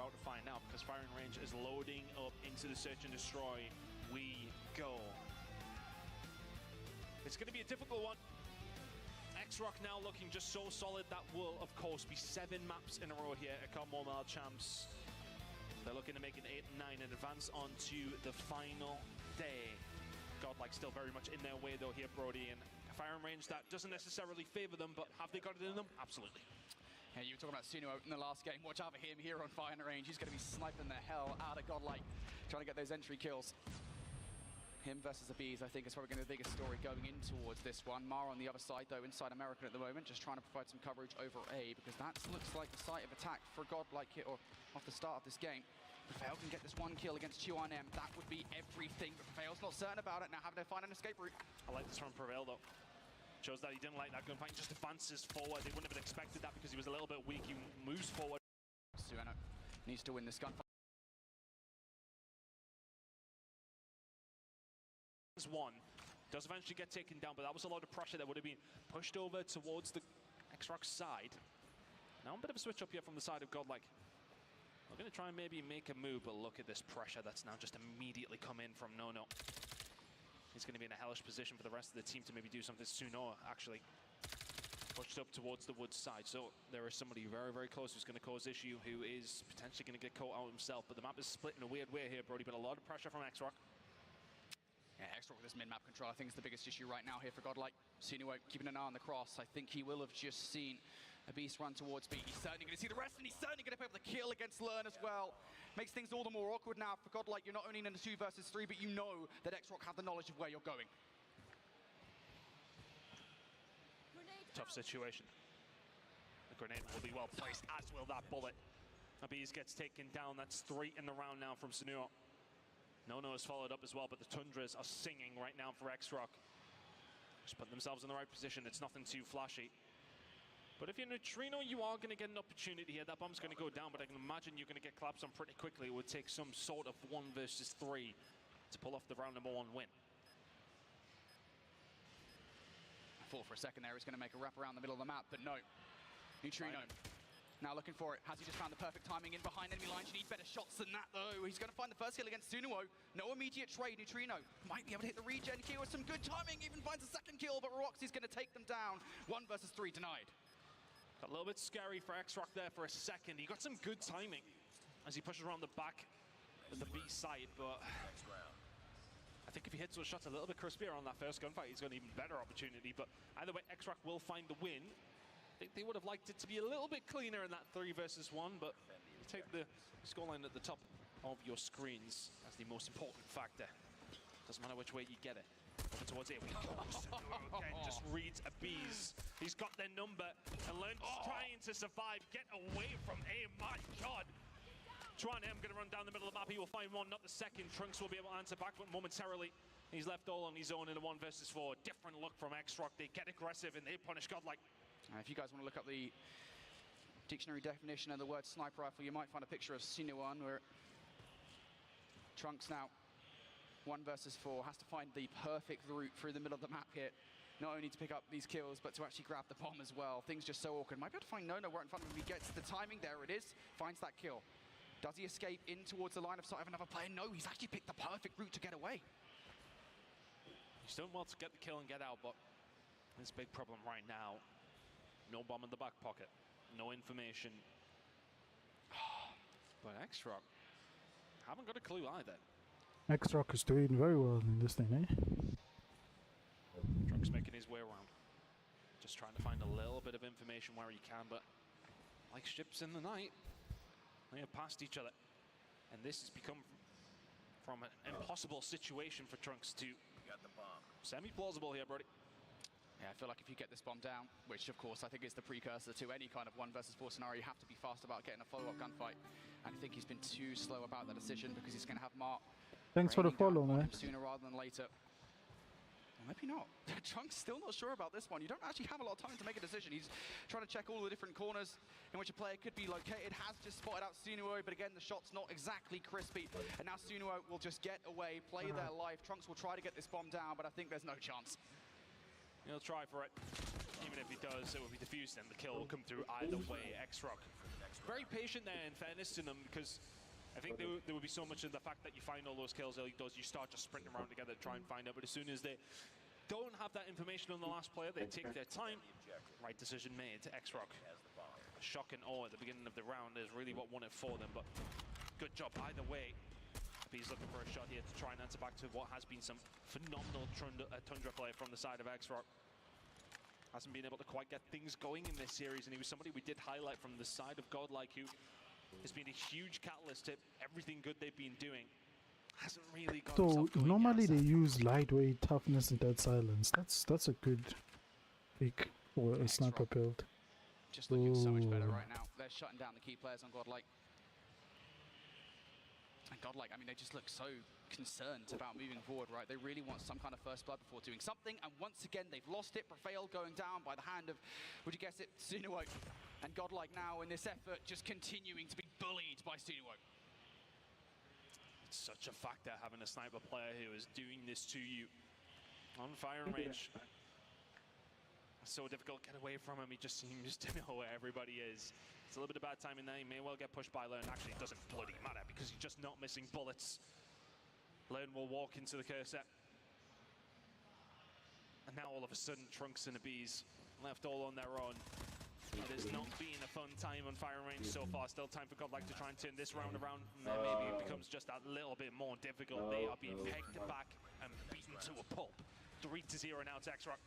about to find out, because firing range is loading up into the search and destroy. We go. It's going to be a difficult one. X-Rock now looking just so solid. That will, of course, be 7 maps in a row here at Codm Mobile Champs. They're looking to make it 8 and 9 and advance on to the final day. Godlike still very much in their way, though, here, Brody. And a firing range that doesn't necessarily favor them, but have they got it in them? Absolutely. Yeah, you were talking about Sunuo in the last game. Watch out for him here on firing range. He's going to be sniping the hell out of Godlike, trying to get those entry kills. Him versus the Bees, I think, is probably going to be the biggest story going in towards this one. Mara on the other side, though, inside American at the moment, just trying to provide some coverage over A, because that looks like the site of attack for Godlike here, or off the start of this game. If Fail can get this 1 kill against Chuan-M, that would be everything, but Fail's not certain about it, now having to find an escape route. I like this from Prevail, though. Shows that he didn't like that gunfight, he just advances forward. They wouldn't have expected that because he was a little bit weak. He moves forward. Sueno needs to win this gunfight. One does eventually get taken down, but that was a lot of pressure that would have been pushed over towards the X-Rock side. Now a bit of a switch up here from the side of Godlike. We're going to try and maybe make a move, but look at this pressure that's now just immediately come in from Nono. He's going to be in a hellish position for the rest of the team to maybe do something. Sunoa actually pushed up towards the woods side, so there is somebody very, very close who's going to cause issue, who is potentially going to get caught out himself. But the map is split in a weird way here, Brody, but a lot of pressure from X-Rock. Yeah, X-Rock with this mid-map control, I think is the biggest issue right now here for Godlike. Sunuo keeping an eye on the cross. I think he will have just seen a Beast run towards B. He's certainly going to see the rest, and he's certainly going to be able to kill against Learn as well. Makes things all the more awkward now for Godlike. You're not only in a 2 versus 3, but you know that X-Rock have the knowledge of where you're going. Tough situation. The grenade will be well placed, as will that bullet. Abiz gets taken down. That's 3 in the round now from Sunuo. Nono has followed up as well, but the Tundras are singing right now for X-Rock. Just put themselves in the right position. It's nothing too flashy. But if you're Neutrino, you are going to get an opportunity here. That bomb's going to go down, but I can imagine you're going to get collapsed on pretty quickly. It would take some sort of 1 versus 3 to pull off the round number 1 win. I thought for a second there he was going to make a wrap around the middle of the map, but no. Neutrino. Now looking for it. Has he just found the perfect timing in behind enemy lines? You need better shots than that, though. He's going to find the first kill against Sunuo. No immediate trade. Neutrino might be able to hit the regen kill with some good timing. Even finds a second kill, but Roxy's going to take them down. 1 versus 3 denied. A little bit scary for X-Rock there for a second. He got some good timing as he pushes around the back of the B side, but I think if he hits those shots a little bit crispier on that first gunfight, he's got an even better opportunity. But either way, X-Rock will find the win. I think they would have liked it to be a little bit cleaner in that 3 versus 1, but you take the scoreline at the top of your screens as the most important factor. Doesn't matter which way you get it. Over towards it. Again, just reads Abiz. He's got their number and Learn's trying to survive. Get away from A, my God. Chuan-M going to run down the middle of the map. He will find one, not the second. Trunks will be able to answer back, but momentarily he's left all on his own in a 1 versus 4. Different look from X-Rock. They get aggressive and they punish Godlike. If you guys want to look up the dictionary definition of the word sniper rifle, you might find a picture of Sinuan where Trunks now 1 versus 4 has to find the perfect route through the middle of the map here. Not only to pick up these kills, but to actually grab the bomb as well. Things just so awkward. Might be able to find Nono right in front of him. He gets the timing. There it is. Finds that kill. Does he escape in towards the line of sight of another player? No, he's actually picked the perfect route to get away. He's doing well to get the kill and get out, but there's a big problem right now. No bomb in the back pocket. No information. But X-Rock haven't got a clue either. X-Rock is doing very well in this thing, eh? Trunk's making his way around. Just trying to find a little bit of information where he can, but like ships in the night, they have passed each other. And this has become from an impossible situation for Trunks to semi-plausible here, Brody. Yeah, I feel like if you get this bomb down, which of course I think is the precursor to any kind of 1 versus 4 scenario, you have to be fast about getting a follow-up gunfight. And I think he's been too slow about that decision because he's going to have Mark. Thanks for the follow, man. Sooner rather than later. Or maybe not. Trunks still not sure about this one. You don't actually have a lot of time to make a decision. He's trying to check all the different corners in which a player could be located. Has just spotted out Sunuo, but again, the shot's not exactly crispy. And now Sunuo will just get away, play their life. Trunks will try to get this bomb down, but I think there's no chance. He'll try for it. Even if he does, it will be diffused and the kill will come through either way. X-Rock very patient there, in fairness to them, because I think there would be so much of the fact that you find all those kills early does, you start just sprinting around together to try and find out, but as soon as they don't have that information on the last player, they take their time. Right decision made to X-Rock. A shocking at the beginning of the round is really what won it for them, but good job either way. He's looking for a shot here to try and answer back to what has been some phenomenal Tundra play from the side of X-Rock. Hasn't been able to quite get things going in this series, and he was somebody we did highlight from the side of Godlike, who has been a huge catalyst to everything good they've been doing. Hasn't really got So himself going normally yet, they use lightweight, toughness, and dead silence. That's a good pick for a sniper build. Just looking so much better right now. They're shutting down the key players on Godlike. And Godlike, I mean, they just look so concerned about moving forward, right? They really want some kind of first blood before doing something, and once again, they've lost it. Prevail going down by the hand of, would you guess it, Sunuo. And Godlike now in this effort just continuing to be bullied by Sunuo. It's such a factor having a sniper player who is doing this to you on firing range. It's so difficult to get away from him. He just seems to know where everybody is. It's a little bit of bad timing there. He may well get pushed by Learn. Actually, it doesn't bloody matter because he's just not missing bullets. Learn will walk into the cursor. And now all of a sudden, Trunks and the Bees left all on their own. It has not been a fun time on firing range so far. Still time for Godlike to try and turn this round around. And then maybe it becomes just that little bit more difficult. They are being pegged back and beaten to a pulp. 3-0 now to X-Rock.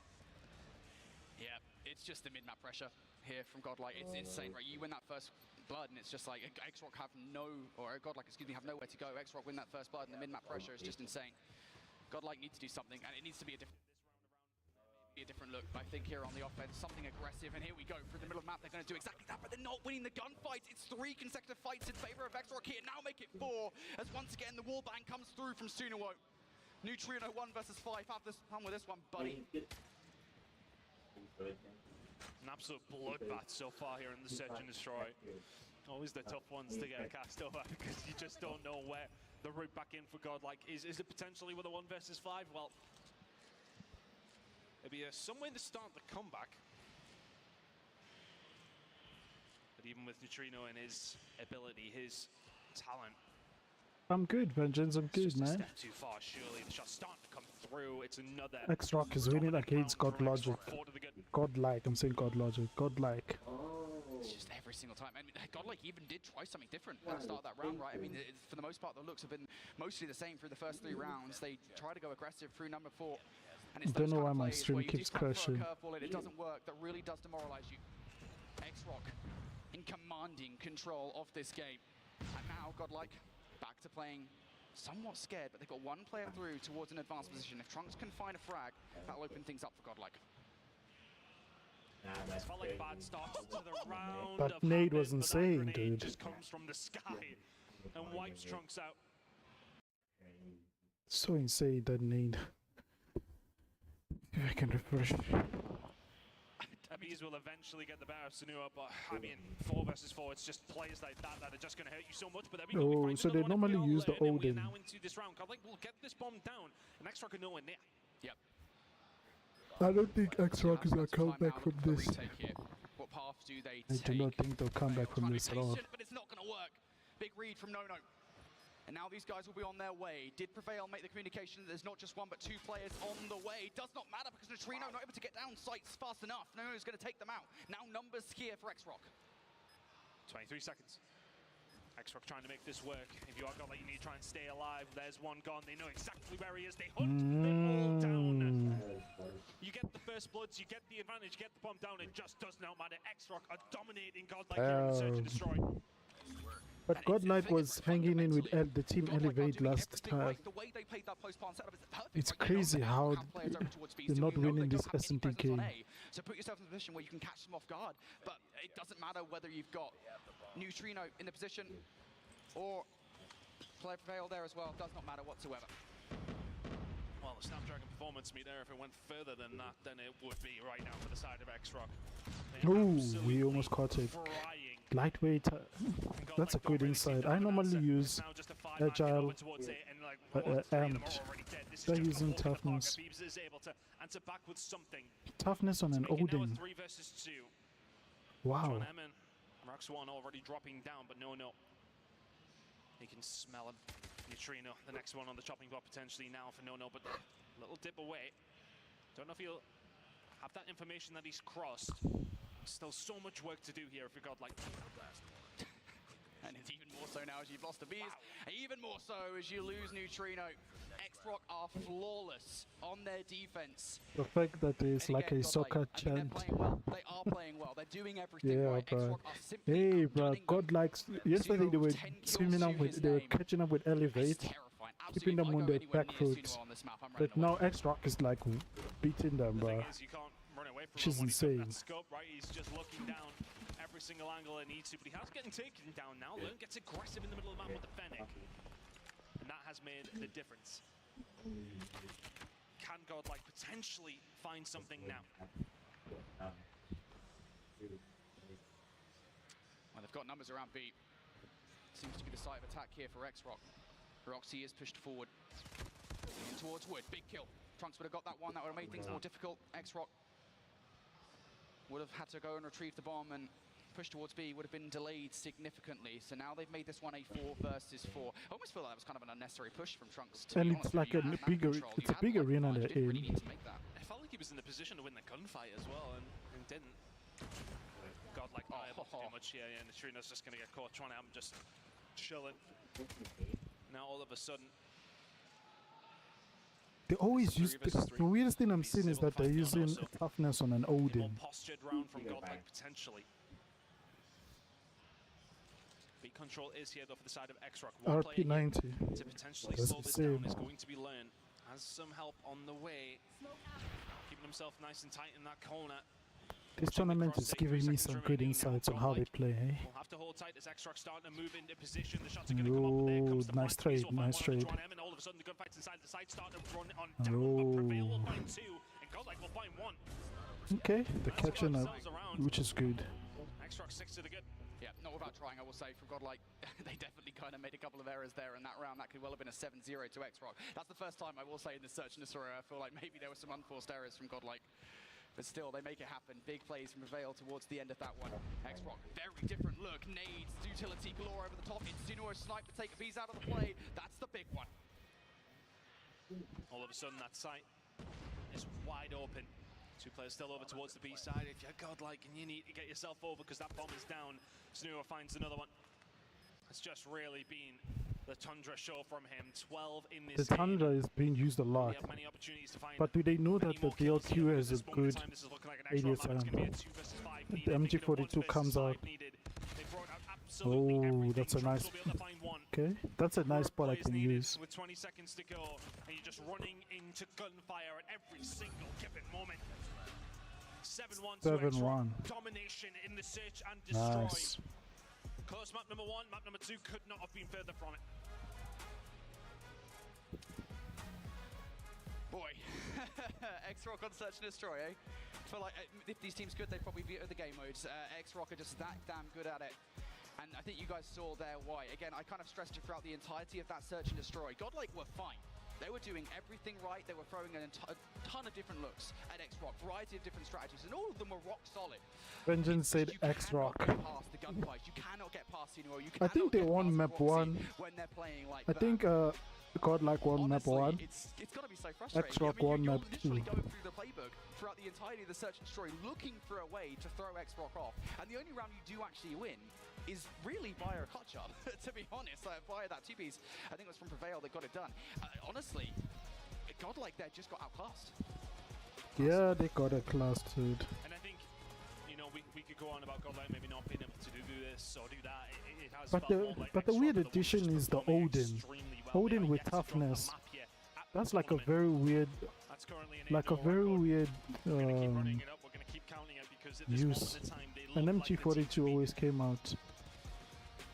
Yeah, it's just the mid-map pressure here from Godlike. It's insane, right? You win that first blood, and it's just like X-Rock have Godlike, excuse me, have nowhere to go. X-Rock win that first blood, and the mid-map pressure is just insane. Godlike need to do something, and it needs to be a different look, I think, here on the offense. Something aggressive, and here we go. Through the middle of the map, they're going to do exactly that, but they're not winning the gunfights. It's 3 consecutive fights in favor of X-Rock here. Now make it 4, as once again, the wallbang comes through from Sunuo. Neutrino 1 versus 5. Have this fun with this one, buddy. An absolute bloodbath so far here in the Search and Destroy. Always the tough ones to get cast over because you just don't know where the route back in for Godlike is. Is it potentially with a 1 versus 5? Well, it'd be some way to start the comeback. But even with Neutrino and his ability, his talent, I'm good, Vengeance. I'm good, man. Step too far, surely. The shot's starting to come through. It's another. X-Rock is winning against Godlogic. Godlike. I'm saying Godlogic. Godlike. It's just every single time. I mean, Godlike even did try something different at the start of that round, right? I mean, for the most part, the looks have been mostly the same through the first 3 rounds. They try to go aggressive through number 4. And it's don't know why my stream keeps crashing. It doesn't work. That really does demoralize you. X-Rock in commanding control of this game. And now Godlike back to playing somewhat scared, but they've got 1 player through towards an advanced position. If Trunks can find a frag, that'll open things up for Godlike. It's felt like a bad start to the round. That nade was insane, dude. Just comes from the sky and wipes Trunks out. So insane, that nade. If I can refresh. Bees will eventually get the better of Sunuo, but I mean, 4 versus 4, it's just players like that that are just going to hurt you so much. But there we go. Oh, so they normally use the Odin. Now into this round, Godlike will get this bomb down, and X-Rock are nowhere near. Yep. I don't think X-Rock is going to come back from this. What path do they take? I do not think they'll come back from this at all. But it's not going to work. Big read from Nono. And now these guys will be on their way. Did Prevail make the communication that there's not just 1 but 2 players on the way? Does not matter because Neutrino not able to get down sights fast enough. Nono's going to take them out. Now numbers here for X-Rock. 23 seconds. X-Rock trying to make this work. If you are Godlike, you need to try and stay alive. There's one gone. They know exactly where he is. They hunt them all down. You get the first bloods, you get the advantage, you get the bomb down. It just does not matter. X-Rock are dominating Godlike here in the Search and Destroy. But Godlike was hanging in with the team Elevate last time. It's crazy how you're not winning this SNTK. So put yourself in a position where you can catch them off guard. But it doesn't matter whether you've got Neutrino in the position or player Prevail there as well. Does not matter whatsoever. Well, the Snapdragon performance meter, if it went further than that, then it would be right now for the side of X-Rock. Ooh, we almost caught it. Lightweight, that's a good insight. I normally use Agile and they're using Toughness. Toughness on an Odin. Wow. Cracks one already dropping down, but no. He can smell him. Neutrino, the next one on the chopping block potentially now for no, but a little dip away. Don't know if he'll have that information that he's crossed. Still so much work to do here if we got like... And it's even more so now as you've lost the Bees. Wow. Even more so as you lose Neutrino. X-Rock are flawless on their defense. The fact that it's like a soccer chant. They are playing well. They're doing everything right. Bro. Hey, bro. God likes... Yesterday they were swimming up with... They were catching up with Elevate. Keeping them on their back foot. But now X-Rock is like beating them, bro. Which is insane. He's just looking down every single angle it needs to, but he has getting taken down now. Lern gets aggressive in the middle of the map with the Fennec. And that has made the difference. Can Godlike potentially find something now? Well, they've got numbers around B. Seems to be the site of attack here for X-Rock. Roxy is pushed forward. In towards Wood. Big kill. Trunks would have got that one. That would have made things more difficult. X-Rock would have had to go and retrieve the bomb, and push towards B would have been delayed significantly. So now they've made this one a 4 versus 4. I almost feel like that was kind of an unnecessary push from Trunks. And it's like a bigger, it's a big arena they're in. Really need to make that. I felt like he was in the position to win the gunfight as well, and didn't. Godlike not able to do much here, and Neutrino's just going to get caught trying to just chilling. Now all of a sudden, they always use the weirdest thing I'm seeing is that they're using toughness on an Odin. Postured round from Godlike potentially. Beat control is here though for the side of X-Rock. RP90 to potentially slow this down is going to be Lern. Has some help on the way, keeping himself nice and tight in that corner. This tournament is giving me some good insights on how they play, eh? We'll have to hold tight as X-Rock starting to move into position. The shots are going to come up, but there comes the nice trade, nice trade. And all of a sudden the gunfights inside the site start to run on down, but Prevail will find 2, and Godlike will find 1. Okay, they're catching up, which is good. X-Rock 6 to the good. Yeah, not without trying, I will say, from Godlike. They definitely kind of made a couple of errors there in that round. That could well have been a 7-0 to X-Rock. That's the first time, I will say, in the Search and Destroy, I feel like maybe there were some unforced errors from Godlike. But still, they make it happen. Big plays from Prevail towards the end of that one. X-Rock, very different look. Nades, utility galore over the top. Insinuo snipe to take Bees out of the play. That's the big one. All of a sudden, that site is wide open. 2 players still over towards the B side. If you're Godlike and you need to get yourself over because that bomb is down, Insinuo finds another one. It's just really been the Tundra show from him. 12 in this The Tundra is being used a lot. But do they know that the DLQ has a good ADSM? The MG42 comes out. Oh, that's a nice... Okay, that's a nice spot I can use. With 20 seconds to go, and you're just running into gunfire at every single given moment. 7-1 to X-Rock. Domination in the search and destroy. Nice. Close map number 1, map number 2 could not have been further from it. Boy, X-Rock on Search and Destroy, eh? I feel like if these teams could, they'd probably be at the game modes. X-Rock are just that damn good at it. And I think you guys saw there why. Again, I kind of stressed it throughout the entirety of that Search and Destroy. Godlike were fine. They were doing everything right. They were throwing a ton of different looks at X-Rock, variety of different strategies, and all of them were rock solid. Vengeance said X-Rock. You cannot get past Insinuo. I think they won map 1. When they're playing like I think Godlike won map 1. It's got to be so frustrating. X-Rock won map 2. You're literally going through the playbook throughout the entirety of the Search and Destroy, looking for a way to throw X-Rock off, and the only round you do actually win is really via a clutch up, to be honest, via that 2-piece. I think it was from Prevail that got it done. Honestly, Godlike there just got outclassed. Yeah, they got outclassed, dude. And I think, you know, we could go on about Godlike maybe not being able to do this or do that. It has but the weird addition is the Odin. Odin with toughness. That's like a very weird, use. And MG42 always came out.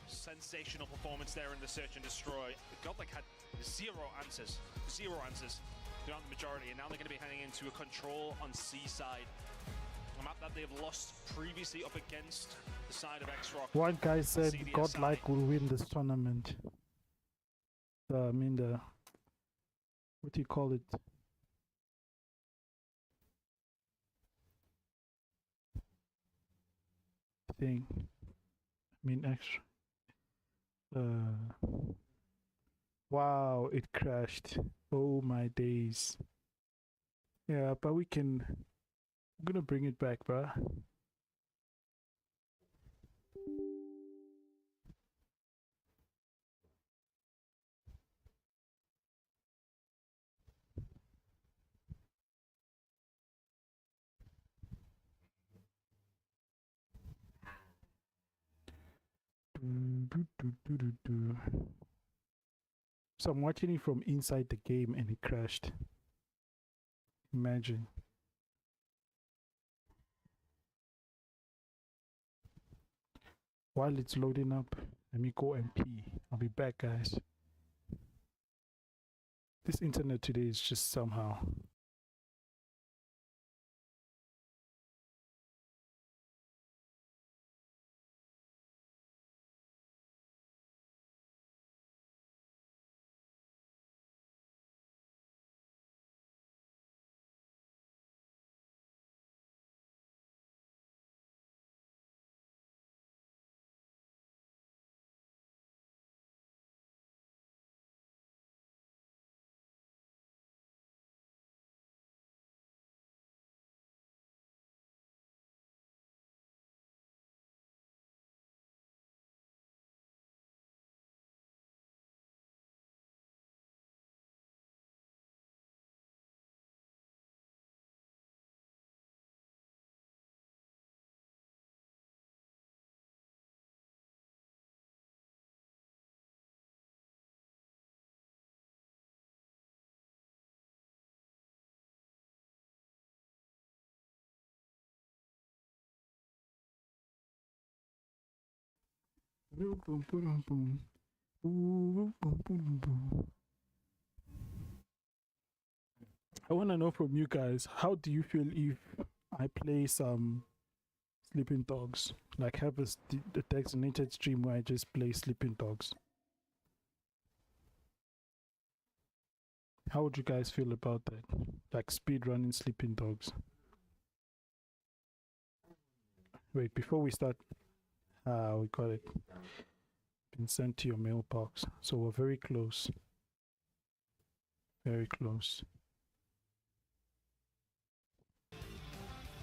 Sensational performance there in the Search and Destroy. Godlike had 0 answers throughout the majority, and now they're going to be heading into a control on C side. A map that they've lost previously up against the side of X-Rock. One guy said Godlike will win this tournament. I mean what do you call it? Thing. mean extra. Wow, it crashed. Oh my days. Yeah, but we can. I'm gonna bring it back, bruh. So I'm watching it from inside the game and it crashed. Imagine. While it's loading up, let me go and pee. I'll be back, guys. This internet today is just somehow. I want to know from you guys, how do you feel if I play some Sleeping Dogs? Like have a designated stream where I just play Sleeping Dogs. How would you guys feel about that? Like speedrunning Sleeping Dogs. Wait, before we start, we got it. Been sent to your mailbox. So we're very close. Very close.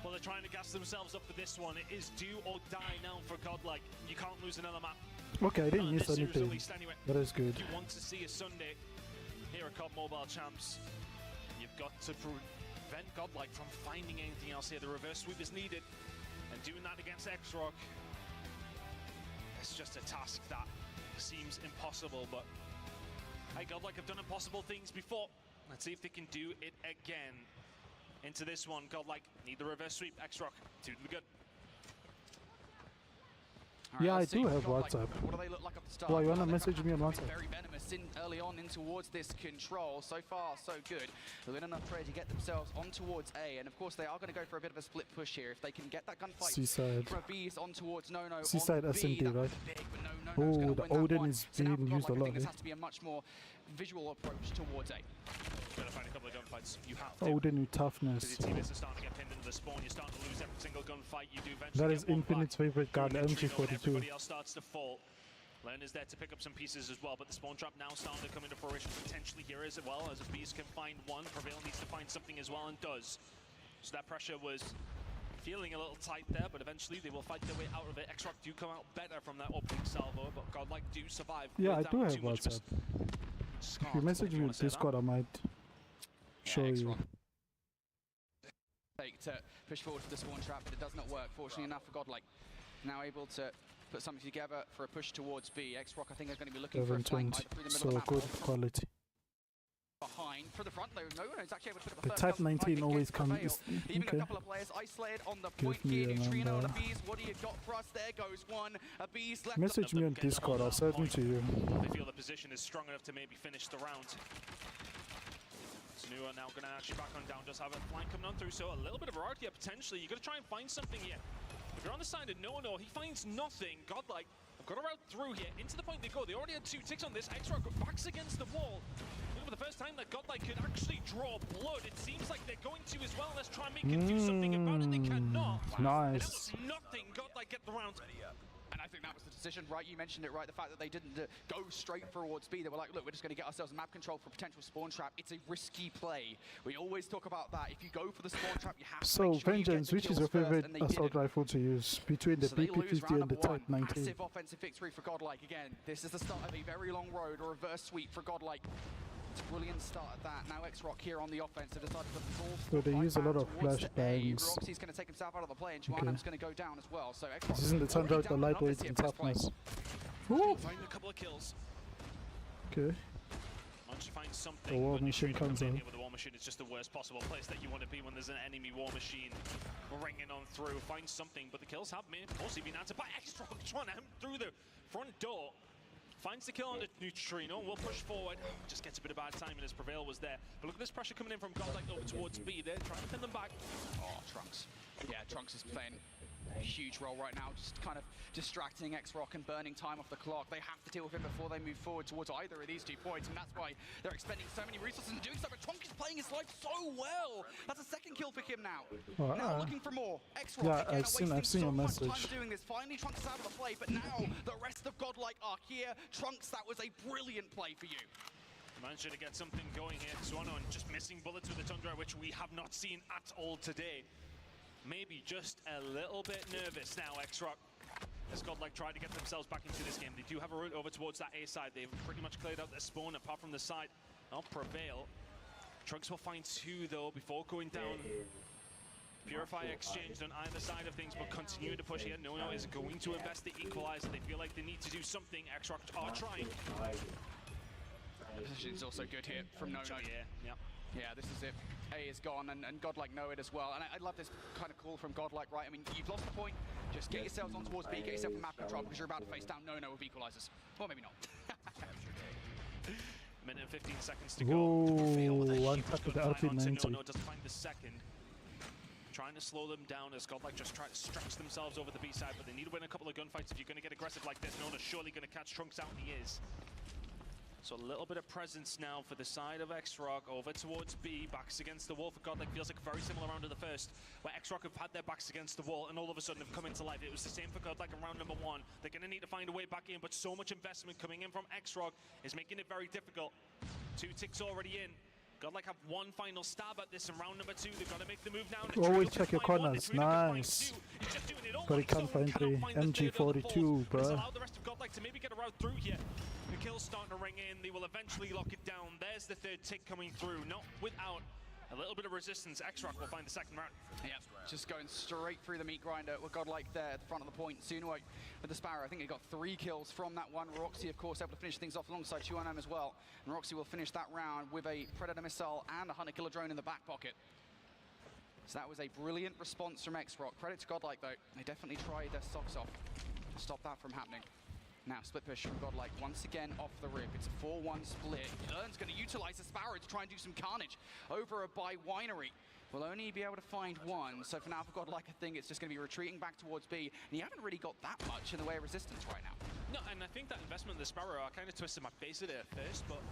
Well, they're trying to gas themselves up for this one. It is do or die now for Godlike. You can't lose another map. Okay, I didn't miss anything. Anyway. That is good. If you want to see a Sunday here at COD Mobile Champs, you've got to prevent Godlike from finding anything else here. The reverse sweep is needed, and doing that against X-Rock, it's just a task that seems impossible, but hey, Godlike have done impossible things before. Let's see if they can do it again. Into this one, Godlike need the reverse sweep. X-Rock, to the good. Right, yeah, I do have WhatsApp. What do they look like at the start? Well, you wanna message me on WhatsApp? Very venomous early on in towards this control. So far, so good. They're in enough trade to get themselves on towards A, and of course they are going to go for a bit of a split push here. If they can get that gunfight Seaside. from B's on towards No. Seaside on B, SMD, right? Big, but Oh, the Odin is being used a lot. This has to be a much more visual approach towards A. Going to find a couple of gunfights. You have to. Odin with toughness. Your teammates are starting to get pinned into the spawn. You're starting to lose every single gunfight. You do eventually. That is Infinite's favorite card, MG42. Everybody else starts to fall. Len is there to pick up some pieces as well, but the spawn trap now starting to come into fruition potentially here as well, as a Beast can find one. Prevail needs to find something as well and does. So that pressure was feeling a little tight there, but eventually they will fight their way out of it. X-Rock do come out better from that opening salvo, but Godlike do survive. Yeah, I do have WhatsApp. If you message me on Discord, I might show you. To push forward for the spawn trap, but it does not work, fortunately enough for Godlike. Now able to put something together for a push towards B. X-Rock, I think, are going to be looking for a flank either through the middle of the map. Good quality. Behind for the front though, no one is actually able to put up a the Type 19 always comes. Even a couple of players isolated on the point here. Neutrino and Abiz, what do you got for us? There goes one. Abiz left. Message me on Discord, I'll send it to you. They feel the position is strong enough to maybe finish the round. Snua now going to actually back on down, does have a flank coming on through, so a little bit of variety here potentially. You've got to try and find something here. If you're on the side of No, he finds nothing. Godlike, I've got a route through here. Into the point they go. They already had 2 ticks on this. X-Rock backs against the wall. For the first time that Godlike could actually draw blood. It seems like they're going to as well. Let's try and make them do something about it. They cannot. Nice. And that was nothing. Godlike get the round. And I think think that was the decision, right? You mentioned it, right? The fact that they didn't go straight towards B. They were like, look, we're just going to get ourselves map control for potential spawn trap. It's a risky play. We always talk about that. If you go for the spawn trap, you have to So, make sure Vengeance, you which get is the your kills favorite first, and they assault didn't. rifle to use between the So they lose BP50 round and the number one. Type 19? Massive offensive victory for Godlike. Again, this is the start of a very long road, or reverse sweep for Godlike. It's a brilliant start at that. Now X-Rock here on the offense. They decided to pull So they use a lot of flashbangs. Roxy's going to take himself out of the play, and Chuanam's going to go down as well. So X-Rock This isn't the Tundra, the lightweight and toughness. Find a couple of kills. Okay. Once you find something, The war when machine comes in. with the war machine, it's just the worst possible place that you want to be when there's an enemy war machine ringing on through. Find something, but the kills have mostly been answered by X-Rock. Chuanam through the front door. Finds the kill on the Neutrino, will push forward. Just gets a bit of bad timing as Prevail was there. But look at this pressure coming in from Godlike over towards B. They're trying to pin them back. Oh, Trunks. Yeah, Trunks is playing a huge role right now, just kind of distracting X-Rock and burning time off the clock. They have to deal with him before they move forward towards either of these 2 points, and that's why they're expending so many resources and doing so. But Trunks is playing his life so well. That's a second kill for him now. Now looking for more. X-Rock Yeah, again, I've seen so your much message. time doing this. Finally, Trunks is out of the play, but now the rest of Godlike are here. Trunks, that was a brilliant play for you. Managed to get something going here. Suano just missing bullets with the Tundra, which we have not seen at all today. Maybe just a little bit nervous now, X-Rock. As Godlike tried to get themselves back into this game. They do have a route over towards that A side. They've pretty much cleared out their spawn apart from the side of Prevail. Trunks will find 2 though before going down. Purify exchanged on either side of things, but continue to push here. No is going to invest the equalizer. They feel like they need to do something. X-Rock are trying. Position's also good here from No. Yeah, this is it. A is gone, and Godlike know it as well. And I love this kind of call from Godlike, right? I mean, you've lost the point. Just get yourselves on towards B, get yourself a map control, because you're about to face down No with equalizers. Or maybe not. Minute and 15 seconds to go. One tap with the RP90. No doesn't find the second. Trying to slow them down as Godlike just try to stretch themselves over the B side, but they need to win a couple of gunfights if you're going to get aggressive like this. Nona's surely going to catch Trunks out, and he is. So a little bit of presence now for the side of X-Rock over towards B, backs against the wall for Godlike. Feels like a very similar round to the first, where X-Rock have had their backs against the wall and all of a sudden have come into life. It was the same for Godlike in round number 1. They're going to need to find a way back in, but so much investment coming in from X-Rock is making it very difficult. 2 ticks already in. Godlike have one final stab at this in round number 2. They've got to make the move now. Always check your corners. Nice. But he can't find 3. MG42, bro. Allow the rest of Godlike to maybe get a route through here. The kill's starting to ring in. They will eventually lock it down. There's the 3rd tick coming through. Not without a little bit of resistance. X-Rock will find the 2nd round. Yeah, just going straight through the meat grinder with Godlike there at the front of the point. Suno with the Sparrow. I think he got 3 kills from that one. Roxy, of course, able to finish things off alongside Chuanam as well. And Roxy will finish that round with a Predator missile and a 100-killer drone in the back pocket. So that was a brilliant response from X-Rock. Credit to Godlike, though. They definitely tried their socks off to stop that from happening. Now, split push from Godlike once again off the rip. It's a 4-1 split. Ern's going to utilize the Sparrow to try and do some carnage over by Winery. Will only be able to find 1. So for now, for Godlike, I think it's just going to be retreating back towards B. And you haven't really got that much in the way of resistance right now. No, and I think that investment in the Sparrow, I kind of twisted my face at it at first, but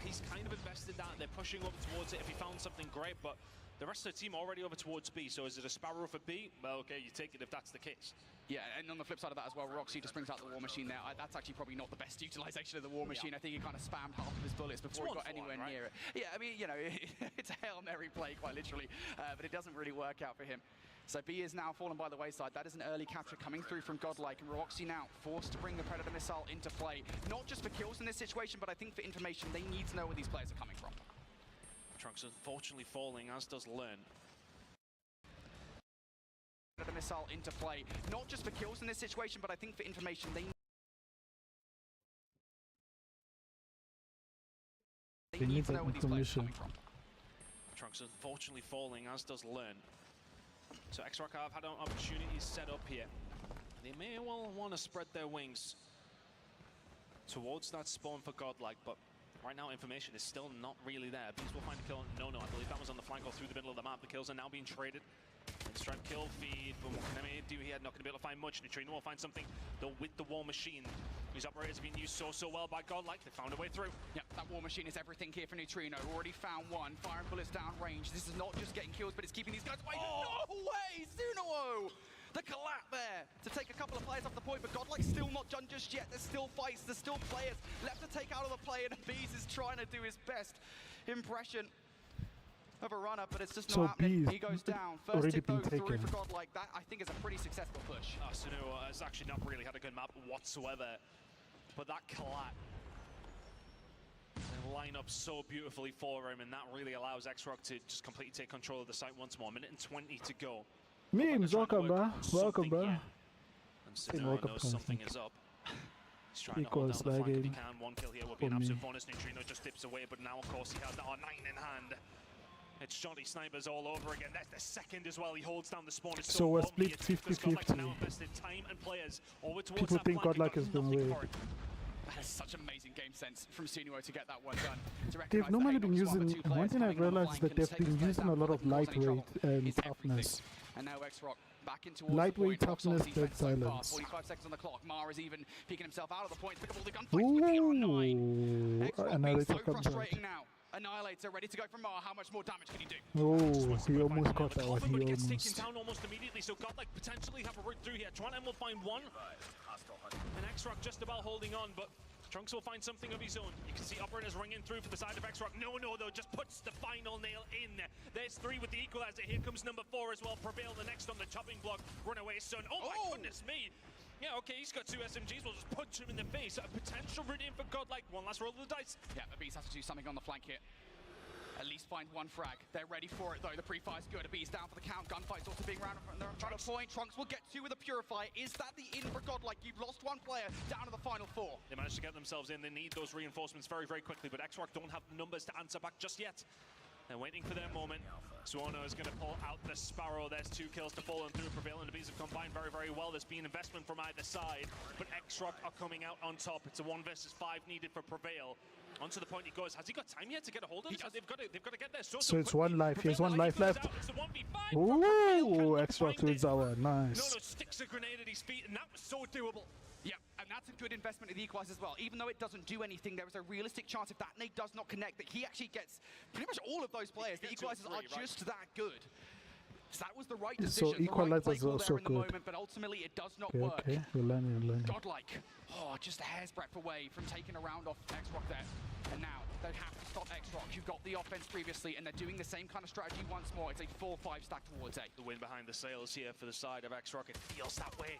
he's kind of invested that. They're pushing up towards it. If he found something great, but the rest of the team already over towards B. So is it a Sparrow for B? Well, okay, you take it if that's the case. Yeah, and on the flip side of that as well, Roxy just brings out the War Machine there. That's actually probably not the best utilization of the War Machine. I think he kind of spammed half of his bullets before he got anywhere near it. Yeah, I mean, you know, it's a Hail Mary play, quite literally, but it doesn't really work out for him. So B is now fallen by the wayside. That is an early capture coming through from Godlike, and Roxy now forced to bring the Predator missile into play. Not just for kills in this situation, but I think for information. They need to know where these players are coming from. Trunks unfortunately falling, as does Learn. The missile into play, not just for kills in this situation, but I think for information they need to know where these players are coming from. Trunks unfortunately falling, as does Learn. So X-Rock have had opportunities set up here. They may well want to spread their wings towards that spawn for Godlike, but right now information is still not really there. Bees will find a kill. No, I believe that was on the flank or through the middle of the map. The kills are now being traded. Let's try and kill feed, but what can I do here? Not going to be able to find much. Neutrino will find something, though, with the War Machine. These operators have been used so well by Godlike. They found a way through. Yeah, that War Machine is everything here for Neutrino. Already found 1. Firing bullets down range. This is not just getting kills, but it's keeping these guys away. Oh! No way! Suno! The collapse there to take a couple of players off the point, but Godlike still not done just yet. There's still fights, there's still players left to take out of the play, and Bees is trying to do his best impression of a runner, but it's just So not happening. Bees He goes down. First already tip though been through taken. for Godlike. That I think is a pretty successful push. Suno has actually not really had a good map whatsoever, but that collapse and line up so beautifully for him, and that really allows X-Rock to just completely take control of the site once more. 1:20 to go. Memes, welcome, bro. Welcome, bro. And Suno welcome, knows I something think. is up. He's trying to Equals hold down the flank if he lagging can. One kill here would be an for me. absolute bonus. Neutrino just dips away, but now, of course, he has the R9 in hand. It's Johnny Snipers all over again. That's the second as well. He holds down the spawn. It's So we're won't be split a tip, 'cause Godlike have 50-50. now invested time and players over towards People that think flank. Godlike He's has got been nothing away. for it. That is such amazing game sense from Sunuo to get that one done. To They've recognise normally that been Enoch's one using, or two players one thing I've coming on the realized flank that and they've take this been place using down a lot of before they cause any lightweight trouble is everything. toughness. And now X-Rock back in towards Lightweight the point. Rock's toughness, on defense dead so far. silence. 45 seconds on the clock. Mara's even peeking himself out of the points. Pick up all the gunfights with the R9. Ooh, X-Rock being Annihilator so comes out. frustrating now. Annihilator ready to go from Mara. How much more damage can he do? Oh, Wants to he put almost back got in there, that one. but He Coleman gets taken almost. down almost immediately, so Godlike potentially have a route through here. Tron will find one, and X-Rock just about holding on, but Trunks will find something of his own. You can see operators ringing through for the side of X-Rock. No, though, just puts the final nail in. There's 3 with the equalizer. Here comes number 4 as well. Prevail the next on the chopping block. Runaway Sun. Oh my goodness me. Yeah, okay, he's got 2 SMGs. We'll just punch him in the face. A potential route in for Godlike. One last roll of the dice. Yeah, the Beast has to do something on the flank here. At least find one frag. They're ready for it though. The pre-fire's good. A Beast down for the count. Gunfight's also being round and they're on trying to point. Trunks will get 2 with a Purify. Is that the in for Godlike? You've lost 1 player down to the final 4. They managed to get themselves in. They need those reinforcements very, very quickly, but X-Rock don't have the numbers to answer back just yet. They're waiting for their moment. Suono is going to pull out the Sparrow. There's 2 kills to fall through. Prevail and the Bees have combined very, very well. There's been investment from either side, but X-Rock are coming out on top. It's a 1 versus 5 needed for Prevail. Onto the point he goes. Has he got time yet to get a hold of it? They've got to get there so So it's quickly. 1 life. He has 1 life left. It's a 1v5 for Prevail. Can Ooh, they X-Rock find wins it? our. Nice. No, sticks a grenade at his feet, and that was so doable. Yeah, and that's a good investment in the equalizer as well. Even though it doesn't do anything, there is a realistic chance if that nade does not connect that he actually gets pretty much all of those players. The equalizers are just that good. So that was the right decision. So equalizers are also good. Moment, but ultimately it does not work. Okay, we're learning. Godlike, just a hair's breadth away from taking a round off X-Rock there. And now they have to stop X-Rock. You've got the offense previously, and they're doing the same kind of strategy once more. It's a 4-5 stack towards A. The win behind the sails here for the side of X-Rock. It feels that way.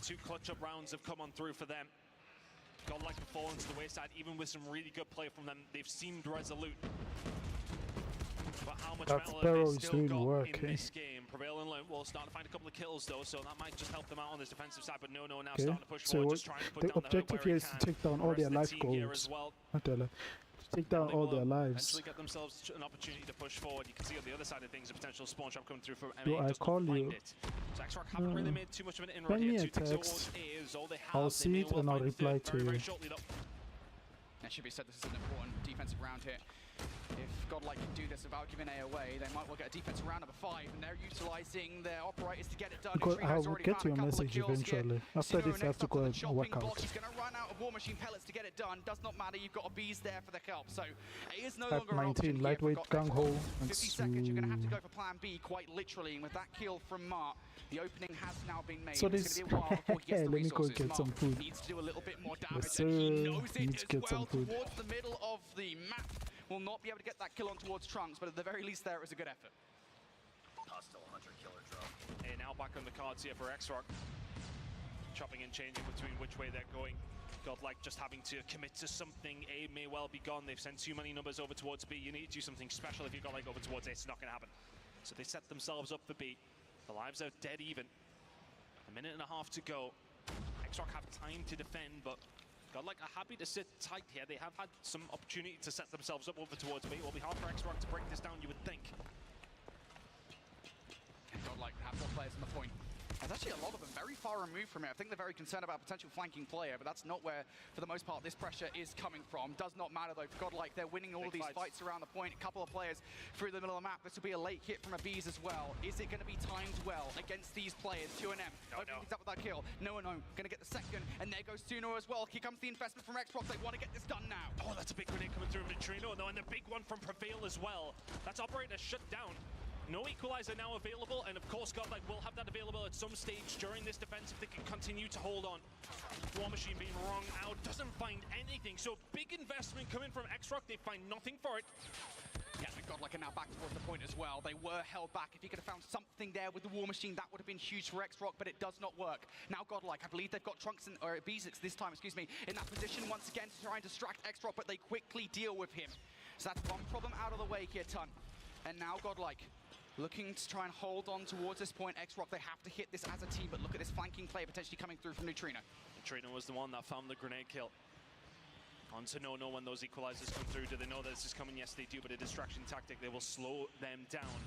2 clutch-up rounds have come on through for them. Godlike have fallen to the wayside, even with some really good play from them. They've seemed resolute. But how much That metal Sparrow have is they still doing got work, in eh? this game? Prevail and Lone will start to find a couple of kills though, so that might just help them out on this defensive side. But no, now Okay. starting to push So forward, just trying to put the down the objective hook here where is he to can. take down The all rest their of the life team here goals. as well. Not their life. To take down They all will their lives. eventually get themselves an opportunity to push forward. You can see on the other side of things a potential spawn trap coming through from Do MA. I Does call not find you? it. So X-Rock haven't really made too much of an inroad Send me here. a 2 ticks text. towards A is all they have. I'll They see may it well and I'll find the reply third to very, very you. shortly though. It should be said this is an important defensive round here. If Godlike can do this without giving A away, they might well get a defensive round number 5, and they're utilising their operators to get it done. Because I Neutrino's will already get found a your couple of message kills here. eventually. After Suno this, I have next to up go the and chopping work block. out. He's going to run out of War Machine pellets to get it done. Does not matter. You've got a Bees there for the help. So it is no At longer an option 19, here lightweight for Godlike. gung-ho. 50 seconds, you're going to have to go for plan B quite literally. And with that kill from Mart, the opening has now been made. So It's this- going to be a while before he gets the Let me go resources. get some Mart food. needs to do a little bit more damage, Yes, and he sir. knows it Needs to as get some well. food. Towards the middle of the map, will not be able to get that kill on towards Trunks, but at the very least there is a good effort. Hostile hunter killer drone. And now back on the cards here for X-Rock. Chopping and changing between which way they're going. Godlike just having to commit to something. A may well be gone. They've sent too many numbers over towards B. You need to do something special if you Godlike over towards A. It's not going to happen. So they set themselves up for B. The lives are dead even. 1.5 minutes to go. X-Rock have time to defend, but Godlike are happy to sit tight here. They have had some opportunity to set themselves up over towards B. It will be hard for X-Rock to break this down, you would think. Godlike have more players on the point. There's actually a lot of them very far removed from it. I think they're very concerned about potential flanking player, but that's not where, for the most part, this pressure is coming from. Does not matter, though, for Godlike. They're winning all of these fights around the point. A couple of players through the middle of the map. This will be a late hit from a Bees as well. Is it going to be timed well against these players? 2 and M. Opening things up with that kill. No. Going to get the second, and there goes Suno as well. Here comes the investment from Xbox. They want to get this done now. Oh, that's a big grenade coming through Neutrino, though, and the big one from Prevail as well. That's operator shut down. No equalizer now available, and of course Godlike will have that available at some stage during this defense if they can continue to hold on. War Machine being wrung out, doesn't find anything, so big investment coming from X-Rock, they find nothing for it. Yeah, and Godlike are now back towards the point as well. They were held back. If he could have found something there with the War Machine, that would have been huge for X-Rock, but it does not work. Now Godlike, I believe they've got Trunks or B6 this time, excuse me, in that position once again to try and distract X-Rock, but they quickly deal with him. So that's one problem out of the way here, Ton. And now Godlike looking to try and hold on towards this point. X-Rock, they have to hit this as a team, but look at this flanking play potentially coming through from Neutrino. Neutrino was the one that found the grenade kill. On to no when those equalizers come through. Do they know that this is coming? Yes, they do, but a distraction tactic. They will slow them down.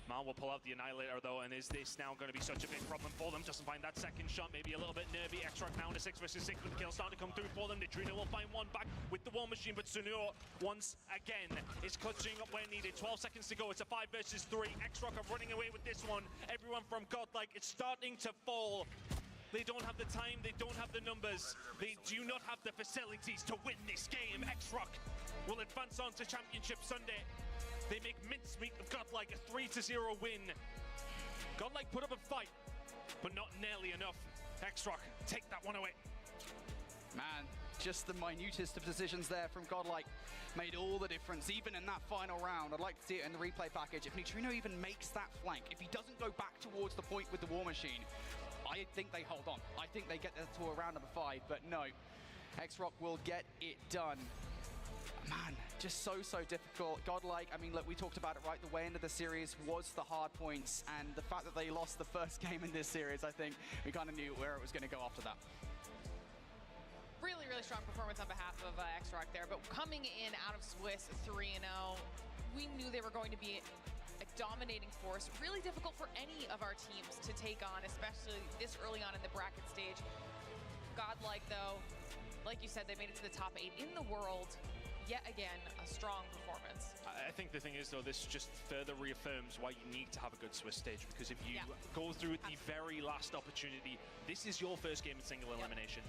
Mal will pull out the Annihilator, though, and is this now going to be such a big problem for them? Doesn't find that second shot, maybe a little bit nervy. X-Rock now in a 6 versus 6 with the kill starting to come through for them. Neutrino will find one back with the War Machine, but Sunio once again is clutching up where needed. 12 seconds to go. It's a 5 versus 3. X-Rock are running away with this one. Everyone from Godlike, it's starting to fall. They don't have the time, they don't have the numbers, they do not have the facilities to win this game. X-Rock will advance on to Championship Sunday. They make mincemeat of Godlike, a 3-0 win. Godlike put up a fight, but not nearly enough. X-Rock take that one away. Man, just the minutest of decisions there from Godlike made all the difference, even in that final round. I'd like to see it in the replay package. If Neutrino even makes that flank, if he doesn't go back towards the point with the War Machine, I think they hold on. I think they get to a round number 5, but no. X-Rock will get it done. Man, just so difficult. Godlike, I mean, look, we talked about it, right? The way into the series was the hard points, and the fact that they lost the first game in this series, I think we kind of knew where it was going to go after that. Really strong performance on behalf of X-Rock there, but coming in out of Swiss 3-0, we knew they were going to be a dominating force. Really difficult for any of our teams to take on, especially this early on in the bracket stage. Godlike, though, like you said, they made it to the top 8 in the world. Yet again, a strong performance. I think the thing is, though, this just further reaffirms why you need to have a good Swiss stage, because if you go through the very last opportunity, this is your first game in single elimination.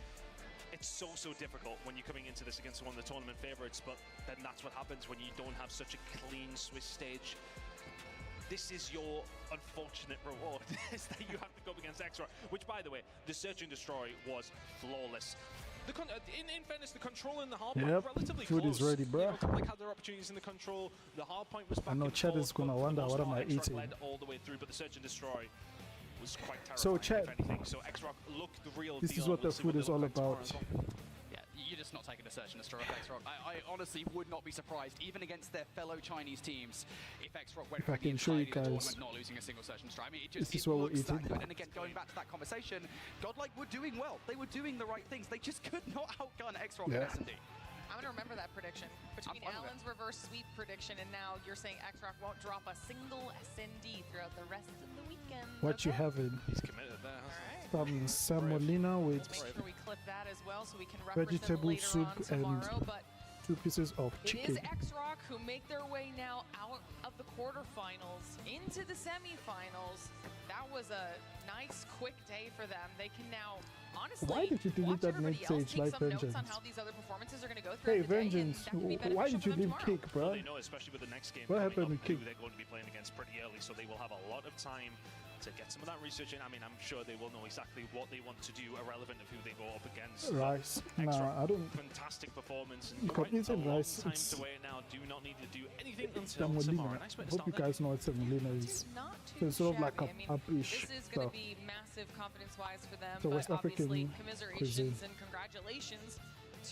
It's so difficult when you're coming into this against one of the tournament favorites, but then that's what happens when you don't have such a clean Swiss stage. This is your unfortunate reward, is that you have to go up against X-Rock, which, by the way, the Search and Destroy was flawless. In fairness, the control in the hard point relatively food close. is ready, bro. Godlike had their opportunities in the control. The hard point was back I know Chad is gonna wonder what am I eating. Led all the way through, but the Search and Destroy was quite terrifying. So Chad, if anything. So X-Rock looked the real this deal. is what the food is all about. Yeah, you're just not taking a Search and Destroy of X-Rock. I honestly would not be surprised, even against their fellow Chinese teams, if X-Rock went I can show you guys, not losing a single Search and Destroy. I mean, it just this is what we're eating. good. And again, going back to that conversation, Godlike were doing well. They were doing the right things. They just could not outgun X-Rock and S&D. I'm going to remember that prediction. Between Alan's reverse sweep prediction and now you're saying X-Rock won't drop a single S&D throughout the rest of the weekend. What you having? He's committed there. Some semolina with Make sure we clip that as well so we can reference vegetable them later soup on tomorrow, and but 2 pieces of chicken. It is X-Rock who make their way now out of the quarterfinals into the semifinals. That was a nice, quick day for them. They can now, honestly, why did you delete that mid stage like Vengeance? On how these other performances are going to go through Hey, Vengeance, why did you leave Kick, bro? Well, they know, especially with the next game. What happened with Kick? They're going to be playing against pretty early, so they will have a lot of time to get some of that research in. I mean, I'm sure they will know exactly what they want to do, irrelevant of who they go up against. Rice. Nah, I don't. Fantastic performance. And Eating rice. Time to wait now. Do not need to do anything until semolina. tomorrow. Nice way to I hope you guys know what semolina is. It's sort of like a pub-ish This is going stuff. to be massive confidence-wise for them, So but West obviously African commiserations cuisine. and congratulations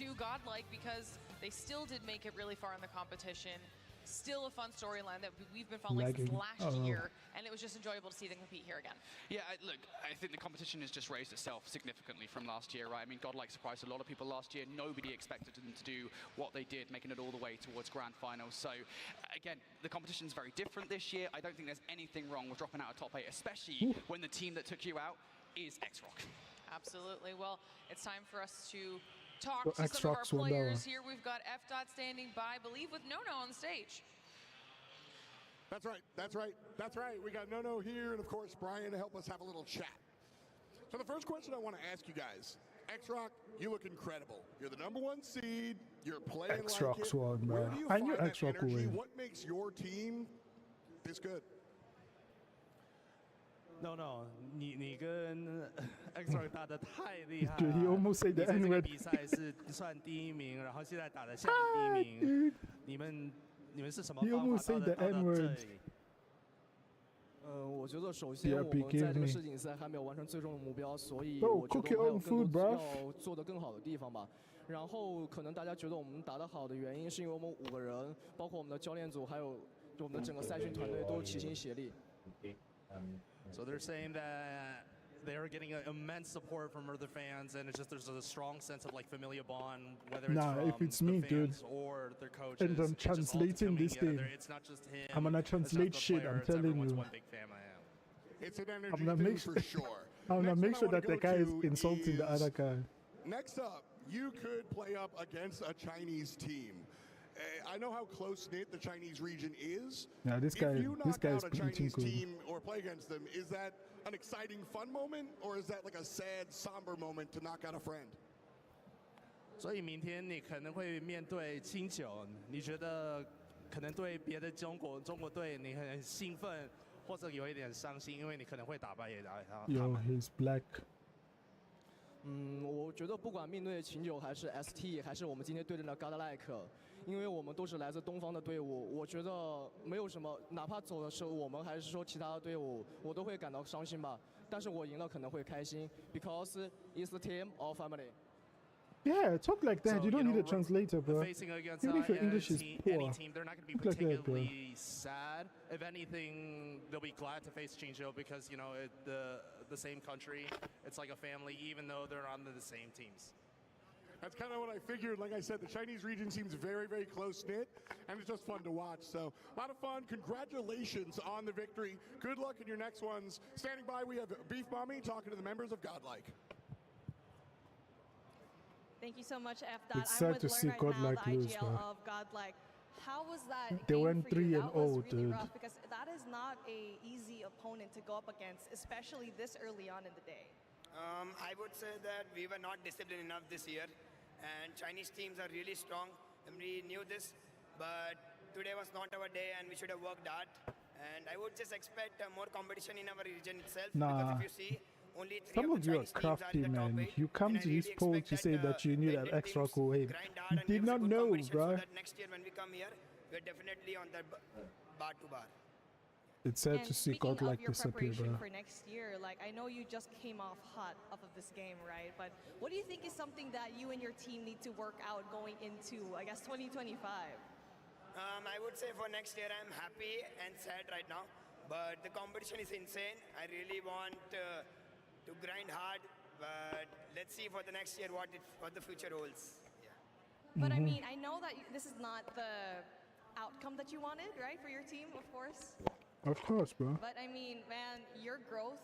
to Godlike because they still did make it really far in the competition. Still a fun storyline that we've been following since last year, and it was just enjoyable to see them compete here again. Yeah, look, I think the competition has just raised itself significantly from last year, right? I mean, Godlike surprised a lot of people last year. Nobody expected them to do what they did, making it all the way towards grand finals. So, again, the competition's very different this year. I don't think there's anything wrong with dropping out of top 8, especially when the team that took you out is X-Rock. Absolutely. Well, it's time for us to talk So to some of our X-Rock's won that players one. here. We've got F-Dot standing by, I believe, with Nono on the stage. That's right, that's right, that's right. We got Nono here, and of course, Brian to help us have a little chat. So the first question I want to ask you guys, X-Rock, you look incredible. You're the #1 seed, you're playing X-Rock's like it. won, Where man. do you I knew find that X-Rock would energy? win. What makes your team this good? No，你跟 X-Rock 打的太厉害 Dude, he 了。 almost said 你 the 在这 N 个 word. 比赛是算第一名，然后现在打的下第一名。你们是什么 He 方 almost 法 said 到 the N 这 word. 里？我觉得首先 Yeah, 我 be 们在这 give 个 me. 世锦赛还没有完成最终的目标，所以 Bro, 我觉 cook 得我们 your 还有 own 更 food, 多 bruv. 要做得更好的地方吧。然后可能大家觉得我们打得好的原因，是因为我们5个人，包括我们的教练组，还有我们的整个赛训团队都齐心协力。So they're saying that they're getting immense support from other fans, and it's just there's a strong sense of like familial bond, whether it's Nah, from if it's the me, fans dude, or their coaches. and I'm it's just all translating coming this together. thing. It's not just him. I'm gonna it's not translate the shit, player, I'm it's telling everyone's you. one big family. It's an energy I'm gonna thing make for sure. I'm gonna Next make one sure I wanna that the go guy is to insulting the is- other guy. Next up, you could play up against a Chinese team. I know how close-knit the Chinese region is. Yeah, this If guy you knock is out a pretty Chinese good. team or play against them, is that an exciting, fun moment, or is that like a sad, somber moment to knock out a friend? 所以明天你可能会面对清酒，你觉得可能对别的中国队你很兴奋，或者有一点伤心，因为你可能会打败他 Yo, 们。 he's black. 我觉得不管面对秦九还是 ST， 还是我们今天对阵的 Godlike， 因为我们都是来自东方的队伍，我觉得没有什么，哪怕走的是我们还是说其他的队伍，我都会感到伤心吧。但是我赢了可能会开心 ，because it's a team of family。 Yeah, talk like that. So, you don't you need a know, translator, bro. Facing against Even if your English is any poor. team, they're not going to be Look like that, bro. particularly sad. If anything, they'll be glad to face Qingzhou because you know the same country. It's like a family, even though they're on the same teams. That's kind of what I figured. Like I said, the Chinese region seems very, very close-knit, and it's just fun to watch. So, a lot of fun. Congratulations on the victory. Good luck in your next ones. Standing by, we have Beef Mommy talking to the members of Godlike. Thank you so much, F. It's I'm sad with to Learn see right Godlike now, the lose, IGL bro. of Godlike. How was that They game went for you? 3-0, That was really dude. rough because that is not a easy opponent to go up against, especially this early on in the day. I would say that we were not disciplined enough this year, and Chinese teams are really strong, and we knew this, but today was not our day, and we should have worked hard. And I would just expect more competition in our region itself, because Nah. if you see, only 3 Some of of the you are Chinese teams are crafty, in the top man. 8, You come and I to this really poll expect to say that you knew that Indian X-Rock teams will win. grind hard You and did give us a not good know, competition bro. So that next year when we come here, we're definitely on that bar to bar. It's sad And to see speaking Godlike of your disappear, preparation bro. for next year, like I know you just came off hot off of this game, right? But what do you think is something that you and your team need to work out going into, I guess, 2025? I would say for next year, I'm happy and sad right now. But the competition is insane. I really want to grind hard. But let's see for the next year what the future holds. Yeah. But Mm-hmm. I mean, I know that this is not the outcome that you wanted, right, for your team, of course. Of course, bro. But I mean, man, your growth,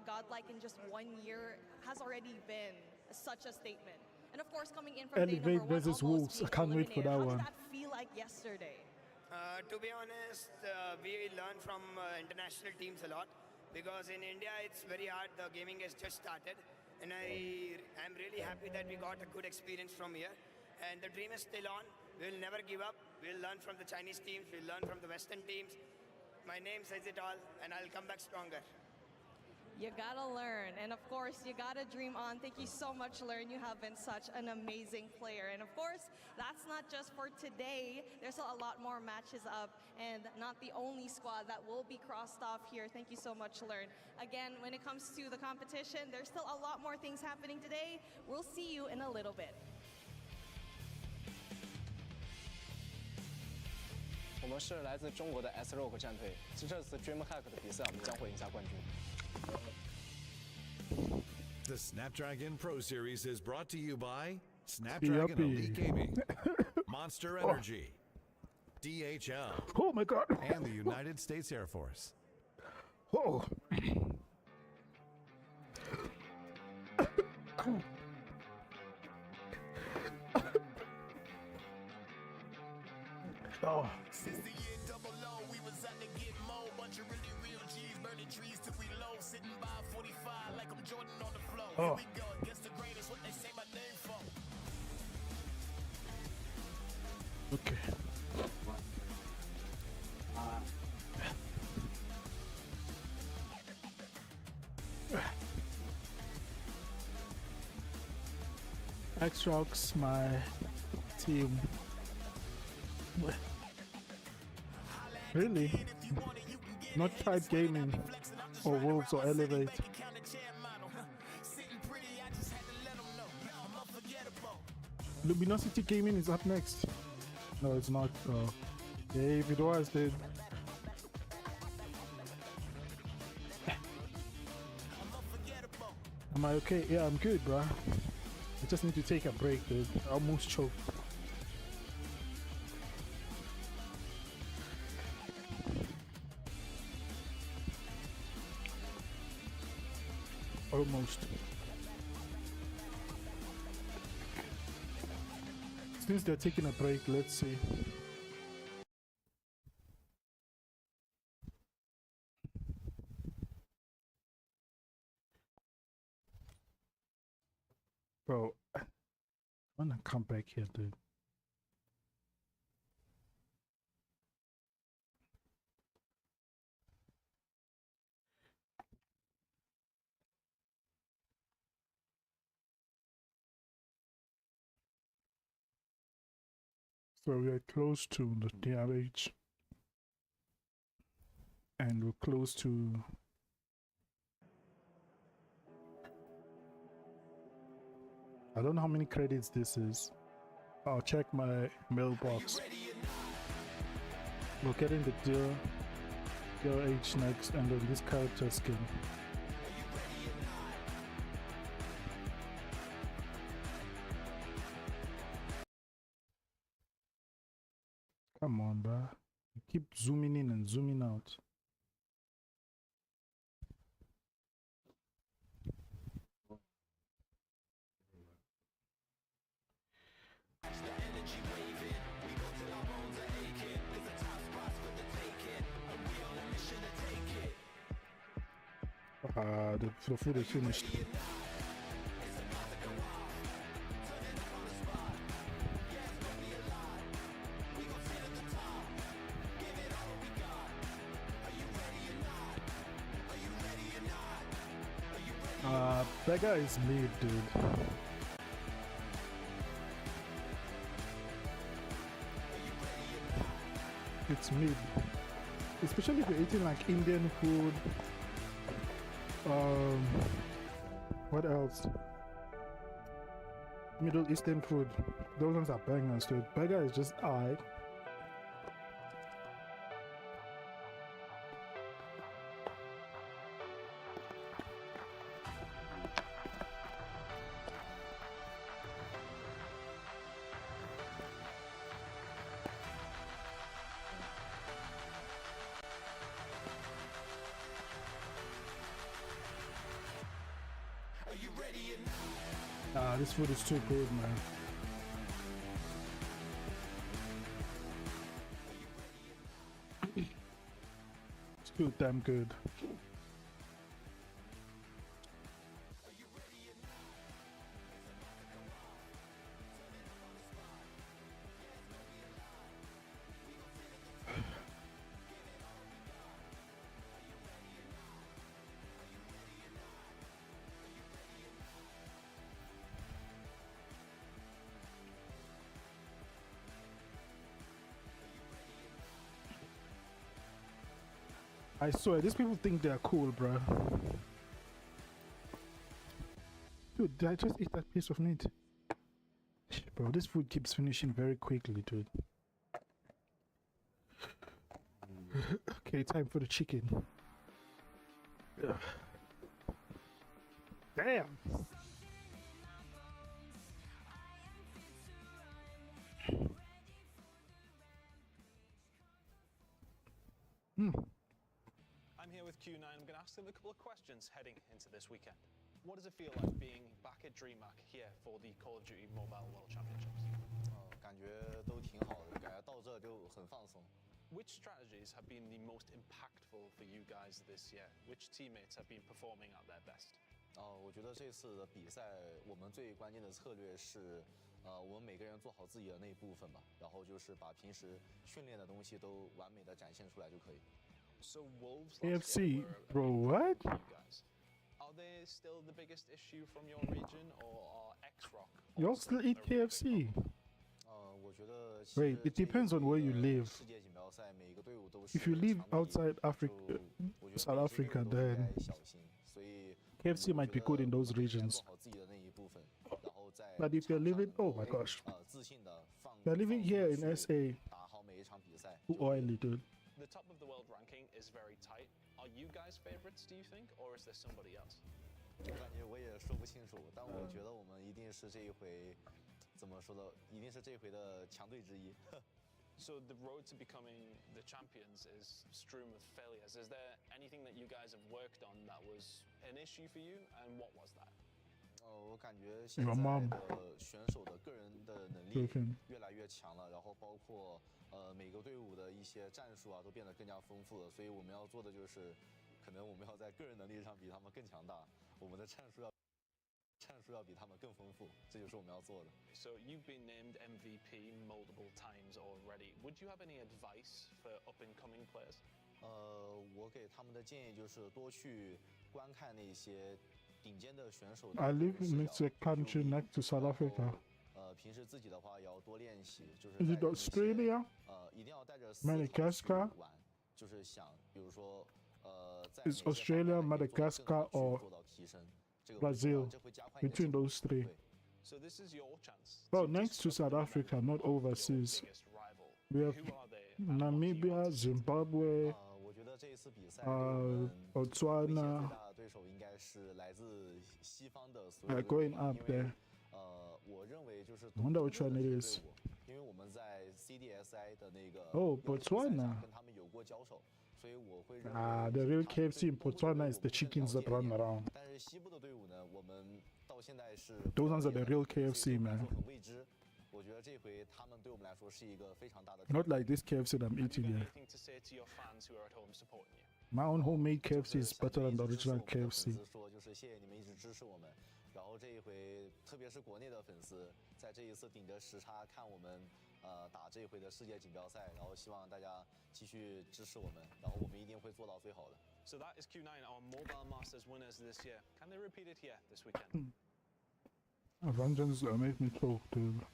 Godlike, in just 1 year has already been such a statement. And of course, coming in from day Elevate number 1, versus almost Wolves. I being can't wait for eliminated. that How one. did that feel like yesterday? To be honest, we learn from international teams a lot because in India it's very hard. The gaming has just started, and I'm really happy that we got a good experience from here. And the dream is still on. We'll never give up. We'll learn from the Chinese teams. We'll learn from the Western teams. My name says it all, and I'll come back stronger. You gotta learn, and of course, you gotta dream on. Thank you so much, Learn. You have been such an amazing player. And of course, that's not just for today. There's a lot more matches up, and not the only squad that will be crossed off here. Thank you so much, Learn. Again, when it comes to the competition, there's still a lot more things happening today. We'll see you in a little bit. 我们是来自中国的 S-Rock 战队，这次 DreamHack 的比赛，我们将会赢下冠军。 The Snapdragon Pro Series is brought to you by Snapdragon Yuppie. Elite Gaming, Monster Energy, DHL, Oh my god. and the United States Air Force. Oh. Oh. Since the year double O, we was out to get more. Bunch of really real G's, burning trees till we low. Sitting by 45 like I'm Jordan on the floor. Oh. Here we go, against the greatest, what they say my name for. Okay. X-Rocks, my team. Really? Not Tribe Gaming or Wolves or Elevate. Luminosity Gaming is up next. No, it's not. Oh. Yeah, if it was, then. Am I okay? Yeah, I'm good, bruh. I just need to take a break, dude. I almost choked. Almost. Since they're taking a break, let's see. Bro, I wanna come back here, dude. So we are close to the DRH. And we're close to I don't know how many credits this is. I'll check my mailbox. We're getting the DRH next and then this character skin. Come on, bruh. You keep zooming in and zooming out. The food is finished. That guy is mid, dude. It's mid. Especially if you're eating like Indian food. What else? Middle Eastern food. Those ones are bangers, dude. Burger is just alright. This food is too good, man. It's too damn good. I swear, these people think they're cool, bro. Dude, did I just eat that piece of meat? Bro, this food keeps finishing very quickly, dude. Okay, time for the chicken. Ugh. Damn! I'm here with Q9. I'm going to ask them a couple of questions heading into this weekend. What does it feel like being back at DreamHack here for the Call of Duty Mobile World Championships? 感觉都挺好的，感觉到这就很放松。 Which strategies have been the most impactful for you guys this year? Which teammates have been performing at their best? 我觉得这次的比赛，我们最关键的策略是，我们每个人做好自己的那一部分吧，然后就是把平时训练的东西都完美的展现出来就可以。 So Wolves AFC, bro, what? Are they still the biggest issue from your region, or are X-Rock Y'all still eat KFC? Wait, it depends on where you live. If you live outside Africa, South Africa, then KFC might be good in those regions. But if you're living, oh my gosh, you're living here in SA, too oily, dude. The top of the world ranking is very tight. Are you guys favorites, do you think, or is there somebody else? 我感觉我也说不清楚，但我觉得我们一定是这一回，怎么说呢？一定是这一回的强队之一。So the road to becoming the champions is strewn with failures. Is there anything that you guys have worked on that was an issue for you, and what was that? 我感觉现在的选手的个人的能力越来越强了，然后包括每个队伍的一些战术啊都变得更加丰富了，所以我们要做的就是，可能我们要在个人能力上比他们更强大，我们的战术要比他们更丰富，这就是我们要做的。So you've been named MVP multiple times already. Would you have any advice for up-and-coming players? 我给他们的建议就是多去观看那些顶尖的选手。I live in a country next to South Africa. 平时自己的话也要多练习，就是。Is it Australia? 一定要带着 Madagascar? 玩，就是想，比如说Is Australia, Madagascar, or Brazil? Between those three. So this is your chance. Oh, next to South Africa, not overseas. We have Namibia, Zimbabwe, Botswana. Going up there. I wonder which one it is. Oh, Botswana. The real KFC in Botswana is the chickens that run around. Those ones are the real KFC, man. Not like this KFC that I'm eating here. My own homemade KFC is better than the original KFC. 然后这一回，特别是国内的粉丝，在这一次顶着时差看我们打这一回的世界锦标赛，然后希望大家继续支持我们，然后我们一定会做到最好的。So that is Q9, our Mobile Masters winners this year. Can they repeat it here this weekend? Vengeance make me choke, dude.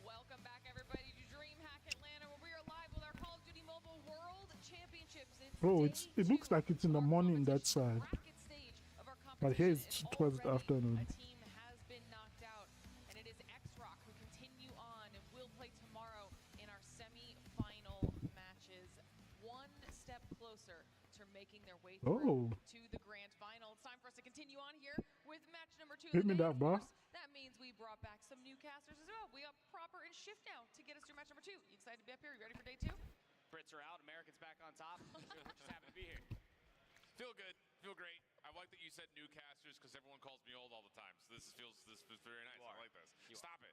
Welcome back, everybody, to DreamHack Atlanta, where we are live with our Call of Duty Mobile World Championships. Bro, it looks like it's in the morning that side. But here it's towards the afternoon. A team has been knocked out, and it is X-Rock who continue on and will play tomorrow in our semi-final matches. One step closer to making their way through to the grand final. It's time for us to continue on here with match number 2. Hit me that, bro. That means we brought back some new casters as well. We got Proper and Shift now to get us through match number 2. You excited to be up here? You ready for day 2? Brits are out, Americans back on top. Just happy to be here. Feel good, feel great. I like that you said new casters because everyone calls me old all the time. So this feels very nice. I like this. Stop it.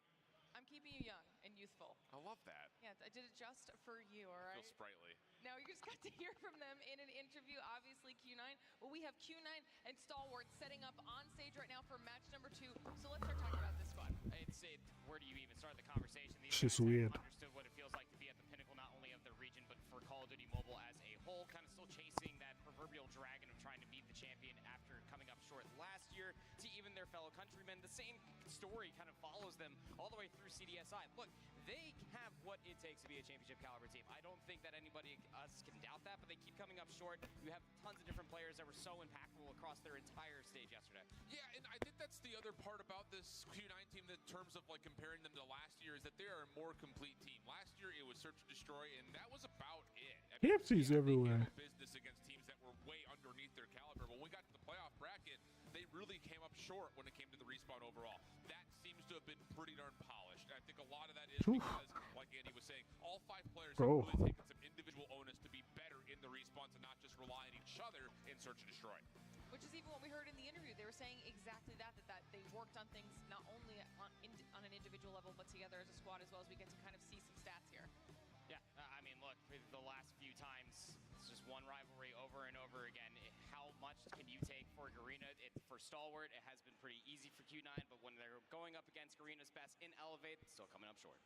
I'm keeping you young and youthful. I love that. Yeah, I did it just for you, all right? Feel sprightly. Now, you just got to hear from them in an interview, obviously, Q9. Well, we have Q9 and Stalwart setting up on stage right now for match number 2. So let's start talking about this squad. Where do you even start the conversation? These She's weird. Understood what it feels like to be at the pinnacle, not only of the region, but for Call of Duty Mobile as a whole. Kind of still chasing that proverbial dragon of trying to beat the champion after coming up short last year to even their fellow countrymen. The same story kind of follows them all the way through CDSI. Look, they have what it takes to be a championship caliber team. I don't think that anybody else can doubt that, but they keep coming up short. You have tons of different players that were so impactful across their entire stage yesterday. Yeah, and I think that's the other part about this Q9 team in terms of like comparing them to last year is that they are a more complete team. Last year it was search and destroy, and that was about it. KFC's everywhere. Business against teams that were way underneath their caliber. When we got to the playoff bracket, they really came up short when it came to the respawn overall. That seems to have been pretty darn polished. And I think a lot of that is because, like Andy was saying, all 5 players have really taken some individual onus to be better in the respawns and not just rely on each other in search and destroy. Which is even what we heard in the interview. They were saying exactly that they worked on things not only on an individual level, but together as a squad as well, as we get to kind of see some stats here. Yeah, I mean, look, the last few times, it's just one rivalry over and over again. How much can you take for Garena? For Stalwart, it has been pretty easy for Q9, but when they're going up against Garena's best in Elevate, it's still coming up short.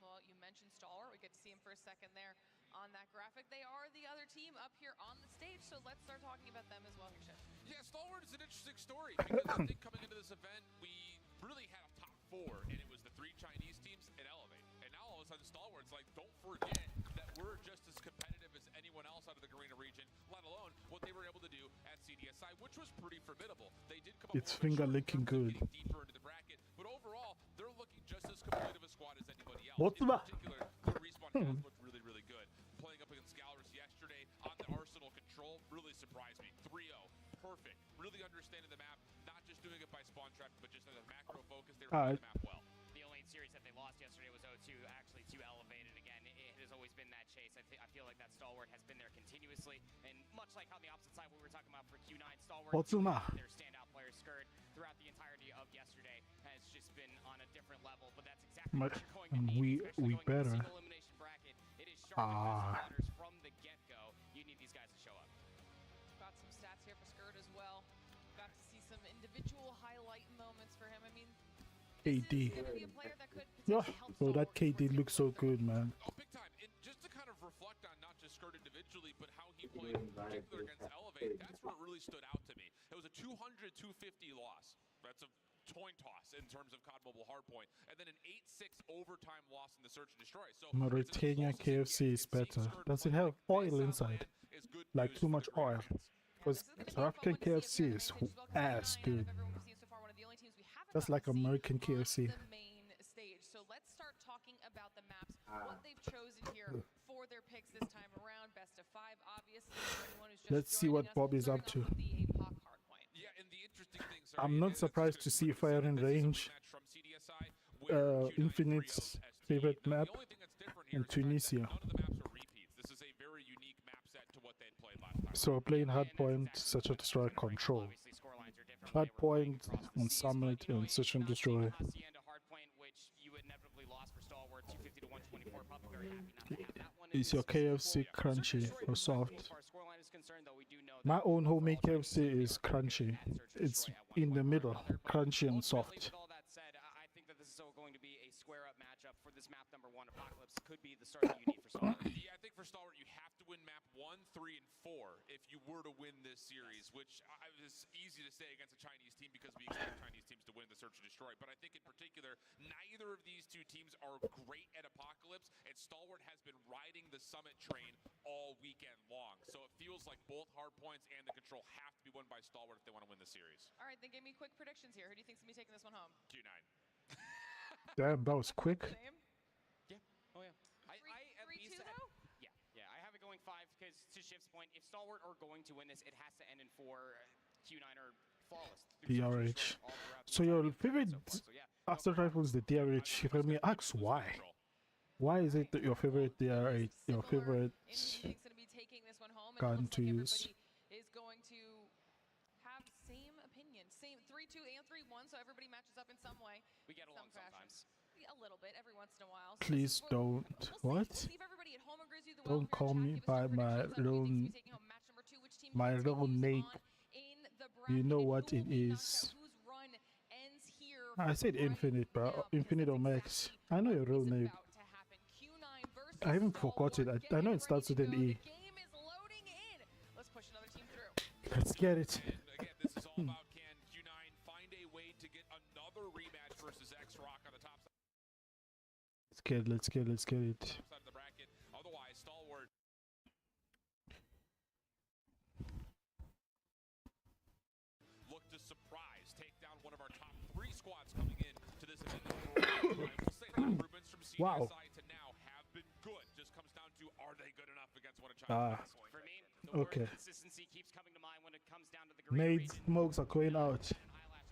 Well, you mentioned Stalwart. We get to see him for a second there on that graphic. They are the other team up here on the stage, so let's start talking about them as well here, Chef. Yeah, Stalwart is an interesting story because I think coming into this event, we really had a top 4, and it was the 3 Chinese teams at Elevate. And now all of a sudden, Stalwart's like, don't forget that we're just as competitive as anyone else out of the Garena region, let alone what they were able to do at CDSI, which was pretty formidable. They did come up Its finger looking good. deeper into the bracket, but overall, they're looking just as competitive a squad as anybody else. What's In that? particular, the Respawn has looked really, really good. Playing up against Galrus yesterday on the Arsenal control really surprised me. 3-0, perfect. Really understanding the map, not just doing it by spawn trapping, but just as a macro focus, they were playing the map well. The only series that they lost yesterday was 0-2, actually to Elevated. Again, it has always been that chase. I feel like that Stalwart has been there continuously, and much like on the opposite side we were talking about for Q9, Stalwart, their standout player Skirt throughout the entirety of yesterday has just been on a different level, but that's exactly what you're going to need, we better. single elimination bracket. It is sharp from the get-go. You need these guys to show up. Got some stats here for Skirt as well. Got to see some individual highlight moments for him. I mean, KD. Oh, that KD looks so good, man. Oh, big time. And just to kind of reflect on not just Skirt individually, but how he played in particular against Elevate, that's where it really stood out to me. It was a 200-250 loss. That's a coin toss in terms of COD Mobile Hardpoint. And then an 8-6 overtime loss in the Search and Destroy. So Mauritania KFC is better. Does it have oil inside? Like too much oil? Because South African KFC is ass, dude. That's like American KFC. So let's start talking about the maps, what they've chosen here for their picks this time around. Best of 5, obviously. Let's see what Bobby's up to. Yeah, and the interesting thing, I'm not surprised to see Fire in Range, Infinite's favorite map, in Tunisia. This is a very unique map set to what they'd played last time. So playing Hardpoint, Search and Destroy Control. Hardpoint on Summit and Search and Destroy. Is your KFC crunchy or soft? My own homemade KFC is crunchy. It's in the middle, crunchy and soft. I think that this is still going to be a square-up matchup for this map number 1. Apocalypse could be the start that you need for Stalwart. Yeah, I think for Stalwart, you have to win map 1, 3, and 4 if you were to win this series, which is easy to say against a Chinese team because we expect Chinese teams to win the Search and Destroy. But I think in particular, neither of these two teams are great at Apocalypse, and Stalwart has been riding the Summit train all weekend long. So it feels like both Hardpoints and the Control have to be won by Stalwart if they want to win the series. All right, then give me quick predictions here. Who do you think's going to be taking this one home? Q9. Damn, that was quick. Same? Yeah. Oh, yeah. I at least 3-2 though? Yeah, I have it going 5 because to Shiv's point, if Stalwart are going to win this, it has to end in 4. Q9 are flawless. DRH. So your favorite Assault Rifle is the DRH. If I may ask why? Why is it that your favorite DRH, your favorite gun to use? Is going to have same opinion, same 3-2 and 3-1, so everybody matches up in some way. We get along sometimes. A little bit, every once in a while. Please don't. What? Don't call me by my real name. You know what it is. I said Infinite, bro. Infinite or Max. I know your real name. I even forgot it. I know it starts with an E. Let's get it. And again, this is all about can Q9 find a way to get another rematch versus X-Rock on the top side. Let's get it. Top side of the bracket. Otherwise, Stalwart look to surprise, take down one of our top 3 squads coming in to this event. I will say the improvements from CDSI to now have been good. Just comes down to are they good enough against one of China's For me, okay. consistency keeps coming to mind when it comes down to the Made smokes are going out.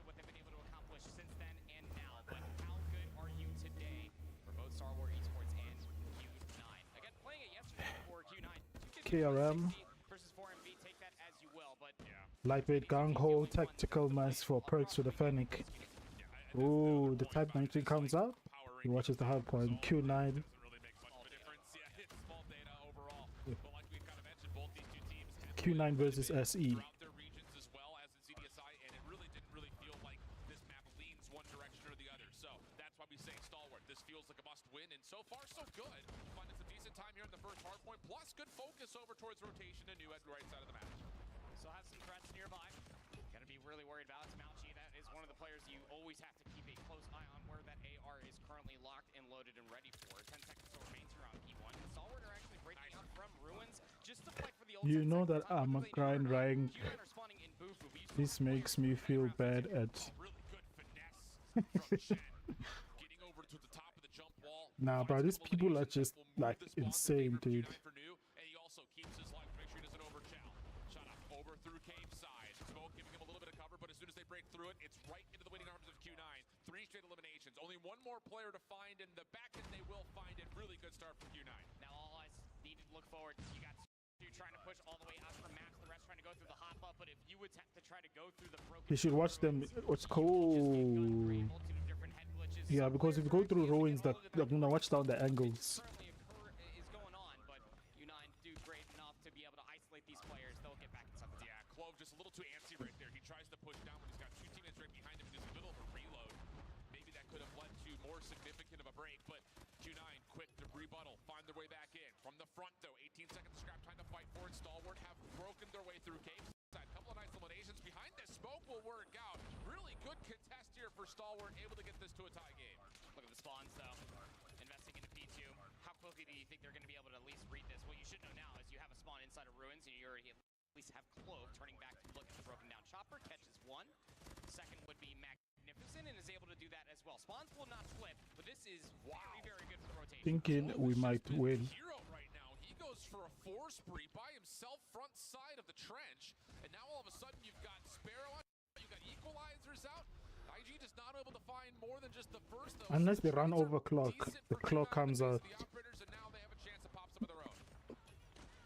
what they've been able to accomplish since then and now. But how good are you today for both Star Wars Esports and Q9? Again, playing it yesterday for Q9. KRM. Versus 4MV, take that as you will, but Lightweight gung ho tactical mass for perks with the Fennec. Ooh, the Type 19 comes out. He watches the Hardpoint. Q9. Q9 versus SE. their regions as well as in CDSI, and it really didn't feel like this map leans one direction or the other. So that's why we say Stalwart. This feels like a must-win, and so far so good. Finding some decent time here in the first hardpoint, plus good focus over towards rotation and new at the right side of the map. still have some threats nearby. Gonna be really worried about it. Malchi, that is one of the players you always have to keep a close eye on where that AR is currently locked and loaded and ready for. 10 seconds still remains here on P1. Stalwart are actually breaking out from Ruins just to fight for the You know that I'm a grind rank. This makes me feel bad at. Nah, bro, these people are just like insane, dude. Through it, it's right into the waiting arms of Q9. 3 straight eliminations. Only one more player to find in the back, and they will find it. Really good start for Q9. Now all eyes need to look forward. You got two trying to push all the way out from maps, the rest trying to go through the hop up, but if you attempt to try to go through the broken... You should watch them. What's cool? Yeah, because if you go through ruins, that they're gonna watch down the angles. ...is going on, but Q9 do great enough to be able to isolate these players. They'll get back in some time. Yeah, Clove just a little too antsy right there. He tries to push down when he's got 2 teammates right behind him in just the middle of a reload. Maybe that could have led to more significant of a break, but Q9 quick to rebuttal, find their way back in. From the front, though, 18 seconds of scrap time to fight for it. Stalwart have broken their way through cave side. Couple of nice eliminations behind this. Smoke will work out. Really good contest here for Stalwart, able to get this to a tie game. Look at the spawns, though. Investing into P2. How quickly do you think they're going to be able to at least read this? What you should know now is you have a spawn inside of Ruins, and you already at least have Clove turning back to look at the broken down chopper. Catches one. Second would be Magnificent, and is able to do that as well. Spawns will not flip, but this is very, very good for the rotation. Thinking we might win. Hero right now. He goes for a 4 spree by himself, front side of the trench, and now all of a sudden you've got Sparrow out, you've got equalizers out. IG just not able to find more than just the first. Unless they run over clock, the clock comes out. The operators, and now they have a chance to pop some of their own.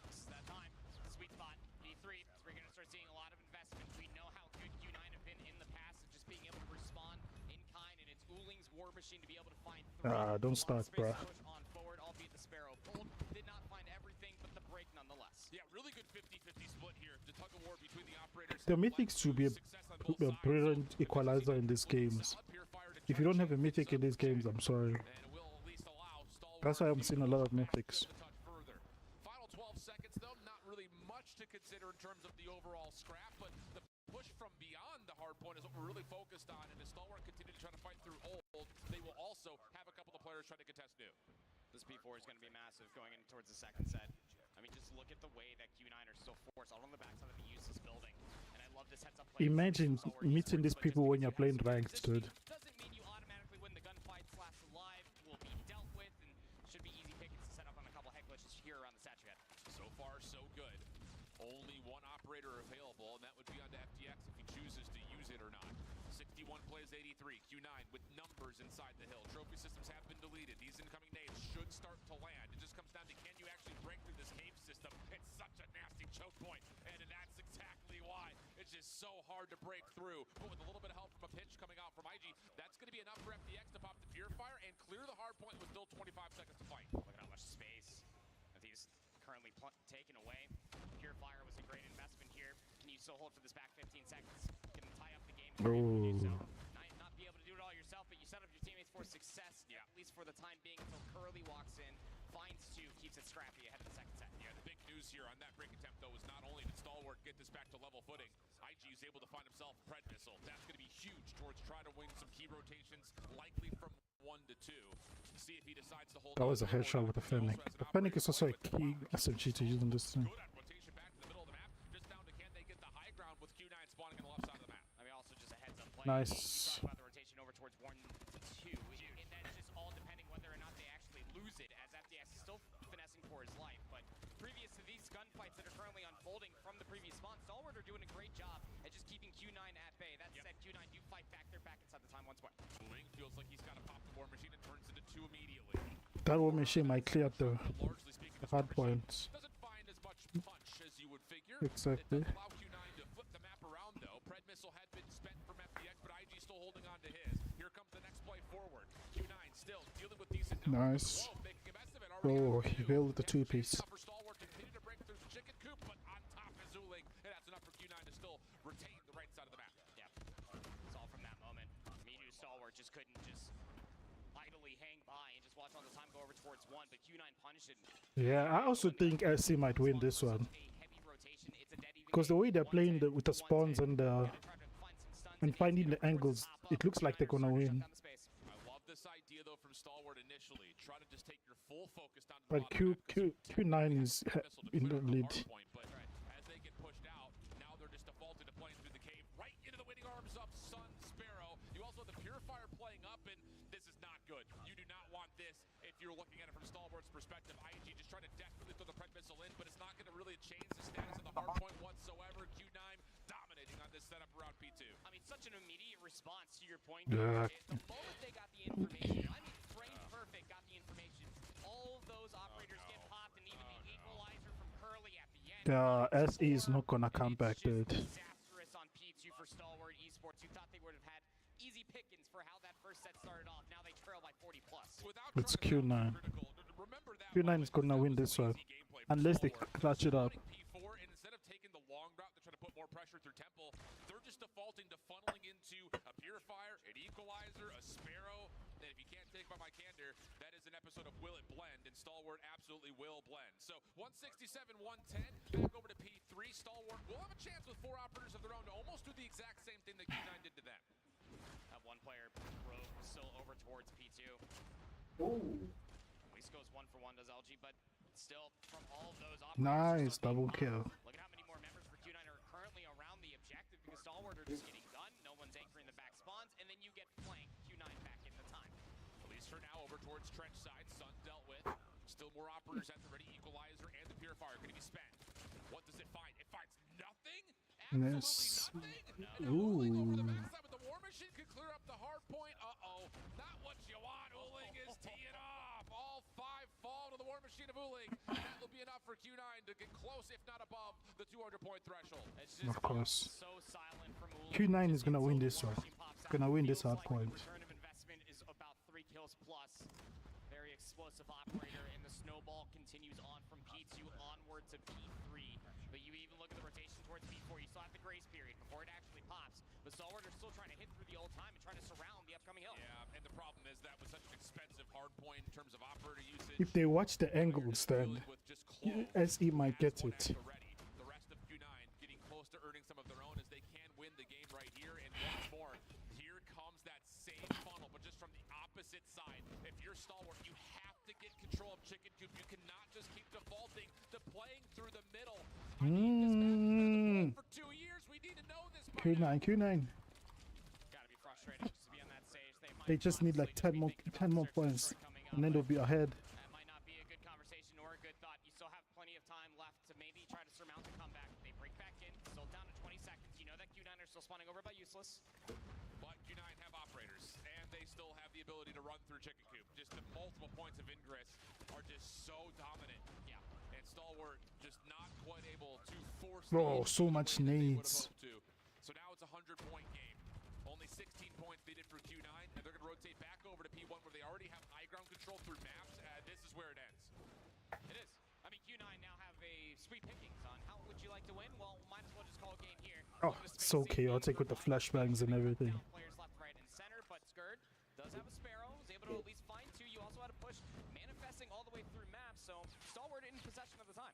This is that time. Sweet spot. B3. So we're going to start seeing a lot of investment. We know how good Q9 have been in the past of just being able to respond in kind, and it's Ooling's war machine to be able to find Don't start, bruh. on forward, albeit the Sparrow pulled. Did not find everything, but the break nonetheless. Yeah, really good 50-50 split here. The tug of war between the operators. The mythics should be a brilliant equalizer in these games. If you don't have a mythic in these games, I'm sorry. That's why I'm seeing a lot of mythics. Final 12 seconds, though, not really much to consider in terms of the overall scrap, but the push from beyond the hard point is what we're really focused on, and as Stalwart continue to try to fight through old, they will also have a couple of players trying to contest new. This P4 is going to be massive going in towards the second set. I mean, just look at the way that Q9 are still forced all on the backside of the useless building, and I love this heads-up play. Imagine meeting these people when you're playing ranked, dude. Doesn't mean you automatically win the gunfight. Slash alive will be dealt with, and should be easy pickings to set up on a couple head glitches here around the statue head. So far, so good. Only one operator available, and that would be onto FTX if he chooses to use it or not. 61 plays 83. Q9 with numbers inside the hill. Trophy systems have been deleted. These incoming nades should start to land. It just comes down to, can you actually break through this cave system? It's such a nasty choke point, and that's exactly why. It's just so hard to break through. But with a little bit of help from a pitch coming out from IG, that's going to be enough for FTX to pop the Purifier and clear the hard point with still 25 seconds to fight. Look at how much space that he's currently taken away. Purifier was a great investment here. Can you still hold for this back 15 seconds? Can tie up the game. Not be able to do it all yourself, but you set up your teammates for success, at least for the time being, until Curly walks in, finds 2, keeps it scrappy ahead of the second set. Yeah, the big news here on that break attempt, though, is not only did Stalwart get this back to level footing, IG is able to find himself Pred Missile. That's going to be huge towards trying to win some key rotations, likely from 1 to 2. See if he decides to hold. That was a headshot with the Fennec. The Fennec is also a key SMG to use in this thing. Rotation back to the middle of the map, just down to can they get the high ground with Q9 spawning on the left side of the map. I mean, also just a heads up play. Nice. You talk about the rotation over towards 1 to 2, and that's just all depending whether or not they actually lose it, as FTX is still finessing for his life. But previous to these gunfights that are currently unfolding from the previous spawn, Stalwart are doing a great job at just keeping Q9 at bay. That said, Q9 do fight back. They're back inside the time once more. Moving feels like he's got to pop the war machine and turns into 2 immediately. That war machine might clear up the hard points. Doesn't find as much punch as you would figure. Exactly. It does allow Q9 to flip the map around, though. Pred Missile had been spent from FTX, but IG still holding on to his. Here comes the next play forward. Q9 still dealing with decent numbers. Oh, he built the 2-piece. For Stalwart to continue to break through the chicken coop, but on top is Uling, and that's enough for Q9 to still retain the right side of the map. Yeah, it's all from that moment. Minu Stalwart just couldn't just idly hang by and just watch all the time go over towards 1, but Q9 punished it. Yeah, I also think SC might win this one. Because the way they're playing with the spawns and the And finding the angles, it looks like they're gonna win. I love this idea though from Stalwart initially. Try to just take your full focus down to the But Q9 is in the lead. point, but as they get pushed out, now they're just defaulting to playing through the cave right into the waiting arms of Sun Sparrow. You also have the Purifier playing up, and this is not good. You do not want this if you're looking at it from Stalwart's perspective. IG just trying to desperately throw the Pred missile in, but it's not going to really change the status of the hard point whatsoever. Q9 dominating on this setup around P2. I mean, such an immediate response to your point. Yeah. The moment they got the information, I mean, frame perfect got the information. All of those operators get popped, and even the equalizer from Curly at the end. SE is not gonna come back, dude. Disastrous on P2 for Stalwart Esports. You thought they would have had easy pickings for how that first set started off. Now they trail by 40 plus. It's Q9. Q9 is gonna win this one, unless they clutch it up. P4, and instead of taking the long route to try to put more pressure through Temple, they're just defaulting to funneling into a Purifier, an Equalizer, a Sparrow. And if you can't take by my candor, that is an episode of Will It Blend, and Stalwart absolutely will blend. So 167, 110, back over to P3. Stalwart will have a chance with 4 operators of their own to almost do the exact same thing that Q9 did to them. Have one player, Rogue, still over towards P2. At least goes 1 for 1, does LG, but still, from all of those Nice double kill. Look at how many more members for Q9 are currently around the objective because Stalwart are just getting done. No one's anchoring the back spawns, and then you get flanked. Q9 back in the time. At least for now, over towards trench side. Sun dealt with. Still more operators at the ready. Equalizer and the Purifier going to be spent. What does it find? It finds nothing? Yes. Ooh. Over the Ooh. backside, but the War Machine could clear up the hard point. Uh-oh. Not what you want. Uling is teeing off. All 5 fall to the War Machine of Uling. That will be enough for Q9 to get close, if not above, the 200-point threshold. Of course. So silent from Uling. Q9 is gonna win this one. Gonna win this hard point. Return of investment is about 3 kills plus. Very explosive operator, and the snowball continues on from P2 onward to P3. But you even look at the rotation towards P4, you still have the grace period before it actually pops. But Stalwart are still trying to hit through the old time and trying to surround the upcoming hill. Yeah, and the problem is that was such an expensive hard point in terms of operator usage. If they watch the angles, then SE might get it. The rest of Q9 getting close to earning some of their own as they can win the game right here. And once more, here comes that same funnel, but just from the opposite side. If you're Stalwart, you have to get control of Chicken Coop. You cannot just keep defaulting to playing through the middle. For 2 years, we need to know this. Q9. Gotta be frustrating just to be on that stage. They just need like 10 more points, and then they'll be ahead. That might not be a good conversation or a good thought. You still have plenty of time left to maybe try to surmount the comeback. They break back in, still down to 20 seconds. You know that Q9 are still spawning over by Useless. But Q9 have operators, and they still have the ability to run through Chicken Coop. Just the multiple points of ingress are just so dominant. Yeah. And Stalwart just not quite able to force. Oh, so much nades. So now it's a 100-point game. Only 16 points needed for Q9, and they're going to rotate back over to P1 where they already have high ground control through maps. This is where it ends. It is. I mean, Q9 now have a sweet pickings on how would you like to win? Well, might as well just call a game here. Oh, it's so chaotic with the flashbangs and everything. Players left, right, and center, but Skurd does have a Sparrow. Was able to at least find 2. You also had to push manifesting all the way through maps, so Stalwart in possession of the time.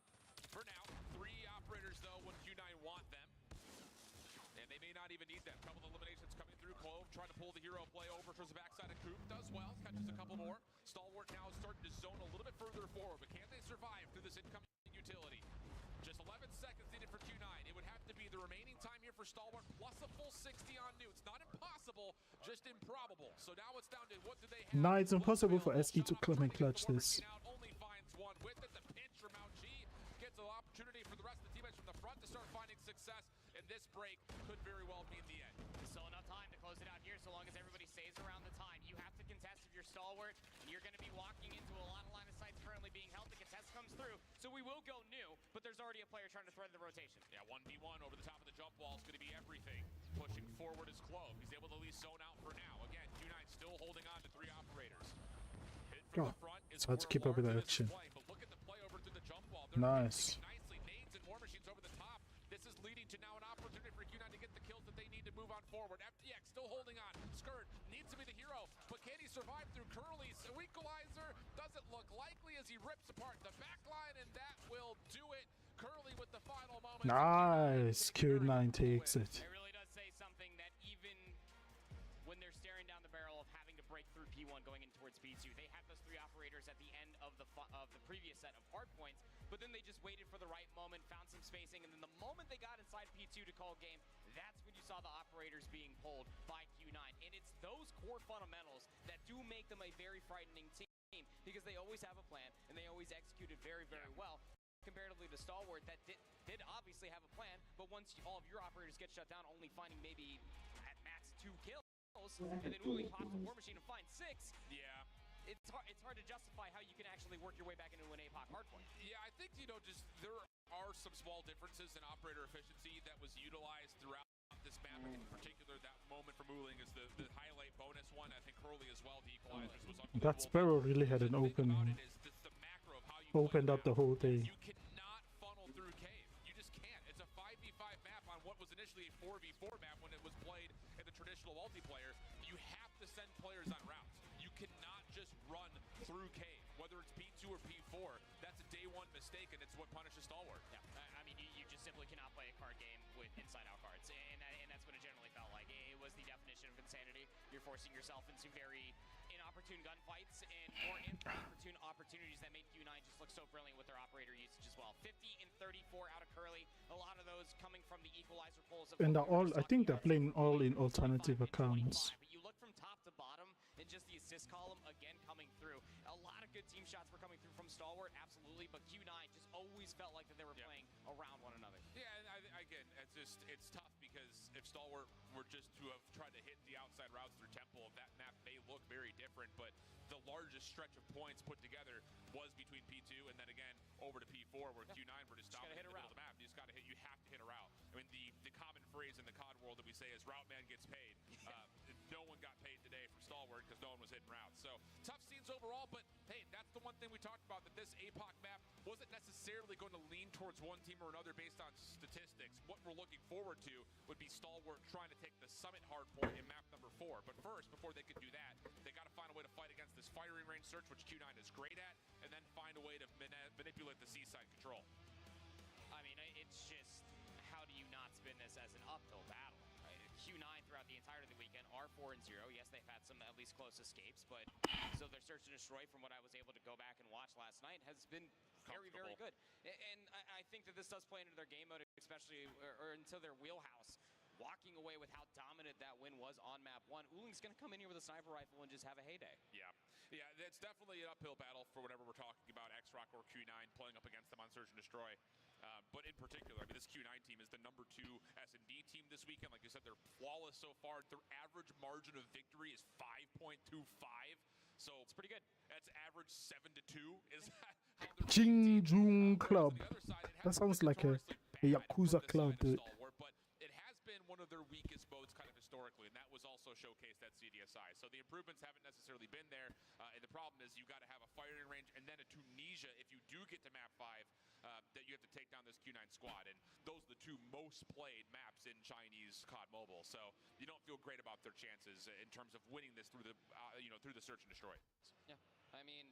For now, 3 operators though when Q9 want them. And they may not even need them. Couple of eliminations coming through. Clove trying to pull the hero play over towards the backside of Coop. Does well. Catches a couple more. Stalwart now starting to zone a little bit further forward. But can they survive through this incoming utility? Just 11 seconds needed for Q9. It would have to be the remaining time here for Stalwart plus a full 60 on Newts. Not impossible, just improbable. So now it's down to what do they have? Nah, it's impossible for SE to come and clutch this. Only finds one with it. The pinch from Mount G gets an opportunity for the rest of the teammates from the front to start finding success. And this break could very well be in the end. Still enough time to close it out here so long as everybody stays around the time. You have to contest if you're Stalwart. You're going to be walking into a lot of line of sights currently being held. The contest comes through, so we will go new, but there's already a player trying to thread the rotation. Yeah, 1v1 over the top of the jump wall is going to be everything. Pushing forward is Clove. He's able to at least zone out for now. Again, Q9 still holding on to 3 operators. Hit from the front is it's hard to keep up with that action. But look at the play over to the jump wall. Nice. Nicely, nades and War Machines over the top. This is leading to now an opportunity for Q9 to get the kills that they need to move on forward. FTX still holding on. Skurd needs to be the hero, but can he survive through Curly's equalizer? Doesn't look likely as he rips apart the back line, and that will do it. Curly with the final moment. Nice. Q9 takes it. It really does say something that even hard points, but then they just waited for the right moment, found some spacing, and then the moment they got inside P2 to call game, that's when you saw the operators being pulled by Q9. And it's those core fundamentals that do make them a very frightening team, because they always have a plan, and they always execute it very, very well. Comparatively to Stalwart, that did obviously have a plan, but once all of your operators get shut down, only finding maybe at max 2 kills, and then Uling pops the War Machine and finds 6. Yeah. It's hard to justify how you can actually work your way back into an APOC hardpoint. Yeah, I think, just there are some small differences in operator efficiency that was utilized throughout this map. In particular, that moment from Uling is the highlight bonus one. I think Hurley as well, the equalizers, was unbelievable. That Sparrow really had an opened up the whole day. You cannot funnel through cave. You just can't. It's a 5v5 map on what was initially a 4v4 map when it was played in the traditional multiplayer. You have to send players on routes. You cannot just run through cave, whether it's P2 or P4. That's a day one mistake, and it's what punishes Stalwart. Yeah, I mean, you just simply cannot play a card game with inside-out cards, and that's what it generally felt like. It was the definition of insanity. You're forcing yourself into very inopportune gunfights and more inopportune opportunities that made Q9 just look so brilliant with their operator usage as well. 50 and 34 out of Curly, a lot of those coming from the equalizer pulls. And I think they're playing all in alternative accounts. But you look from top to bottom, and just the assist column again coming through. A lot of good team shots were coming through from Stalwart, absolutely, but Q9 just always felt like that they were playing around one another. Yeah, and again, it's tough, because if Stalwart were just to have tried to hit the outside routes through Temple, that map may look very different, but the largest stretch of points put together was between P2 and then again over to P4, where Q9 were just stopping in the middle of the map. You have to hit a route. I mean, the common phrase in the COD world that we say is route man gets paid. No one got paid today from Stalwart because no one was hitting routes. So tough scenes overall, but hey, that's the one thing we talked about, that this APOC map wasn't necessarily going to lean towards one team or another based on statistics. What we're looking forward to would be Stalwart trying to take the Summit hardpoint in map number 4. But first, before they could do that, they got to find a way to fight against this firing range search, which Q9 is great at, and then find a way to manipulate the seaside control. I mean, it's just, how do you not spin this as an uphill battle? Q9 throughout the entirety of the weekend are 4-0. Yes, they've had some at least close escapes, but so their search and destroy, from what I was able to go back and watch last night, has been very, very good. And I think that this does play into their game mode, especially or into their wheelhouse. Walking away with how dominant that win was on map 1, Uling's going to come in here with a sniper rifle and just have a heyday. Yeah, it's definitely an uphill battle for whatever we're talking about, X-Rock or Q9 playing up against them on Search and Destroy. But in particular, I mean, this Q9 team is the #2 S&D team this weekend. Like you said, they're flawless so far. Their average margin of victory is 5.25. So it's pretty good. That's average 7-2. Is that how they're Jinjung Club. That sounds like a Yakuza club, dude. But it has been one of their weakest modes kind of historically, and that was also showcased at CDSI. So the improvements haven't necessarily been there, and the problem is you got to have a firing range and then a Tunisia if you do get to map 5, that you have to take down this Q9 squad, and those are the 2 most played maps in Chinese COD Mobile. So you don't feel great about their chances in terms of winning this through the through the search and destroy. Yeah, I mean,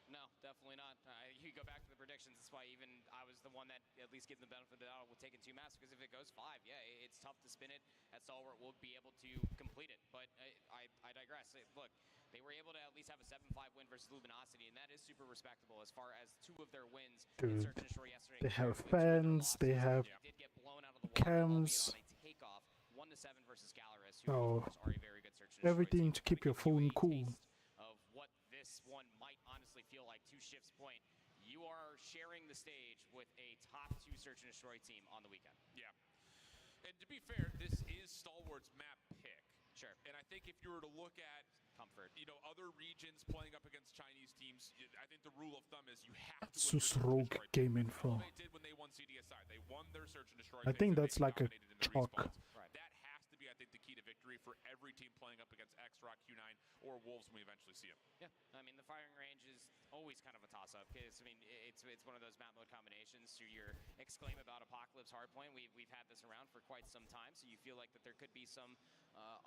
no, definitely not. You go back to the predictions. That's why even I was the one that at least gave them the benefit of the doubt with taking 2 maps, because if it goes 5, yeah, it's tough to spin it. At Stalwart will be able to complete it, but I digress. Look, they were able to at least have a 7-5 win versus Luminosity, and that is super respectable as far as 2 of their wins in Search and Destroy yesterday. They have fans, they have cams. 1-7 versus Galaris, Oh, are a very good Search and Destroy everything to keep your phone cool. of what this one might honestly feel like. To Shift's point, you are sharing the stage with a top 2 Search and Destroy team on the weekend. Yeah. And to be fair, this is Stalwart's map pick. Sure. And I think if you were to look at comfort, other regions playing up against Chinese teams, I think the rule of thumb is you have to Susrogue game info. They did when they won CDSI. They won their Search and Destroy. I think that's like a chalk. That has to be, I think, the key to victory for every team playing up against X-Rock, Q9, or Wolves when we eventually see them. Yeah, I mean, the firing range is always kind of a toss-up, because, I mean, it's one of those map mode combinations. To your exclaim about Apocalypse Hardpoint, we've had this around for quite some time, so you feel like that there could be some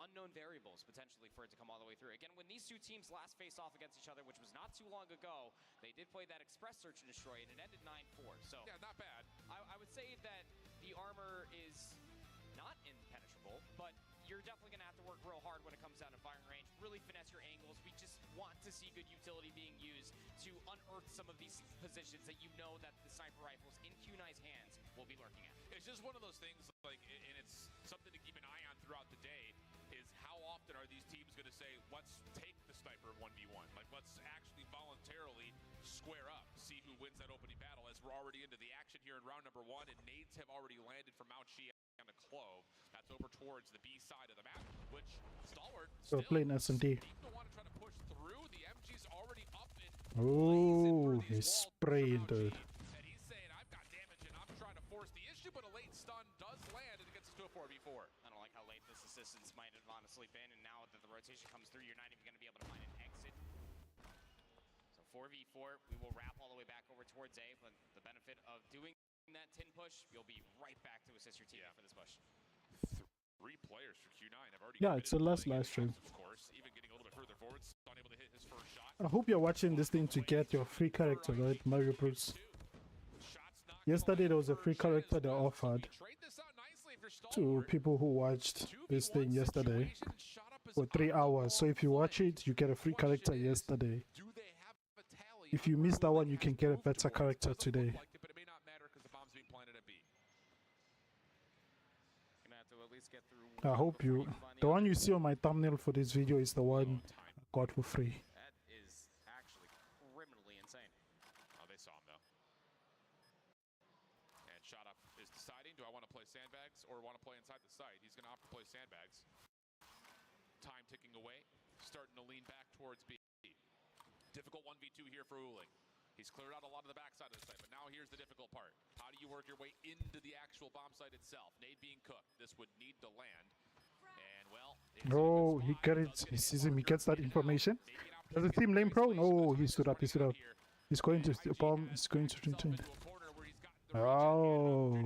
unknown variables potentially for it to come all the way through. Again, when these 2 teams last faced off against each other, which was not too long ago, they did play that Express Search and Destroy, and it ended 9-4. So yeah, not bad. I would say that the armor is not impenetrable, but you're definitely going to have to work real hard when it comes down to firing range. Really finesse your angles. We just want to see good utility being used to unearth some of these positions that you know that the sniper rifles in Q9's hands will be lurking at. It's just one of those things, like, and it's something to keep an eye on throughout the day, is how often are these teams going to say, let's take the sniper 1v1? Like, let's actually voluntarily square up, see who wins that opening battle, as we're already into the action here in round number 1, and nades have already landed from Mount Chi on the Clove. That's over towards the B side of the map, which Stalwart So still playing S&D. to want to try to push through. The MG's already up and Oh, he's spraying, dude. and he's saying, I've got damage and I'm trying to force the issue, but a late stun does land and it gets us to a 4v4. I don't like how late this assistance might have honestly been, and now that the rotation comes through, you're not even going to be able to find an exit. So 4v4, we will wrap all the way back over towards A, but the benefit of doing that tin push, you'll be right back to assist your team for this push. 3 players for Q9 have already It's the last live stream. of course, even getting a little bit further forward, unable to hit his first shot. I hope you're watching this thing to get your free character, right? Mario Bros. Yesterday there was a free character they offered to people who watched this thing yesterday for 3 hours. So if you watch it, you get a free character yesterday. If you miss that one, you can get a better character today. But it may not matter because the bomb's being planted at B. Gonna have to at least get through. I hope you... The one you see on my thumbnail for this video is the one I got for free. That is actually criminally insane. Oh, they saw him though. And Shot Up is deciding, do I want to play sandbags or want to play inside the site? He's going to opt to play sandbags. Time ticking away, starting to lean back towards B. Difficult 1v2 here for Uling. He's cleared out a lot of the backside of the site, but now here's the difficult part. How do you work your way into the actual bomb site itself? Nade being cooked. This would need to land. And, well... Oh, he got it. He sees him. He gets that information. Does the team lane pro? No, he stood up. He stood up. He's going to the bomb. He's going to return. Oh.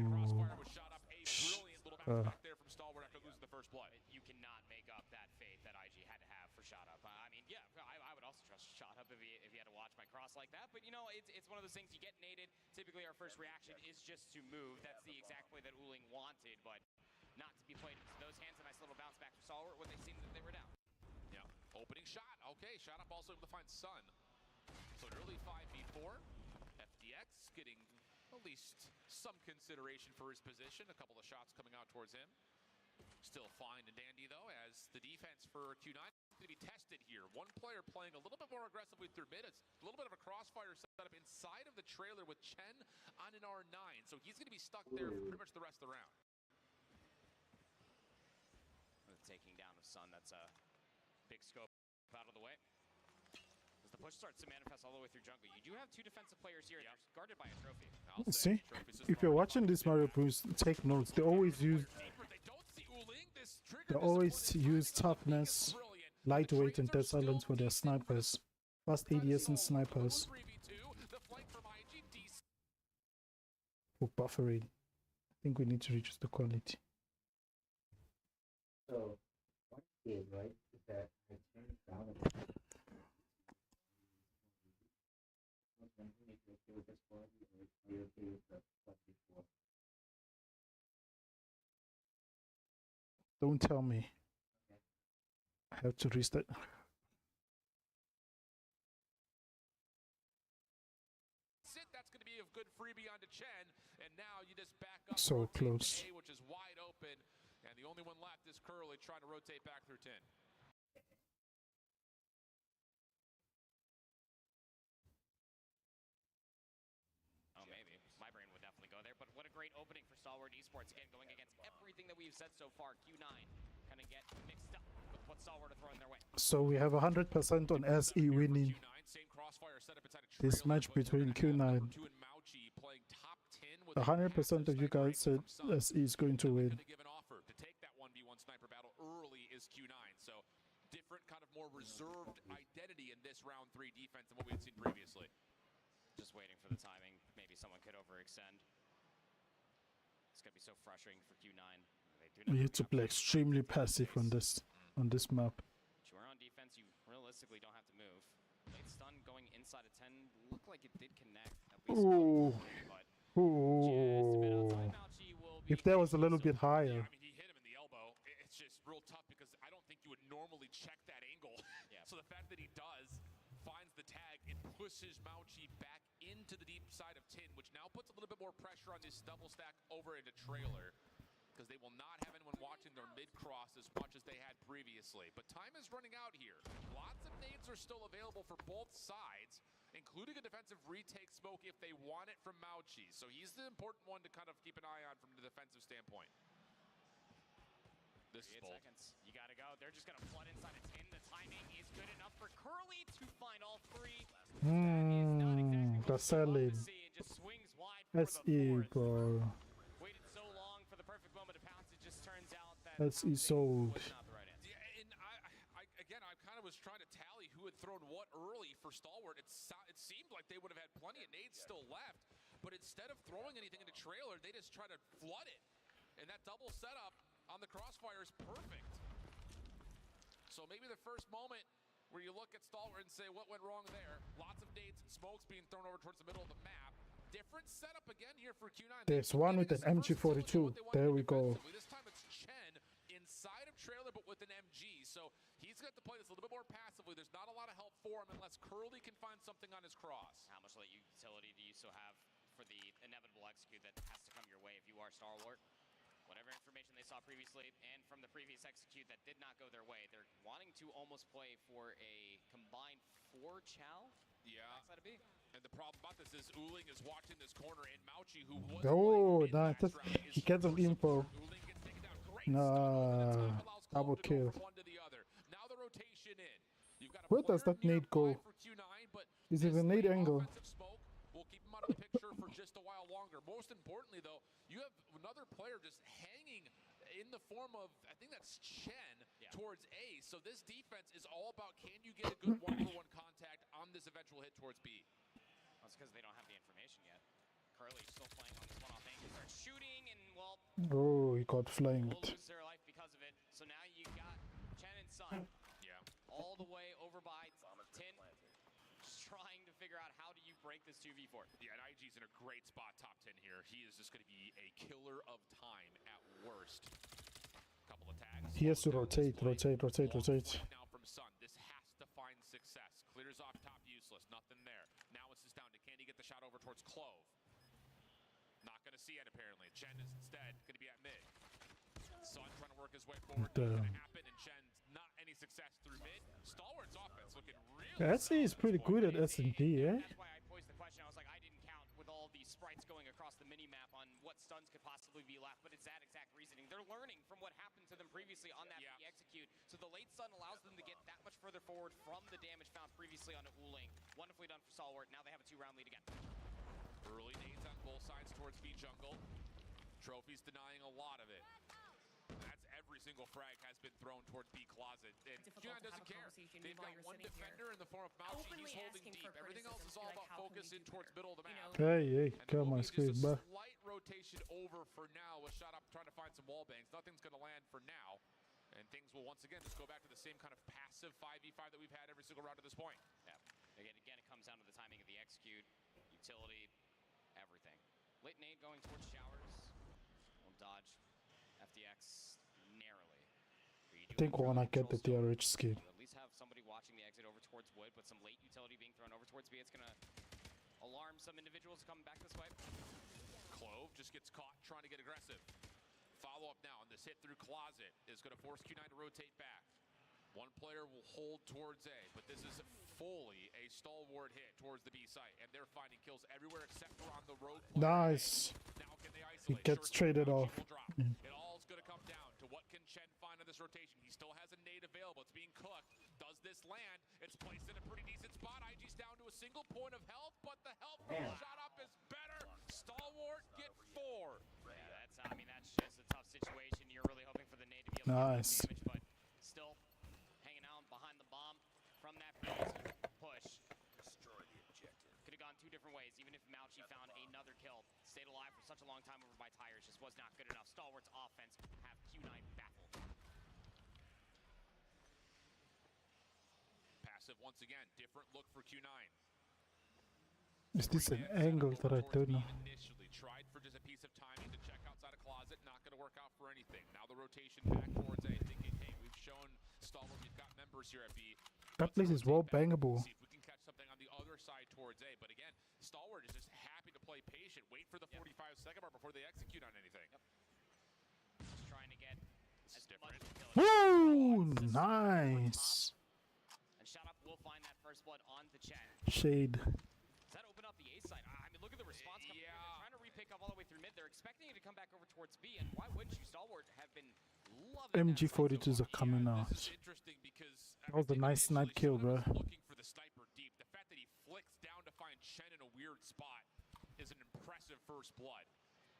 You cannot make up that faith that IG had to have for Shot Up. I mean, yeah, I would also trust Shot Up if he had to watch my cross like that. But, you know, it's one of those things, you get naded. Typically, our first reaction is just to move. That's the exact way that Uling wanted, but not to be played into those hands. A nice little bounce back for Stalwart when they seen that they were down. Yeah, opening shot. Okay, Shot Up also able to find Sun. So an early 5v4. FDX getting at least some consideration for his position. A couple of shots coming out towards him. Still fine and dandy, though, as the defense for Q9 is going to be tested here. One player playing a little bit more aggressively through mid. It's a little bit of a crossfire setup inside of the trailer with Chen on an R9. So he's going to be stuck there for pretty much the rest of the round. The taking down of Sun, that's a big scope out of the way. As the push starts to manifest all the way through jungle, you do have 2 defensive players here. They're guarded by a trophy. See, if you're watching this Mario Bros, take notes. They always use toughness, lightweight, and dead silence for their snipers. Fast ADS and snipers. For buffering, I think we need to reduce the quality. So, one thing, right, is that I turned down a if you're okay with this quality or are you okay with the quality before? Don't tell me. Okay. I have to restart. That's going to be a good freebie onto Chen, and now you just back up. So close. A, which is wide open, and the only one left is Curly trying to rotate back through 10. Oh, maybe. My brain would definitely go there, but what a great opening for Stalwart Esports. Again, going against everything that we've said so far. Q9 kind of get mixed up with what Stalwart are throwing their way. So we have 100% on SE winning this match between Q9. 100% of you guys said SE is going to win. To take that 1v1 sniper battle early is Q9, so different kind of more reserved identity in this round 3 defense than what we had seen previously. Just waiting for the timing. Maybe someone could overextend. It's gonna be so frustrating for Q9. We have to play extremely passive on this map. But you are on defense. You realistically don't have to move. Late stun going inside of 10 looked like it did connect. At least Ooh. Ooh. If that was a little bit higher. I mean, he hit him in the elbow. It's just real tough pushes Mauchi back into the deep side of Tin, which now puts a little bit more pressure on this double stack over into trailer, because they will not have anyone watching their mid-cross as much as they had previously. But time is running out here. Lots of nades are still available for both sides, including a defensive retake smoke if they want it from Mauchi. So he's the important one to kind of keep an eye on from the defensive standpoint. This is bold. Seconds. You gotta go. They're just gonna flood inside of Tin. The timing is good enough for Curly to find all three. That's solid. Just swings wide for SE, bro. Waited so long for the perfect moment to pounce. It just turns out that SE sold. Yeah, and I kind of was trying to tally who had thrown what early for Stalwart. It seemed like they would have had plenty of nades still left, but instead of throwing anything into trailer, they just try to flood it. And that double setup on the crossfire is perfect. So maybe the first moment where you look at Stalwart and say, what went wrong there? Lots of nades and smokes being thrown over towards the middle of the map. Different setup again here for Q9. There's one with an MG42. There we go. This time it's Chen inside of trailer, but with an MG. So he's got to play this a little bit more passively. There's not a lot of help for him unless Curly can find something on his cross. How much late utility do you still have for the inevitable execute that has to come your way if you are Stalwart? Whatever information they saw previously and from the previous execute that did not go their way, they're wanting to almost play for a combined 4 Chow. Yeah. Backside of B. And the problem about this is Uling is watching this corner, and Mauchi, who was nice. He gets some info. Nah, double kill. Now the rotation in. You've got a Where does that nade go? Is it a nade angle? We'll keep him out of the picture for just a while longer. Most importantly, though, you have another player just hanging in the form of, I think that's Chen, towards A. So this defense is all about, can you get a good one-for-one contact on this eventual hit towards B? That's because they don't have the information yet. Curly still playing on this one-off angle. Starts shooting, and, well, Oh, he got flanked. will lose their life because of it. So now you got Chen and Sun. Yeah. All the way over by Tin. Just trying to figure out how do you break this 2v4. Yeah, and IG's in a great spot, top 10 here. He is just going to be a killer of time at worst. Couple of tags. He has to rotate. Now from Sun, this has to find success. Clears off top, useless. Nothing there. Now it's just down to, can he get the shot over towards Clove? Not going to see it, apparently. Chen is instead going to be at mid. Sun trying to work his way forward. It's going to happen, and Chen's not any success through mid. Stalwart's offense looking really SE is pretty good at S&D, eh? That's why I posed the question. I was like, I didn't count with all these sprites going across the mini-map on what stuns could possibly be left, but it's that exact reasoning. They're learning from what happened to them previously on that B execute, so the late stun allows them to get that much further forward from the damage found previously on Uling. Wonderfully done for Stalwart. Now they have a 2-round lead again. Early nades on both sides towards B jungle. Trophy's denying a lot of it. That's every single frag has been thrown towards B closet. And Q9 doesn't care. They've got one defender in the form of Mauchi. He's holding deep. Everything else is all about focus in towards middle of the map. Hey, kill my screen, bro. Slight rotation over for now with shot up trying to find some wall bangs. Nothing's going to land for now. And things will once again just go back to the same kind of passive 5v5 that we've had every single round to this point. Yeah. Again, it comes down to the timing of the execute, utility, everything. Late nade going towards showers. Will dodge FDX narrowly. I think when I get the DRH skin. At least have somebody watching the exit over towards wood, but some late utility being thrown over towards B. It's going to alarm some individuals coming back this way. Clove just gets caught trying to get aggressive. Follow up now, and this hit through closet is going to force Q9 to rotate back. One player will hold towards A, but this is fully a Stalwart hit towards the B site, and they're finding kills everywhere except for on the road. Nice. Now can they He isolate? gets traded off. It all's going to come down to what can Chen find on this rotation. He still has a nade available. It's being cooked. Does this land? It's placed in a pretty decent spot. IG's down to a single point of health, but the health from the shot up is better. Stalwart get 4. Yeah, that's just a tough situation. You're really hoping for the nade to be able to get damage, but still hanging out behind the bomb from that previous push. Destroy the objective. Could have gone 2 different ways. Even if Mauchi found another kill, stayed alive for such a long time over by tires, just was not good enough. Stalwart's offense have Q9 baffled. Passive once again. Different look for Q9. Is this an angle that I don't know? Initially tried for just a piece of timing to check outside a closet. Not going to work out for anything. Now the rotation back towards A, thinking, hey, we've shown Stalwart we've got members here at B. That place is well bangable. See if we can catch something on the other side trying to get as much kills. Woo! Nice. And Shut Up will find that first blood onto Chen. Shade. Does that open up the A side? I mean, look at the response coming through. They're trying to repick up all the way through mid. They're expecting it to come back over towards B, and why wouldn't you? Stalwart have been loving MG42s are coming out. That was a nice snipe kill, bro. Looking for the sniper deep. The fact that he flicks down to find Chen in a weird spot is an impressive first blood.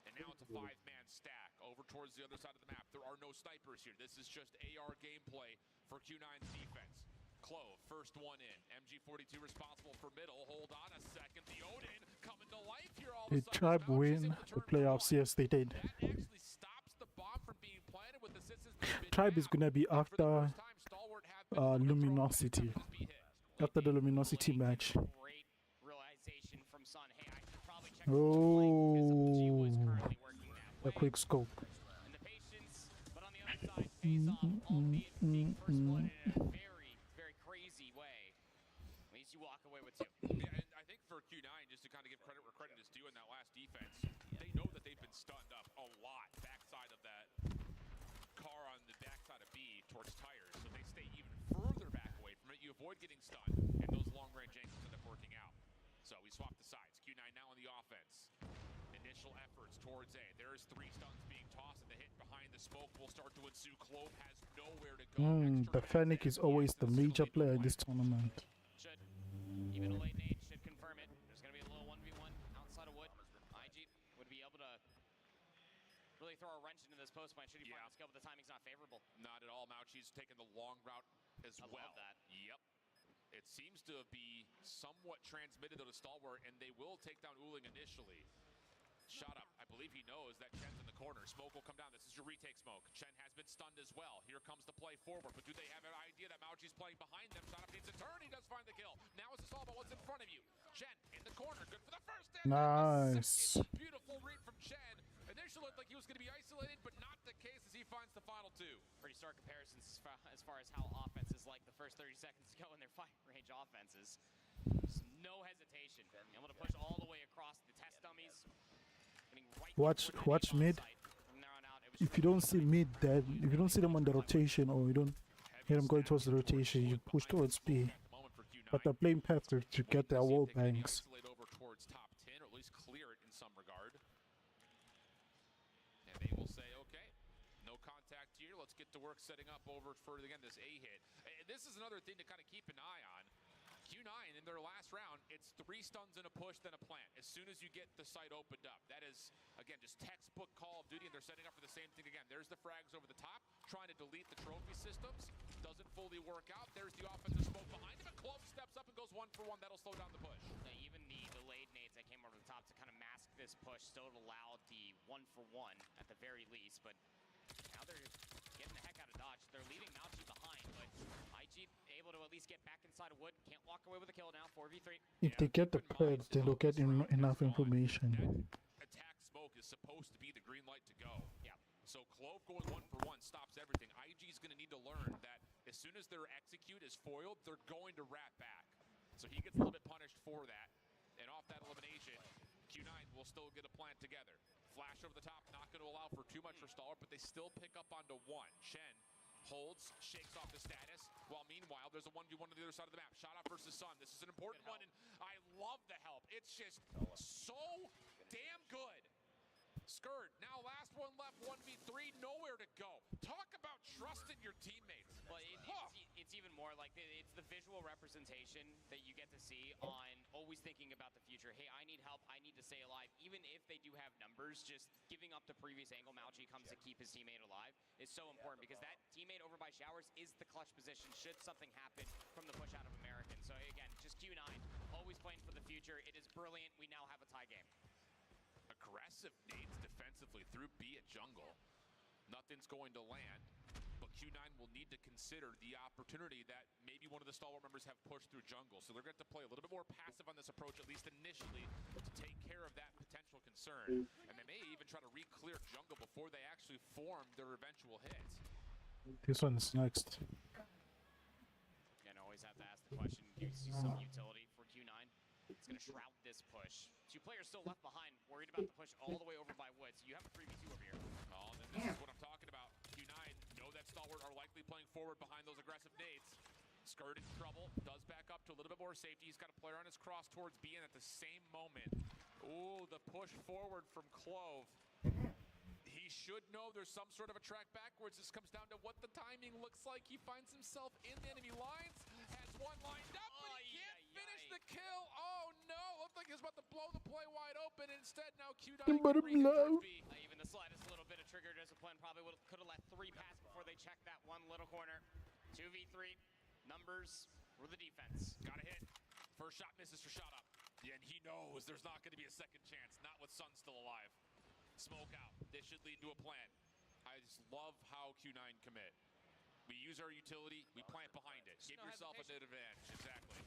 And now it's a 5-man stack over towards the other side of the map. There are no snipers here. This is just AR gameplay for Q9's defense. Clove, first one in. MG42 responsible for middle. Hold on a second. The Odin coming to life here all of a Did sudden. Tribe win the playoffs? Yes, they did. That actually stops the bomb from being planted with assistance. Tribe is gonna be after Luminosity. After the Luminosity match. Great realization from Sun. Hey, I should probably check Oh, a quick scope. and the patience, but on the other side pays off, albeit being first blood in a very, very crazy way. At least you walk away with 2. Yeah, and I think for Q9, just to kind of give credit where credit is due in that last defense, they know that they've been stunned up a lot backside of that car on the backside of B towards tires, so they stay even further back away from it. You avoid getting stunned, and those long-range angles end up working out. So we swap the sides. Q9 now on the offense. Initial efforts towards A. There's 3 stuns being tossed, and the hit behind the smoke will start to ensue. Clove has nowhere to go. The Fennec is always the major player in this tournament. Should, even a late nade should confirm it. There's going to be a little 1v1 outside of wood. IG would be able to really throw a wrench into this post plan. Should he find the skill, but the timing's not favorable. Not at all. Mauchi's taking the long route as well. I love that. Yep. It seems to be somewhat transmitted though to Stalwart, and they will take down Uling initially. Shot up. I believe he knows that Chen's in the corner. Smoke will come down. This is your retake smoke. Chen has been stunned as well. Here comes the play forward, but do they have an idea that Mauchi's playing behind them? Shot up needs a turn. He does find the kill. Now it's all about what's in front of you. Chen in the corner. Good for the first hit. Nice. Beautiful read from Chen. Initially looked like he was going to be isolated, but not the case as he finds the final 2. Pretty stark comparisons as far as how offenses like the first 30 seconds go in their firing range offenses. Just no hesitation. Able to push all the way across the test dummies. Watch mid. If you don't see mid, then if you don't see them on the rotation, or you don't hear them going towards the rotation, you push towards B. But they're playing perfect to get their wall banks. Over towards top 10, or at least clear it in some regard. And they will say, okay, no contact here. Let's get to work setting up over for, again, this A hit. And this is another thing to kind of keep an eye on. Q9 in their last round, it's 3 stuns and a push, then a plant. As soon as you get the site opened up, that is, again, just textbook Call of Duty, and they're setting up for the same thing again. There's the frags over the top, trying to delete the trophy systems. Doesn't fully work out. There's the offensive smoke behind him, and Clove steps up and goes 1 for 1. That'll slow down the push. Even the delayed nades that came over the top to kind of mask this push still allowed the 1 for 1 at the very least, but now they're getting the heck out of dodge. They're leaving Mauchi behind, but IG able to at least get back inside of wood. Can't walk away with a kill now. 4v3. If they get the pleds, then they'll get enough information. Attack smoke is supposed to be the green light to go. Yeah. So Clove going 1 for 1 stops everything. IG is going to need to learn that as soon as their execute is foiled, they're going to wrap back. So he gets a little bit punished for that. And off that elimination, Q9 will still get a plant together. Flash over the top, not going to allow for too much for Stalwart, but they still pick up onto 1. Chen holds, shakes off the status, while meanwhile there's a 1v1 on the other side of the map. Shot up versus Sun. This is an important one, and I love the help. It's just so damn good. Skurd, now last one left, 1v3, nowhere to go. Talk about trusting your teammates. Well, it's even more like it's the visual representation that you get to see on always thinking about the future. Hey, I need help. I need to stay alive. Even if they do have numbers, just giving up the previous angle Mauchi comes to keep his teammate alive is so important, because that teammate over by Showers is the clutch position should something happen from the push out of American. So again, just Q9, always playing for the future. It is brilliant. We now have a tie game. Aggressive nades defensively through B at jungle. Nothing's going to land, but Q9 will need to consider the opportunity that maybe one of the Stalwart members have pushed through jungle. So they're going to have to play a little bit more passive on this approach, at least initially, to take care of that potential concern. And they may even try to re-clear jungle before they actually form their eventual hits. This one's next. And always have to ask the question, do you see some utility for Q9? It's going to shroud this push. 2 players still left behind, worried about the push all the way over by Woods. You have a 3v2 over here. Oh, then this is what I'm talking about. Stalwart are likely playing forward behind those aggressive nades. Skirt in trouble, does back up to a little bit more safety. He's got a player on his cross towards B, and at the same moment, ooh, the push forward from Clove. He should know there's some sort of a track backwards. This comes down to what the timing looks like. He finds himself in the enemy lines, has one lined up, but he can't finish the kill. Oh no, looked like he was about to blow the play wide open. Instead, now Q9 can bring it towards B. Even the slightest little bit of trigger discipline probably could have let 3 pass before they checked that one little corner. 2v3, numbers for the defense. Got a hit. First shot misses for shot up. Yeah, and he knows there's not going to be a second chance, not with Sun still alive. Smoke out. This should lead to a plant. I just love how Q9 commit. We use our utility, we plant behind it. Give yourself a bit of advantage. Exactly.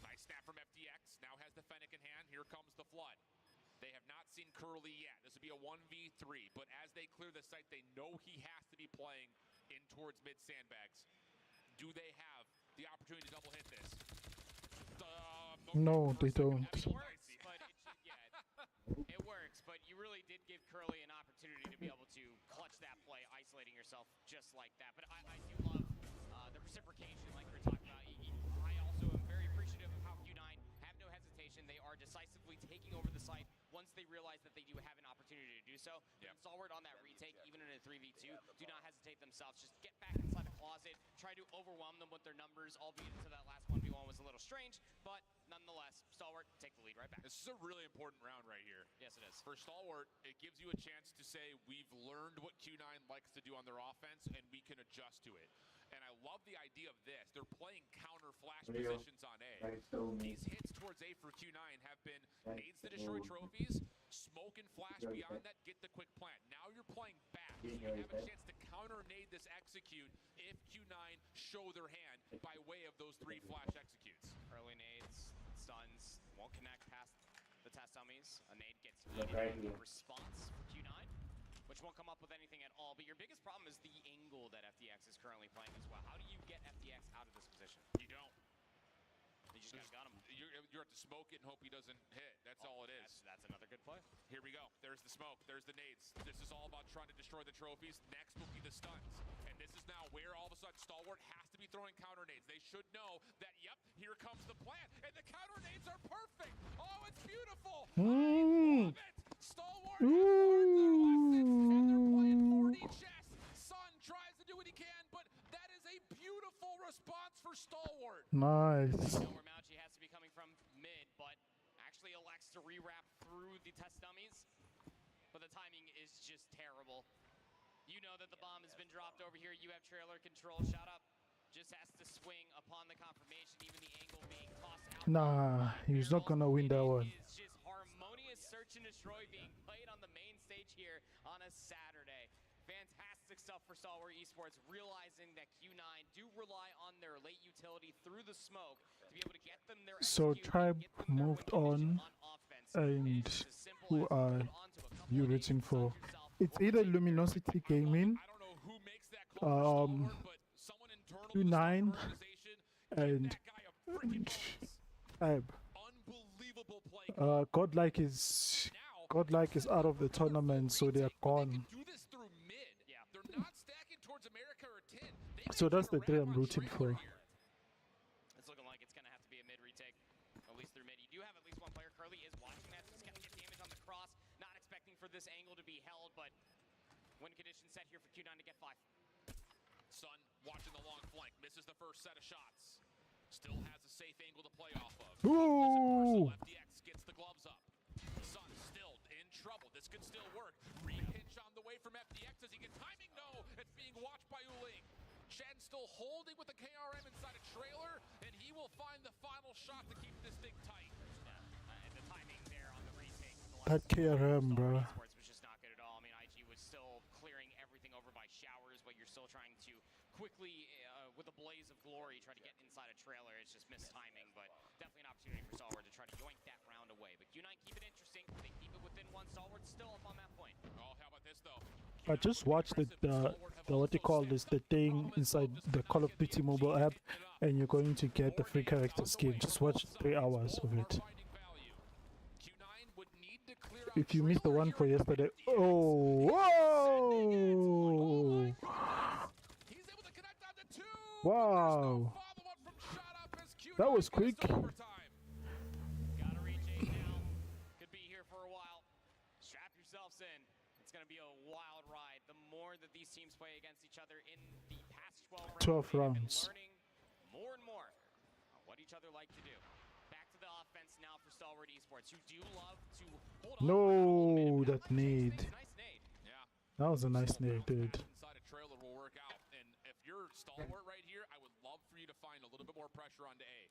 Nice snap from FDX. Now has the Fennec in hand. Here comes the Flood. They have not seen Curly yet. This would be a 1v3, but as they clear the site, they know he has to be playing in towards mid sandbags. Do they have the opportunity to double hit this? No, they don't. It works, but you really did give Curly an opportunity to be able to clutch that play, isolating yourself just like that. But I do love the reciprocation, like we were talking about. I also am very appreciative of how Q9 have no hesitation. They are decisively taking over the site once they realize that they do have an opportunity to do so. Yep. Stalwart on that retake, even in a 3v2, do not hesitate themselves. Just get back inside the closet, try to overwhelm them with their numbers, albeit to that last 1v1 was a little strange, but nonetheless, Stalwart take the lead right back. This is a really important round right here. Yes, it is. For Stalwart, it gives you a chance to say, we've learned what Q9 likes to do on their offense, and we can adjust to it. And I love the idea of this. They're playing counter flash positions on A. These hits towards A for Q9 have been nades to destroy trophies, smoke and flash beyond that, get the quick plant. Now you're playing back. So you have a chance to counter nade this execute if Q9 show their hand by way of those 3 flash executes. Early nades, stuns, won't connect past the test dummies. A nade gets a response for Q9, which won't come up with anything at all. But your biggest problem is the angle that FDX is currently playing as well. How do you get FDX out of this position? You don't. You just gotta gun him. You have to smoke it and hope he doesn't hit. That's all it is. That's another good play. Here we go. There's the smoke. There's the nades. This is all about trying to destroy the trophies. Next will be the stuns. And this is now where all of a sudden Stalwart has to be throwing counter nades. They should know that, yep, here comes the plant. And the counter nades are perfect. Oh, it's beautiful. I love it. Stalwart have learned their lessons, and they're playing 4D chess. Sun tries to do what he can, but that is a beautiful response for Stalwart. Nice. Where Mauchi has to be coming from mid, but actually elects to rewrap through the test dummies. But the timing is just terrible. You know that the bomb has been dropped over here. You have trailer control. Shot up. Just has to swing upon the confirmation, even the angle being tossed out. Nah, he's not gonna win that one. It's just harmonious search and destroy being played on the main stage here on a Saturday. Fantastic stuff for Stalwart Esports, realizing that Q9 do rely on their late utility through the smoke to be able to get them their So Tribe moved on, and who are you rooting for? It's either Luminosity Gaming, Q9, and Godlike is out of the tournament, so they are gone. So that's the three I'm rooting for. It's looking like it's going to have to be a mid retake, at least through mid. You do have at least one player. Curly is watching that. He's going to get damage on the cross. Not expecting for this angle to be held, but win condition set here for Q9 to get 5. Sun watching the long flank. Misses the first set of shots. Still has a safe angle to play off of. Ooh! FDX gets the gloves up. Sun still in trouble. This could still work. Repitch on the way from FDX. Does he get timing? No. It's being watched by Uling. Chen still holding with the KRM inside a trailer, and he will find the final shot to keep this thing tight. And the timing there on the retake. That KRM, bro. Was just not good at all. I mean, IG was still clearing everything over by showers, but you're still trying to quickly, with a blaze of glory, try to get inside a trailer. It's just missed timing, but definitely an opportunity for Stalwart to try to yoink that round away. But Q9 keep it interesting. They keep it within one. Stalwart's still up on that point. Oh, how about this, though? I just watched the what you call this, the thing inside the Call of Duty mobile app, and you're going to get the free character skin. Just watch 3 hours of it. If you missed the one for yesterday, oh, whoa! Wow. That was quick. Gotta reach 8 now. Could be here for a while. Strap yourselves in. It's gonna be a wild ride. The more that these teams play against each other in the past 12 rounds. Learning more and more on what each other like to do. Back to the offense now for Stalwart Esports, who do love to hold on. No, that nade. Nice nade. Yeah. That was a nice nade, dude. Inside a trailer will work out. And if you're Stalwart right here, I would love for you to find a little bit more pressure onto A.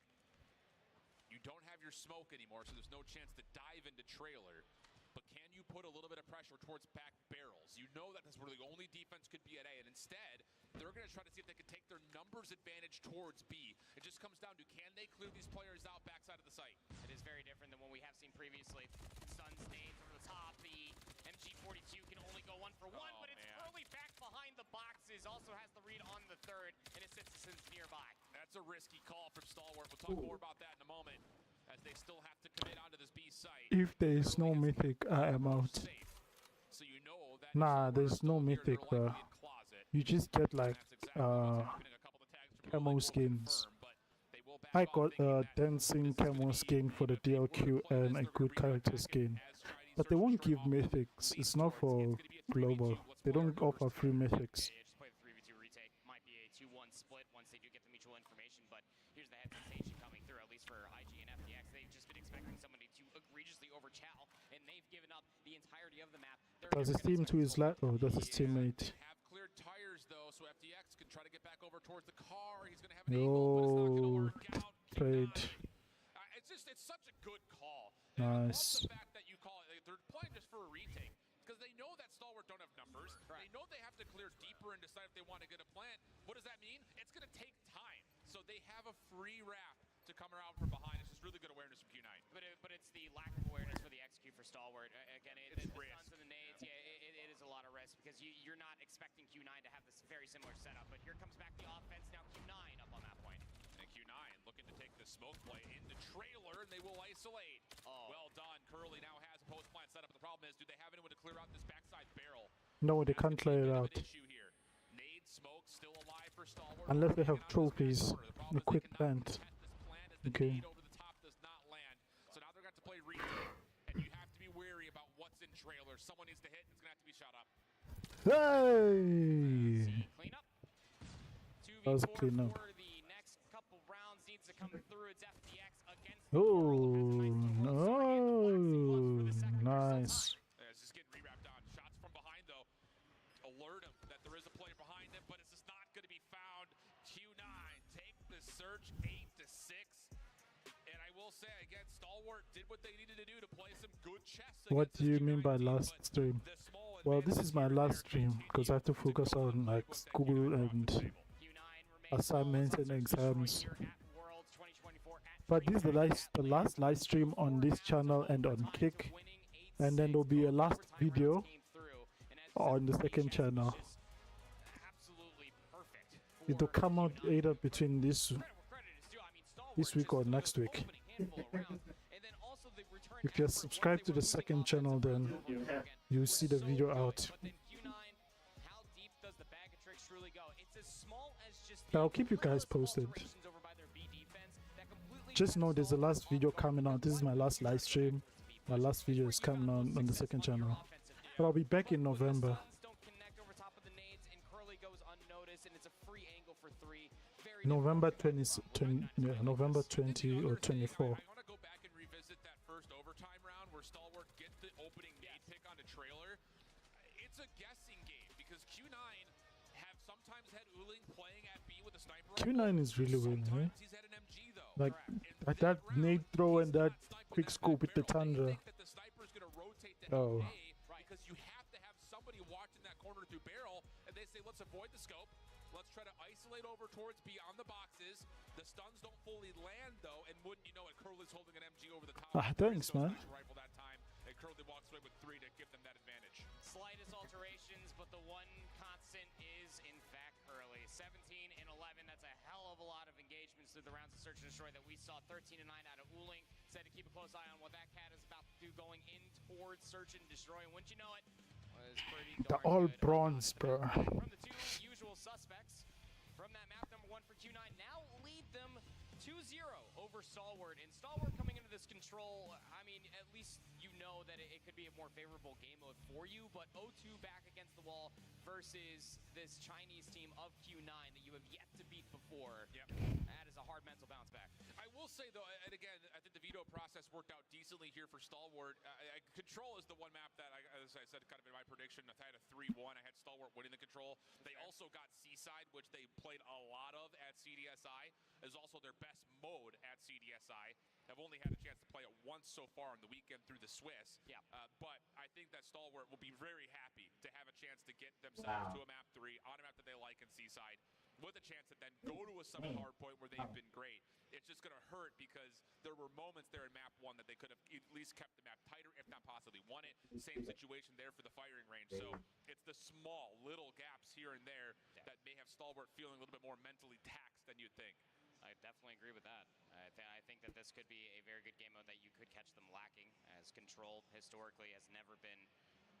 You don't have your smoke anymore, so there's no chance to dive into trailer. But can you put a little bit of pressure towards back barrels? You know that that's where the only defense could be at A, and instead, they're going to try to see if they can take their numbers advantage towards B. It just comes down to, can they clear these players out backside of the site? It is very different than what we have seen previously. Stuns nades over the top. The MG42 can only go 1 for 1, but it's Curly back behind the boxes. Also has the read on the third, and it sits nearby. That's a risky call from Stalwart. We'll talk more about that in a moment, as they still have to commit onto this B site. If there is no mythic, I am out. So you know that Nah, there's no mythic, bro. You just get like camo skins. I got a dancing camo skin for the DLQ and a good character skin. But they won't give mythics. It's not for global. They don't offer free mythics. Just play the 3v2 retake. Might be a 2-1 split once they do get the mutual information, but here's the hesitation coming through, at least for IG and FTX. They've just been expecting somebody to egregiously overchow, and they've given up the entirety of the map. Does his team to his left? Oh, that's his teammate. Have cleared tires though, so FTX can try to get back over towards the car. He's gonna have an angle, but it's not gonna work out. Played. It's such a good call. Nice. The fact that you call it, they're playing just for a retake, because they know that Stalwart don't have numbers. They know they have to clear deeper and decide if they want to get a plant. What does that mean? It's going to take time. So they have a free wrap to come around from behind. It's just really good awareness from Q9. But it's the lack of awareness for the execute for Stalwart. Again, the stuns and the nades, it is a lot of risk, because you're not expecting Q9 to have this very similar setup. But here comes back the offense. Now Q9 up on that point. And Q9 looking to take the smoke play into trailer, and they will isolate. Well done. Curly now has a post plant setup. The problem is, do they have anyone to clear out this backside barrel? No, they can't clear it out. Nade smoke still alive for Stalwart. Unless they have trophies. A quick plant. Okay. Over the top does not land. So now they're going to play retake, and you have to be wary about what's in trailer. Someone needs to hit, and it's going to have to be shot up. Hey! Clean up. That was a clean up. The next couple rounds needs to come through. It's FTX against Oh, no. Nice. It's just getting rewrapped on. Shots from behind, though. Alert him that there is a player behind him, but it's just not going to be found. Q9 take the search 8-6. And I will say, again, Stalwart did what they needed to do to play some good chess. What do you mean by last stream? Well, this is my last stream because I have to focus on like school and assignments and exams. But this is the last live stream on this channel and on Kick, and then there'll be a last video on the second channel. It'll come out either between this week or next week. If you're subscribed to the second channel, then you'll see the video out. I'll keep you guys posted. Just know there's a last video coming out. This is my last live stream. My last video is coming on the second channel. But I'll be back in November. November 20 or 24. I want to go back and revisit that first overtime round where Stalwart gets the opening nade pick on a trailer. It's a guessing game because Q9 have sometimes had Uling playing at B with a sniper. Q9 is really winning, eh? He's had an MG though. Like that nade throw and that quick scope with the Tundra. The sniper's going to rotate to oh. A because you have to have somebody watching that corner through barrel, and they say, let's avoid the scope. Let's try to isolate over towards beyond the boxes. The stuns don't fully land though, and wouldn't you know it, Curly's holding an MG over the top. Ah, thanks, man. Rifle that time, and Curly walks away with 3 to give them that advantage. Slightest alterations, but the one constant is in fact Curly. 17 and 11. That's a hell of a lot of engagements through the rounds of search and destroy that we saw. 13 and 9 out of Uling. Said to keep a close eye on what that cat is about to do going in towards search and destroy. And wouldn't you know it, was pretty They're all bronze, bro. From the two usual suspects from that map, number 1 for Q9 now lead them 2-0 over Stalwart. And Stalwart coming into this control, I mean, at least you know that it could be a more favorable game mode for you, but 0-2 back against the wall versus this Chinese team of Q9 that you have yet to beat before. Yep. That is a hard mental bounce back. I will say, though, and again, I think the veto process worked out decently here for Stalwart. Control is the one map that, as I said, kind of in my prediction, I had a 3-1. I had Stalwart winning the control. They also got Seaside, which they played a lot of at CDSI. Is also their best mode at CDSI. Have only had a chance to play it once so far on the weekend through the Swiss. Yeah. But I think that Stalwart will be very happy to have a chance to get themselves to a map 3 on a map that they like in Seaside, with a chance to then go to a Summit hardpoint where they've been great. It's just going to hurt because there were moments there in map 1 that they could have at least kept the map tighter, if not possibly won it. Same situation there for the firing range. So it's the small little gaps here and there that may have Stalwart feeling a little bit more mentally taxed than you'd think. I definitely agree with that. I think that this could be a very good game mode that you could catch them lacking, as Control historically has never been,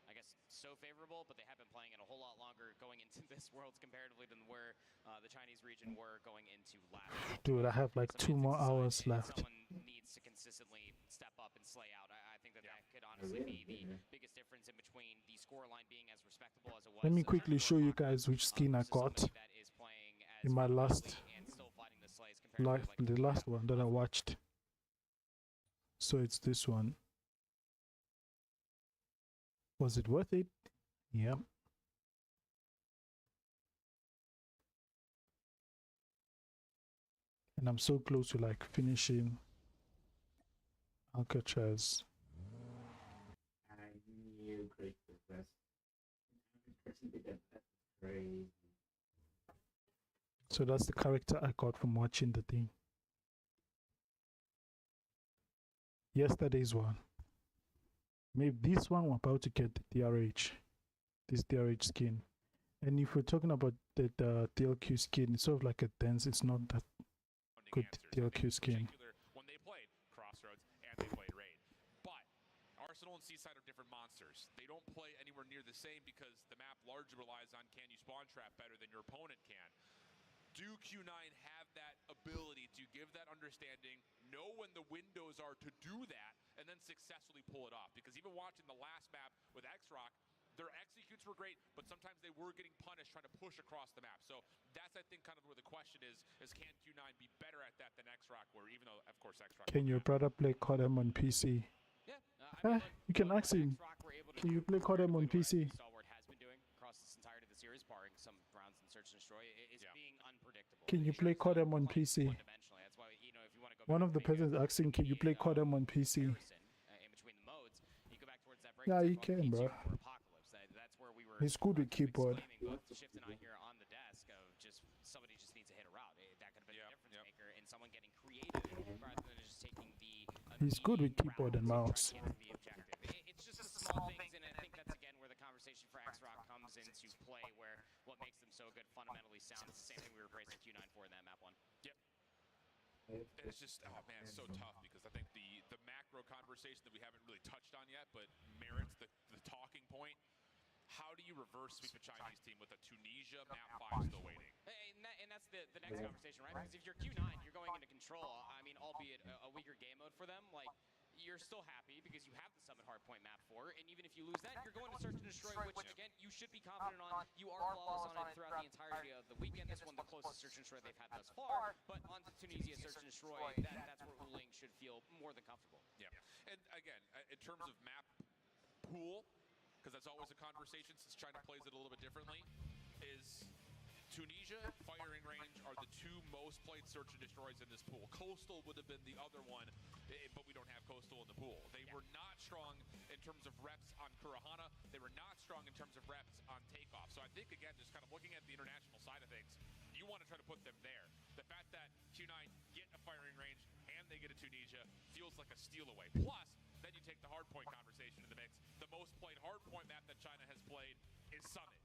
I guess, so favorable, but they have been playing it a whole lot longer going into this Worlds comparatively than where the Chinese region were going into last. Dude, I have like 2 more hours left. Someone needs to consistently step up and slay out. I think that that could honestly be the biggest difference in between the scoreline being as respectable as it was. Let me quickly show you guys which skin I got in my last the last one that I watched. So it's this one. Was it worth it? Yep. And I'm so close to like finishing Alcatraz. I knew great success. Crazy. So that's the character I got from watching the thing. Yesterday's one. Maybe this one we're about to get the DRH. This DRH skin. And if we're talking about the DLQ skin, it's sort of like a dance. It's not that good DLQ skin. When they played Crossroads and they played Raid. But Arsenal and Seaside are different monsters. They don't play anywhere near the same because the map largely relies on can you spawn trap better than your opponent can. Do Q9 have that ability to give that understanding, know when the windows are to do that, and then successfully pull it off? Because even watching the last map with X-Rock, their executes were great, but sometimes they were getting punished trying to push across the map. So that's, I think, kind of where the question is can Q9 be better at that than X-Rock, where even though, of course, X-Rock... Can your brother play Codm on PC? Yeah. You can ask him. Can you play Codm on PC? Stalwart has been doing across this entirety of the series, barring some rounds in Search and Destroy, is being unpredictable. Can you play Codm on PC? That's why, you know, if you want to go One of the persons asking, can you play Codm on PC? in between the modes, you go back towards that break. Yeah, you can, bro. That's where we were. He's good with keyboard. Both Shift and I here on the desk of just somebody just needs to hit a route. That could have been a difference maker, and someone getting creative rather than just taking the. He's good with keyboard and mouse. It's just the small things, and I think that's again where the conversation for X-Rock comes into play, where what makes them so good fundamentally sound. It's the same thing we were praising Q9 for in that map 1. Yep. It's just, oh man, it's so tough because I think the macro conversation that we haven't really touched on yet, but merits the talking point. How do you reverse sweep a Chinese team with a Tunisia map 5 still waiting? And that's the next conversation, right? Because if you're Q9, you're going into control. I mean, albeit a weaker game mode for them, like, you're still happy because you have the Summit Hardpoint map 4, and even if you lose that, you're going to Search and Destroy, which, again, you should be confident on. You are flawless on it throughout the entirety of the weekend. This one, the closest Search and Destroy they've had thus far, but on to Tunisia Search and Destroy, that's where Wuling should feel more than comfortable. Yeah, and again, in terms of map pool, because that's always a conversation since China plays it a little bit differently, is Tunisia, firing range are the 2 most played Search and Destroys in this pool. Coastal would have been the other one, but we don't have Coastal in the pool. They were not strong in terms of reps on Kurahana. They were not strong in terms of reps on Takeoff. So I think, again, just kind of looking at the international side of things, you want to try to put them there. The fact that Q9 get a firing range and they get a Tunisia feels like a steal away. Plus, then you take the hardpoint conversation in the mix. The most played hardpoint map that China has played is Summit.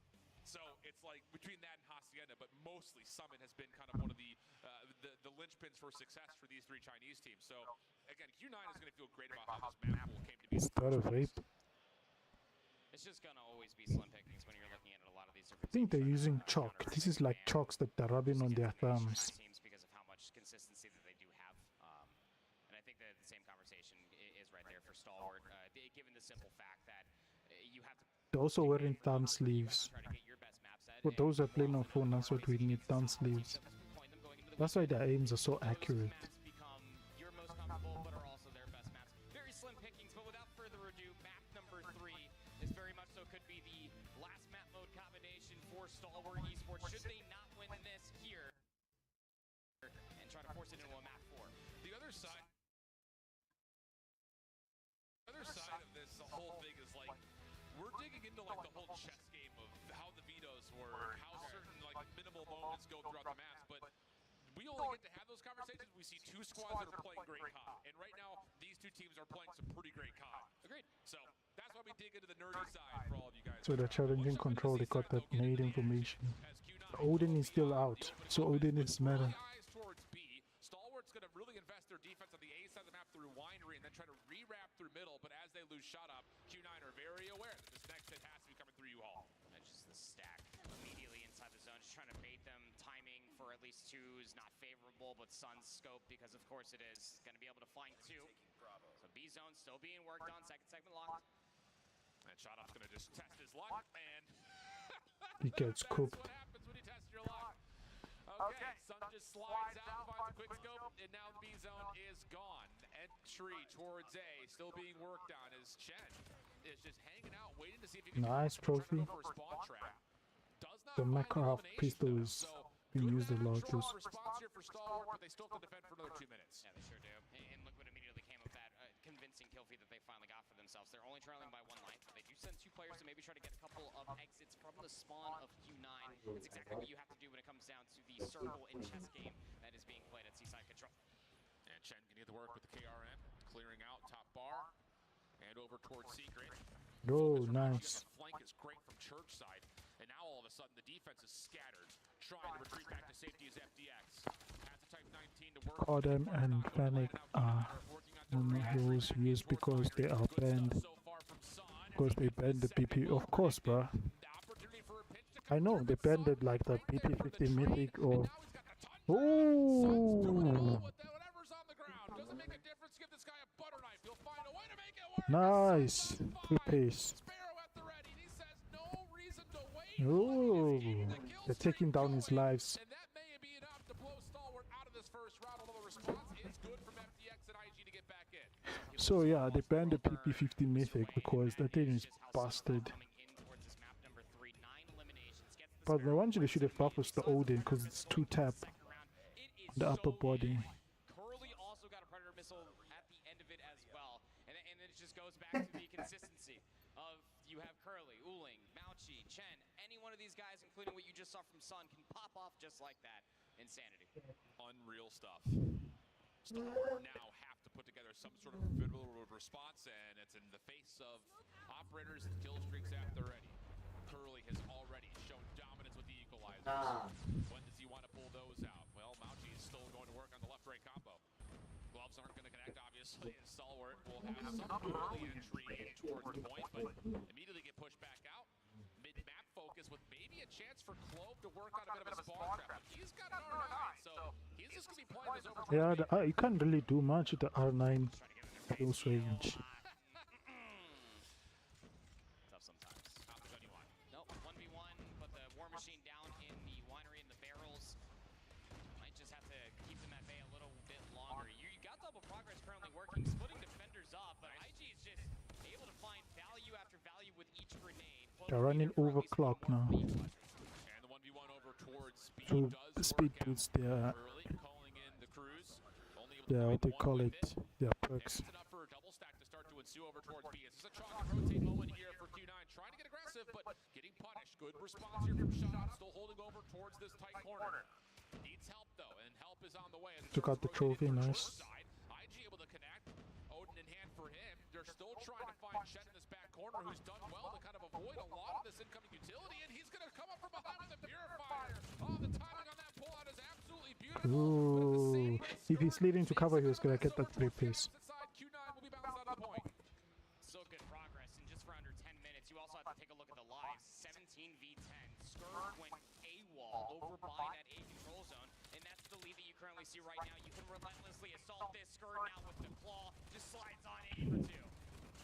So it's like between that and Hacienda, but mostly Summit has been kind of one of the linchpins for success for these 3 Chinese teams. So again, Q9 is going to feel great about how this map pool came to be. Start of rape. It's just going to always be slim pickings when you're looking at a lot of these different. I think they're using chalk. This is like chalks that they're rubbing on their thumbs. They're also wearing thumb sleeves. For those who are playing on phone, that's what we need, thumb sleeves. That's why their aims are so accurate. Your most comfortable, but are also their best maps. Very slim pickings, but without further ado, map number 3 is very much so could be the last map mode combination for Stalwart Esports. Should they not win this here and try to force it into a map 4? The other side of this whole thing is like we're digging into like the whole chess game of how the vetoes work, how certain like minimal moments go throughout the maps, but we only get to have those conversations. We see two squads that are playing great COD, and right now these two teams are playing some pretty great COD. Agreed. So that's why we dig into the nerdy side for all of you guys. So they're challenging control, they got that nade information. Odin is still out, so Odin is meta. Eyes towards B. Stalwart's going to really invest their defense on the A side of the map through Winery and then try to re-wrap through middle, but as they lose shot up, Q9 are very aware that this next hit has to be coming through U-Haul. That's just the stack immediately inside the zone, just trying to bait them. Timing for at least 2 is not favorable, but Sun's scope, because of course it is, going to be able to find 2. So B zone still being worked on, second segment locked. And Shotup's going to just test his luck, and He gets cooked. what happens when you test your luck. Okay, Sun just slides out, finds a quick scope, and now the B zone is gone. Entry towards A, still being worked on as Chen is just hanging out, waiting to see if he can Nice trophy. for a spawn trap. Does not The find Makarov elimination, pistol though, is so being used a lot. strong response here for Stalwart, but they still have to defend for another 2 minutes. Yeah, they sure do. And look what immediately came of that convincing kill feed that they finally got for themselves. They're only trailing by 1 life. They do send 2 players to maybe try to get a couple of exits from the spawn of Q9. It's exactly what you have to do when it comes down to the circle and chess game that is being played at Seaside Control. And Chen can get to work with the KRM, clearing out top bar, and over towards Secret. Oh, nice. The flank is great from church side, and now all of a sudden the defense is scattered, trying to retreat back to safety as FDX. Has a type 19 to work. Codm and Panic are heroes used because they are banned. Because they banned the BP. Of course, bruh. I know, they banned it like the BP50 Mythic or... Oh! Nice! Good pace. Oh! They're taking down his lives. So yeah, they banned the PP50 Mythic because that thing is busted. But the one they should have buffed was the Odin because it's 2-tap. The upper body. Curly also got a Predator missile at the end of it as well. And it just goes back to the consistency of you have Curly, Uling, Mauchi, Chen, any one of these guys, including what you just saw from Sun, can pop off just like that. Insanity. Unreal stuff. Stalwart now have to put together some sort of formidable response, and it's in the face of operators and kill streaks at the ready. Curly has already shown dominance with the equalizers. When does he want to pull those out? Well, Mauchi is still going to work on the left-right combo. Gloves aren't going to connect, obviously, and Stalwart will have some early entry in towards the point, but immediately get pushed back out. Mid-map focus with maybe a chance for Clove to work on a bit of a spawn trap. He's got an R9, so he's just going to be playing this over. Yeah, you can't really do much with the R9 close range. Tough sometimes. Nope, 1v1, but the War Machine down in the winery and the barrels. Might just have to keep them at bay a little bit longer. You got double progress currently working, splitting defenders up, but IG is just able to find value after value with each grenade. They're running overclock now. And the 1v1 over towards speed So does speed work out. boosts their, Calling in the cruise. Only able to what find they one call with it, their perks. It's enough for a double stack to start to ensue over towards B. This is a chalk and rotate moment here for Q9. Trying to get aggressive, but getting punished. Good response here from Shot. Still holding over towards this tight corner. Needs help though, and help is on the way. Took out the trophy, nice. IG able to connect. Odin in hand for him. They're still trying to find Shen in this back corner, who's done well to kind of avoid a lot of this incoming utility, and he's going to come up from behind with the Purifier. Oh, the timing on that pullout is absolutely beautiful. Ooh, if he's leading to cover, he was gonna get that 3-piece. Q9 will be bounced out of the point. So good progress, and just for under 10 minutes, you also have to take a look at the lives. 17v10. Skurk went AWOL over by that A control zone, and that's the lead that you currently see right now. You can relentlessly assault this. Skurk now with the claw just slides on in for 2.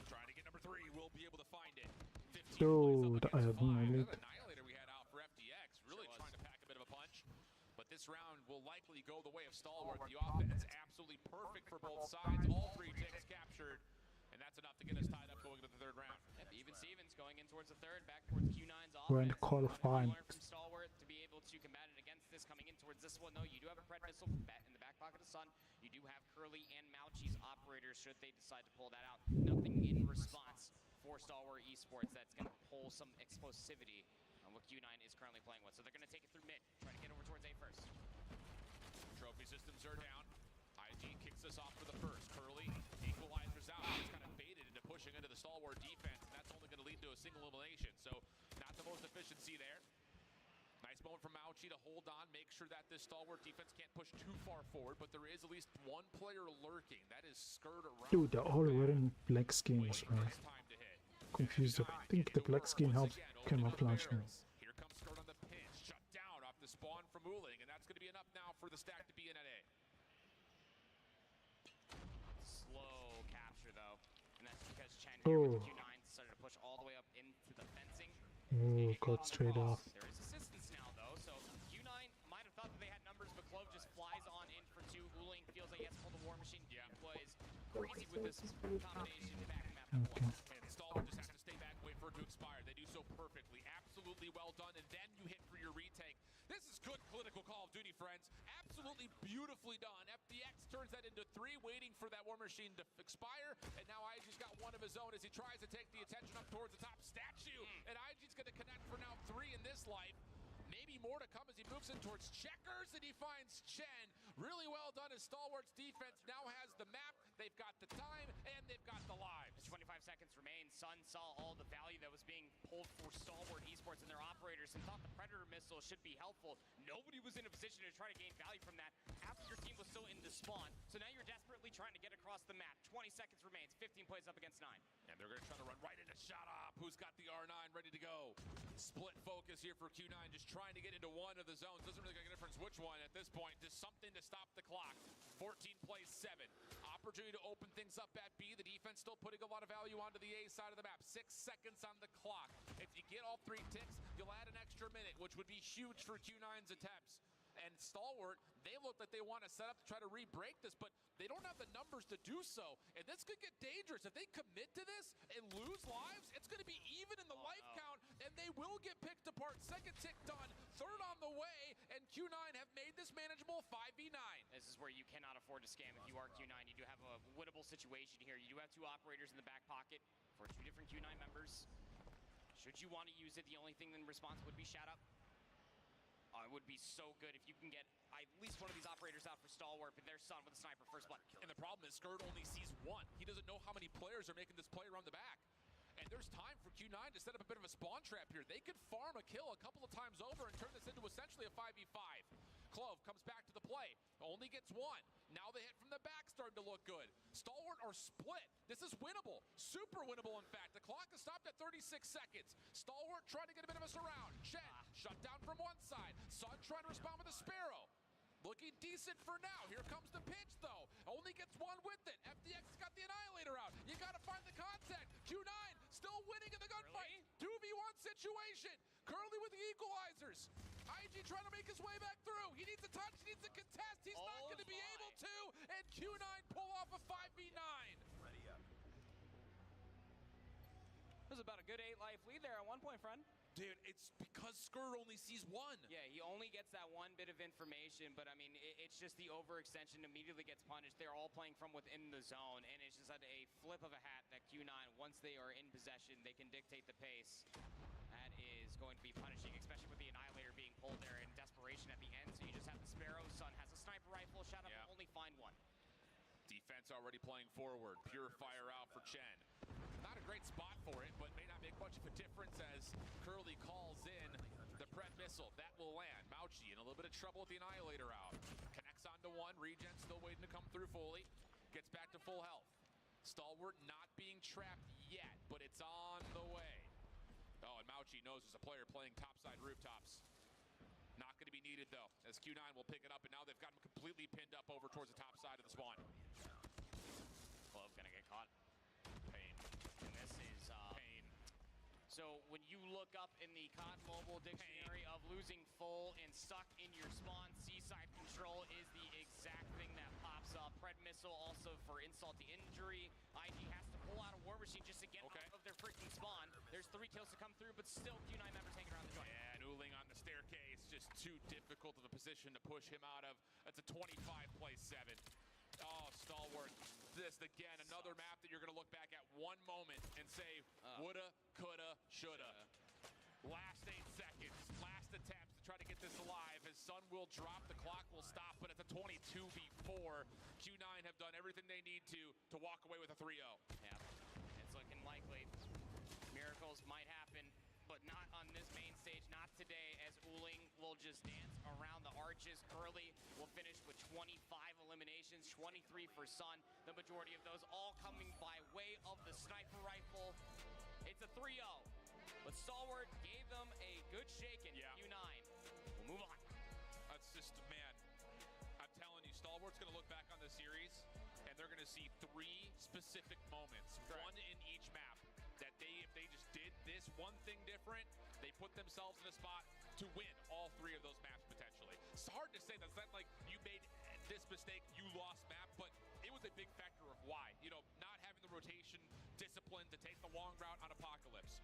Trying to get number 3, will be able to find it. 15 Oh, the Annihilator. Annihilator we had out for FTX, really trying to pack a bit of a punch. But this round will likely go the way of Stalwart. The offense absolutely perfect for both sides. All 3 ticks captured. And that's enough to get us tied up going into the 3rd round. Yep, even Stevens going in towards the 3rd, back towards Q9's offense. We're in the quarterfinals. Learn from Stalwart to be able to combat it against this. Coming in towards this one, though, you do have a Pred missile in the back pocket of Sun. You do have Curly and Mauchi's operators should they decide to pull that out. Nothing in response for Stalwart Esports that's going to pull some explosivity on what Q9 is currently playing with. So they're going to take it through mid, try to get over towards A first. Trophy systems are down. IG kicks us off for the first. Curly equalizers out. He's kind of baited into pushing into the Stalwart defense, and that's only going to lead to a single elimination. So not the most efficiency there. Nice moment from Mauchi to hold on, make sure that this Stalwart defense can't push too far forward, but there is at least one player lurking. That is Skirt around. Dude, they're all wearing black skins, right? Confused. I think the black skin helped camouflage me. Here comes Skirt on the pinch, shut down off the spawn from Uling, and that's going to be enough now for the stack to be in at A. Slow capture, though, and that's because Chen here with Q9 started to push all the way up into the fencing. Oh, got straight off. There is assistance now, though, so Q9 might have thought that they had numbers, but Clove just flies on in for 2. Uling feels like he has to pull the War Machine. Yeah. Plays crazy with this combination back map. Okay. And Stalwart just has to stay back, wait for it to expire. They do so perfectly. Absolutely well done, and then you hit for your retake. This is good clinical Call of Duty, friends. Absolutely beautifully done. FDX turns that into 3, waiting for that War Machine to expire, and now IG's got one of his own as he tries to take the attention up towards the top statue, and IG's going to connect for now 3 in this life. Maybe more to come as he moves in towards Checkers, and he finds Chen. Really well done as Stalwart's defense now has the map, they've got the time, and they've got the lives. 25 seconds remain. Sun saw all the value that was being pulled for Stalwart Esports and their operators and thought the Predator missile should be helpful. Nobody was in a position to try to gain value from that after your team was still in the spawn. So now you're desperately trying to get across the map. 20 seconds remains. 15 plays up against 9. And they're going to try to run right into Shot Up, who's got the R9 ready to go. Split focus here for Q9, just trying to get into one of the zones. Doesn't really make a difference which one at this point. Just something to stop the clock. 14 plays 7. Opportunity to open things up at B. The defense still putting a lot of value onto the A side of the map. 6 seconds on the clock. If you get all 3 ticks, you'll add an extra minute, which would be huge for Q9's attempts. And Stalwart, they look like they want to set up to try to re-break this, but they don't have the numbers to do so. And this could get dangerous. If they commit to this and lose lives, it's going to be even in the life count, and they will get picked apart. 2nd tick done, 3rd on the way, and Q9 have made this manageable 5v9. This is where you cannot afford to scam if you are Q9. You do have a winnable situation here. You do have 2 operators in the back pocket for 2 different Q9 members. Should you want to use it, the only thing in response would be Shout Up. It would be so good if you can get at least one of these operators out for Stalwart, but there's Sun with a sniper, first blood. And the problem is Skirt only sees 1. He doesn't know how many players are making this play around the back. And there's time for Q9 to set up a bit of a spawn trap here. They could farm a kill a couple of times over and turn this into essentially a 5v5. Clove comes back to the play, only gets 1. Now the hit from the back starting to look good. Stalwart are split. This is winnable, super winnable in fact. The clock is stopped at 36 seconds. Stalwart trying to get a bit of a surround. Chen shut down from one side. Sun trying to respond with a Sparrow. Looking decent for now. Here comes the pinch, though. Only gets 1 with it. FDX has got the Annihilator out. You got to find the contact. Q9 still winning in the gunfight. 2v1 situation. Curly with the equalizers. IG trying to make his way back through. He needs a touch. He needs a contest. He's not going to be able to. And Q9 pull off a 5v9. Ready up. There's about a good 8 life lead there at one point, friend. Dude, it's because Skirt only sees 1. Yeah, he only gets that 1 bit of information, but I mean, it's just the overextension immediately gets punished. They're all playing from within the zone, and it's just a flip of a hat that Q9, once they are in possession, they can dictate the pace. That is going to be punishing, especially with the Annihilator being pulled there in desperation at the end. So you just have the Sparrow. Sun has a sniper rifle, Shot Up, only find 1. Defense already playing forward. Pure fire out for Chen. Not a great spot for it, but may not make much of a difference as Curly calls in the Pred missile. That will land. Mauchi in a little bit of trouble with the Annihilator out. Connects onto 1. Regen still waiting to come through fully. Gets back to full health. Stalwart not being trapped yet, but it's on the way. Oh, and Mauchi knows there's a player playing topside rooftops. Not going to be needed, though, as Q9 will pick it up, and now they've got him completely pinned up over towards the top side of the spawn. Clove going to get caught. Pain. And this is... Pain. So when you look up in the COD Mobile dictionary of losing full and stuck in your spawn, seaside control is the exact thing that pops up. Pred missile also for insult to injury. IG has to pull out a War Machine just to get out of their freaking spawn. There's 3 kills to come through, but still Q9 members hanging around the joint. Yeah, and Uling on the staircase, just too difficult of a position to push him out of. That's a 25 play 7. Oh, Stalwart. This, again, another map that you're going to look back at one moment and say, woulda, coulda, shoulda. Last 8 seconds, last attempts to try to get this alive. His son will drop, the clock will stop, but it's a 22v4. Q9 have done everything they need to walk away with a 3-0. Yeah, it's looking likely. Miracles might happen, but not on this main stage, not today, as Uling will just dance around the arches. Curly will finish with 25 eliminations, 23 for Sun. The majority of those all coming by way of the sniper rifle. It's a 3-0, but Stalwart gave them a good shaking. Q9 will move on. That's just, man, I'm telling you, Stalwart's going to look back on the series, and they're going to see 3 specific moments, one in each map, that if they just did this one thing different, they put themselves in a spot to win all 3 of those maps potentially. It's hard to say. That's not like you made this mistake, you lost map, but it was a big factor of why. You know, not having the rotation discipline to take the long route on Apocalypse.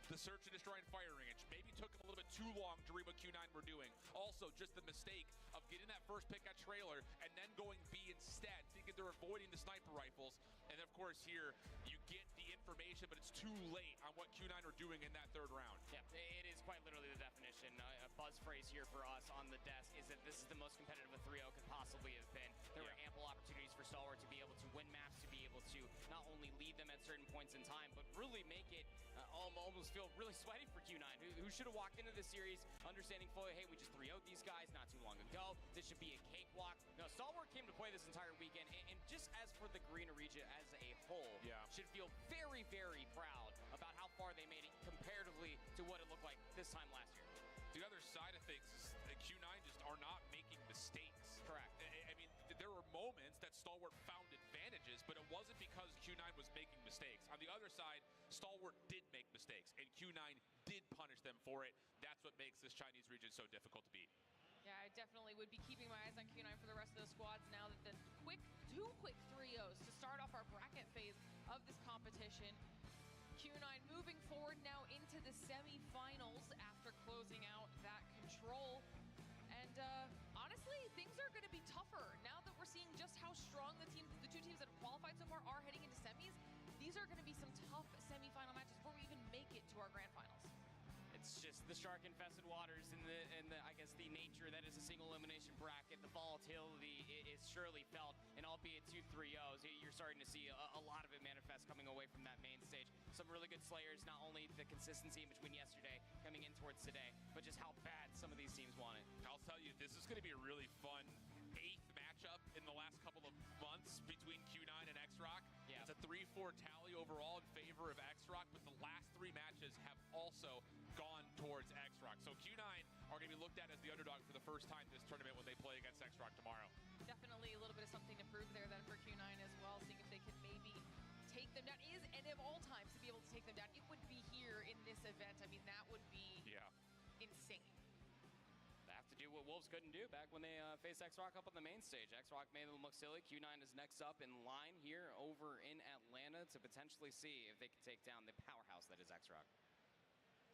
The search and destroy and fire range maybe took a little bit too long to read what Q9 were doing. Also, just the mistake of getting that first pick at trailer and then going B instead, thinking they're avoiding the sniper rifles. And then, of course, here you get the information, but it's too late on what Q9 are doing in that 3rd round. Yeah, it is quite literally the definition. A buzz phrase here for us on the desk is that this is the most competitive a 3-0 could possibly have been. There were ample opportunities for Stalwart to be able to win maps, to be able to not only lead them at certain points in time, but really make it almost feel really sweaty for Q9, who should have walked into the series understanding fully, hey, we just 3-0'd these guys not too long ago. This should be a cakewalk. No, Stalwart came to play this entire weekend, and just as for the Green Region as a whole, should feel very, very proud about how far they made it comparatively to what it looked like this time last year. The other side of things is that Q9 just are not making mistakes. Correct. I mean, there were moments that Stalwart found advantages, but it wasn't because Q9 was making mistakes. On the other side, Stalwart did make mistakes, and Q9 did punish them for it. That's what makes this Chinese region so difficult to beat. Yeah, I definitely would be keeping my eyes on Q9 for the rest of those squads now that the two quick 3-0s to start off our bracket phase of this competition. Q9 moving forward now into the semifinals after closing out that control. And honestly, things are going to be tougher now that we're seeing just how strong the 2 teams that have qualified so far are heading into semis. These are going to be some tough semifinal matches before we even make it to our grand finals. It's just the shark-infested waters and the I guess the nature that is a single elimination bracket. The volatility is surely felt, and albeit 2 3-0s, you're starting to see a lot of it manifest coming away from that main stage. Some really good slayers, not only the consistency in between yesterday coming in towards today, but just how bad some of these teams want it. I'll tell you, this is going to be a really fun 8th matchup in the last couple of months between Q9 and X-Rock. Yeah. It's a 3-4 tally overall in favor of X-Rock, but the last 3 matches have also gone towards X-Rock. So Q9 are going to be looked at as the underdog for the first time this tournament when they play against X-Rock tomorrow. Definitely a little bit of something to prove there then for Q9 as well, seeing if they can maybe take them down. Is and of all times to be able to take them down, it would be here in this event. I mean, that would be insane. They have to do what Wolves couldn't do back when they faced X-Rock up on the main stage. X-Rock made them look silly. Q9 is next up in line here over in Atlanta to potentially see if they can take down the powerhouse that is X-Rock.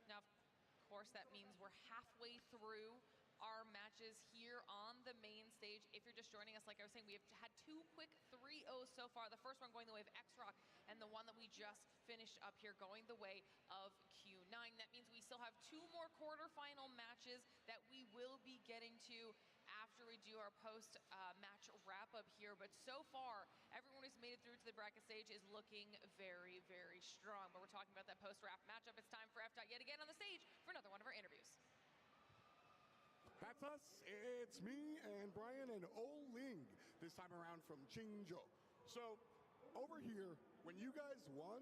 Now, of course, that means we're halfway through our matches here on the main stage. If you're just joining us, like I was saying, we have had 2 quick 3-0s so far. The first one going the way of X-Rock, and the one that we just finished up here going the way of Q9. That means we still have 2 more quarterfinal matches that we will be getting to after we do our post-match wrap-up here. But so far, everyone who's made it through to the bracket stage is looking very, very strong. But we're talking about that post-wrap matchup. It's time for FDOT yet again on the stage for another one of our interviews. That's us. It's me and Brian and Oling, this time around from Qingzhou. So, over here, when you guys won,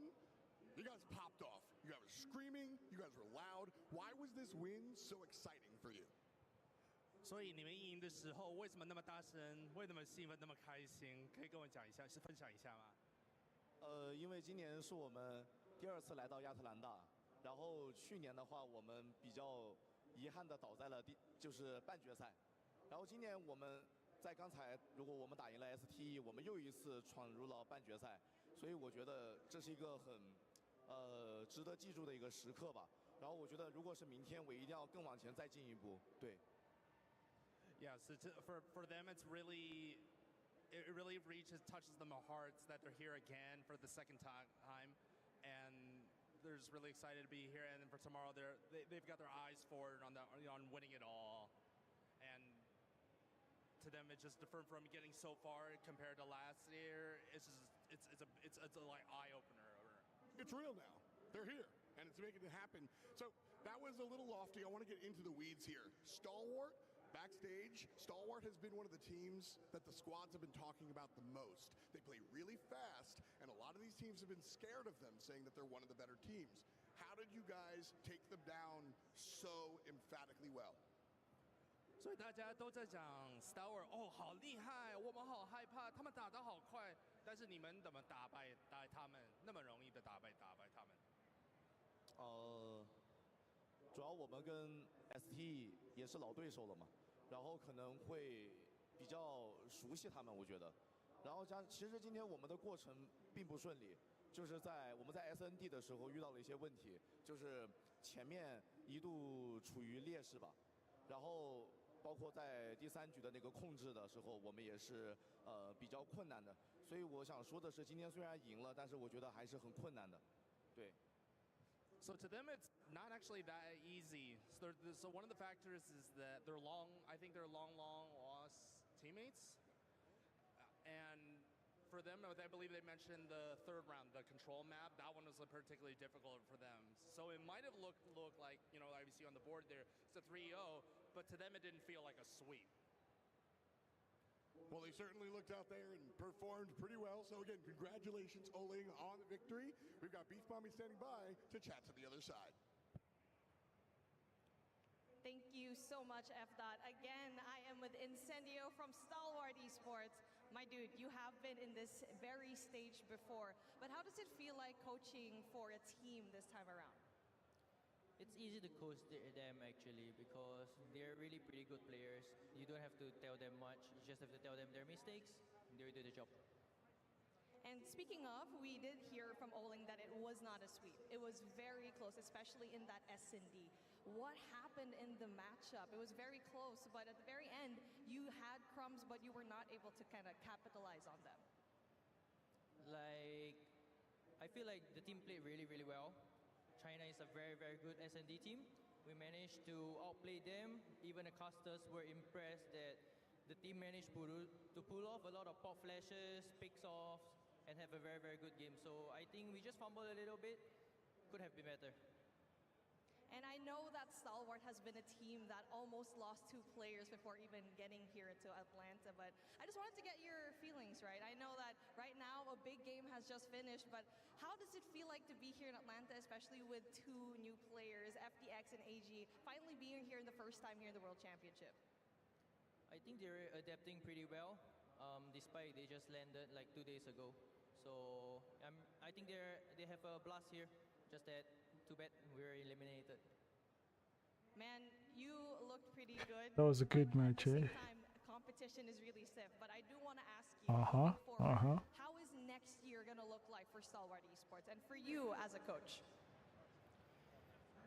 you guys popped off. You guys were screaming. You guys were loud. Why was this win so exciting for you? 所以你们赢的时候为什么那么大声？为什么兴奋那么开心？可以跟我讲一下，是分享一下吗？因为今年是我们第2次来到亚特兰大，然然后去年的话，我们比较遗憾的倒在了就是半决赛。然后今年我们在刚才，如果我们打赢了 STE， 我们又一次闯入了半决赛，所以我觉得这是一个很值得记住的一个时刻吧。然后我觉得，如果是明天，我一定要更往前再进一步。对。Yeah, so for them, it really touches them hearts that they're here again for the second time, and they're just really excited to be here. And then for tomorrow, they've got their eyes forward on winning it all, and to them, it's just different from getting so far compared to last year. It's a like eye opener. It's real now. They're here, and it's making it happen. So that was a little lofty. I want to get into the weeds here. Stalwart, backstage, Stalwart has been one of the teams that the squads have been talking about the most. They play really fast, and a lot of these teams have been scared of them, saying that they're one of the better teams. How did you guys take them down so emphatically well? 所以大家都在讲 Stalwart 哦，好厉害，我们好害怕，他们打得好快，但是你们怎么打败他们？那么容易的打败他们？主要我们跟 ST 也是老对手了嘛，然后可能会比较熟悉他们，我觉得。然后其实今天我们的过程并不顺利，就是我们在 SND 的时候遇到了一些问题，就是前面一度处于劣势吧，然后包括在第3局的那个控制的时候，我们也是比较困难的。所以我想说的是，今天虽然赢了，但是我觉得还是很困难的，对。So to them, it's not actually that easy. So one of the factors is that I think they're long lost teammates. And for them, I believe they mentioned the third round, the control map. That one was particularly difficult for them. So it might have looked like, like you see on the board there, it's a 3-0, but to them it didn't feel like a sweep. Well, they certainly looked out there and performed pretty well. So again, congratulations, Oling, on the victory. We've got Beef Mommy standing by to chat to the other side. Thank you so much, F-Dot. Again, I am with Incendio from Stalwart Esports. My dude, you have been in this very stage before, but how does it feel like coaching for a team this time around? It's easy to coach them actually because they're really pretty good players. You don't have to tell them much. You just have to tell them their mistakes and they will do the job. And speaking of, we did hear from Oling that it was not a sweep. It was very close, especially in that S&D. What happened in the matchup? It was very close, but at the very end, you had crumbs, but you were not able to kind of capitalize on them. I feel like the team played really, really well. China is a very, very good S&D team. We managed to outplay them. Even the casters were impressed that the team managed to pull off a lot of pop flashes, picks offs, and have a very, very good game. So I think we just fumbled a little bit. Could have been better. And I know that Stalwart has been a team that almost lost 2 players before even getting here to Atlanta, but I just wanted to get your feelings, right? I know that right now a big game has just finished, but how does it feel like to be here in Atlanta, especially with 2 new players, FDX and AG, finally being here in the first time here in the World Championship? I think they're adapting pretty well, despite they just landed like 2 days ago. So I think they have a blast here, just that too bad we're eliminated. Man, you looked pretty good. That was a good match, eh? Competition is really stiff, but I do want to ask you, moving forward, how is next year going to look like for Stalwart Esports and for you as a coach?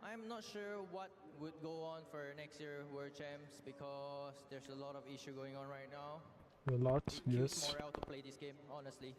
I'm not sure what would go on for next year World Champs because there's a lot of issue going on right now. A lot, yes. yes. Morale to play this game, honestly.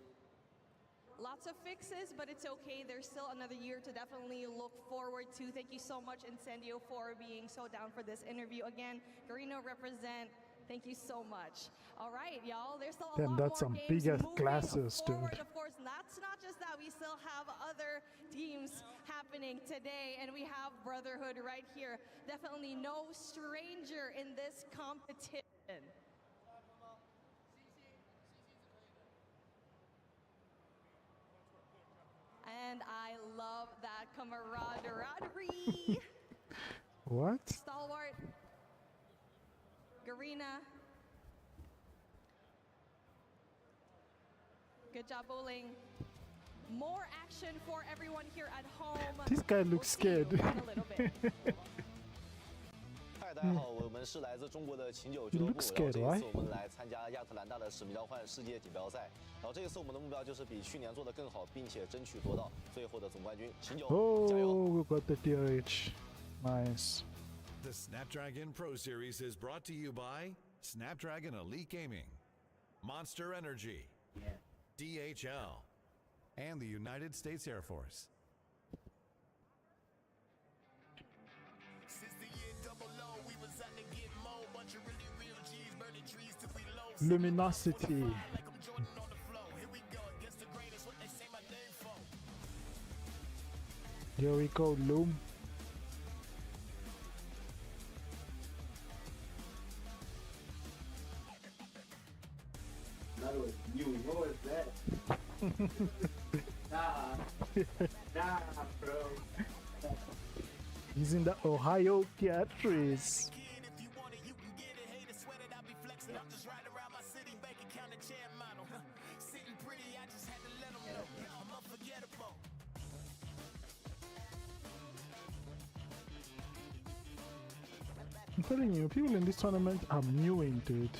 Lots of fixes, but it's okay. There's still another year to definitely look forward to. Thank you so much, Incendio, for being so down for this interview. Again, Garino represent. Thank you so much. All right, y'all. There's still a lot that's more some games big-ass moving glasses, forward. dude. Of course, that's not just that. We still have other teams happening today, and we have Brotherhood right here. Definitely no stranger in this competition. And I love that camaraderie. What? Stalwart, Garina. Good job, Oling. more action for everyone here at home. This guy looks scared. 嗨，大家好，我们是来自中国的琴酒俱乐部。然后这一次我们来参加亚特兰大的使命召唤世界锦标赛。然后这一次我们的目标就是比去年做得更好，并且争取夺到最后的总冠军。琴酒，加油 Oh, we got the DRH. Nice. The Snapdragon Pro Series is brought to you by Snapdragon Elite Gaming, Monster Energy, DHL, and the United States Air Force. Luminosity. Here we go, Loom. That was you. What was that? Nah, bro. He's in the Ohio Theatres. I'm telling you, people in this tournament are mewing, dude.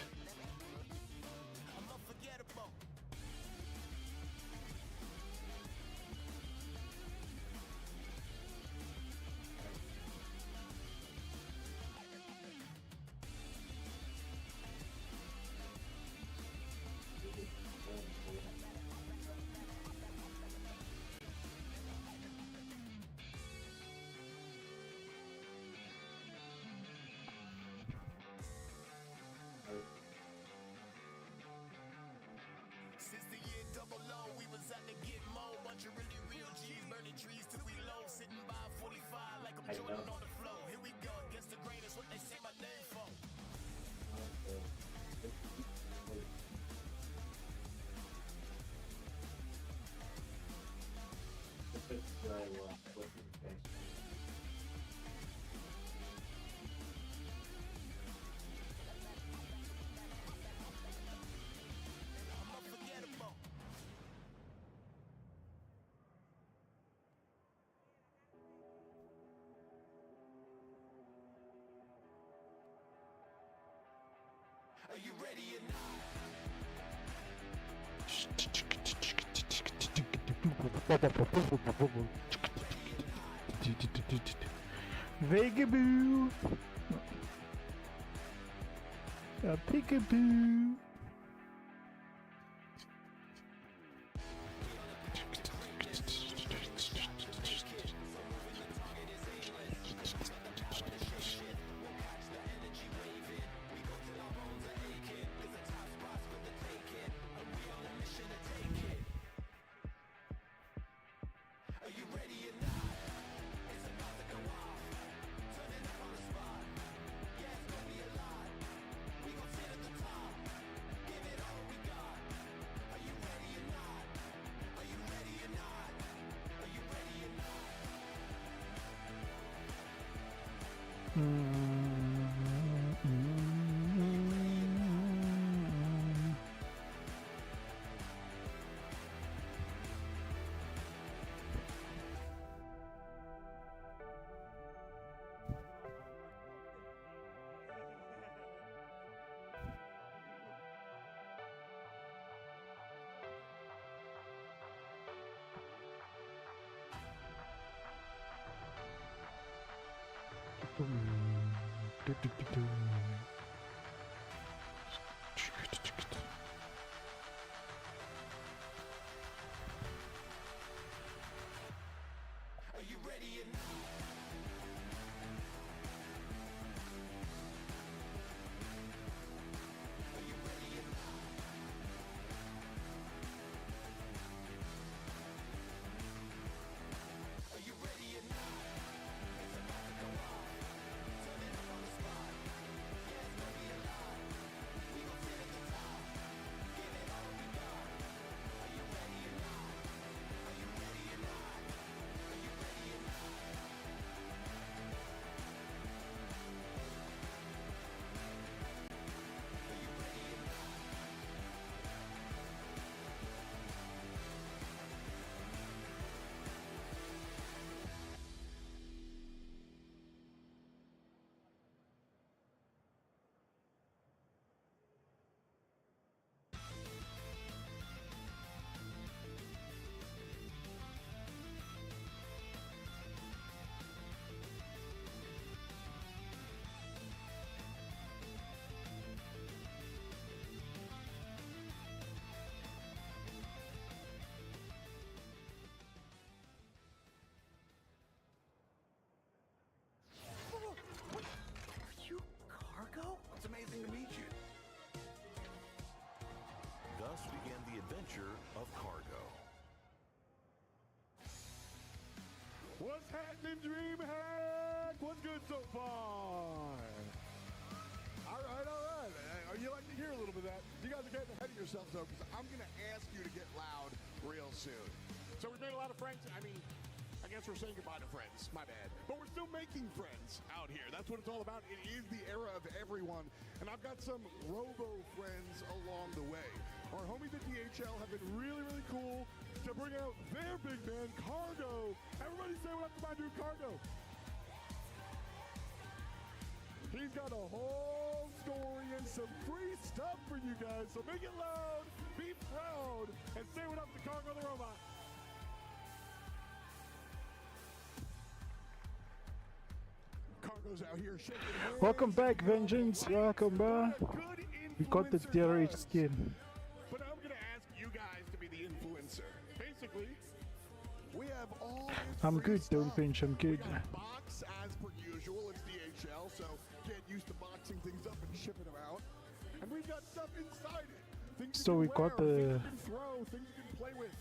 Are you ready or not? Vagaboo. A peekaboo. Are you ready or not? Are you ready or not? Are you ready or not? It's about to go off. Turn it up on the spot. Yeah, it's Captain DreamHack, what's good so far? All right. You like to hear a little bit of that. You guys are getting ahead of yourselves, though, because I'm going to ask you to get loud real soon. So we've made a lot of friends. I mean, I guess we're saying goodbye to friends. My bad. But we're still making friends out here. That's what it's all about. It is the era of everyone. And I've got some robo-friends along the way. Our homies at DHL have been really, really cool to bring out their big man, Cargo. Everybody say what up to my dude, Cargo. He's got a whole story and some free stuff for you guys. So make it loud, be proud, and say what up to Cargo the Robot. Cargo's out here shaking hands. Welcome back, Vengeance. Welcome back. We got the DRH skin. But I'm going to ask you guys to be the influencer. Basically, we have all this I'm good, stuff. don't pinch, I'm good. We got box as per usual. It's DHL, so get used to boxing things up and shipping them out. And we've got stuff inside it. Things So you we can got wear, the things you can throw, things you can play with,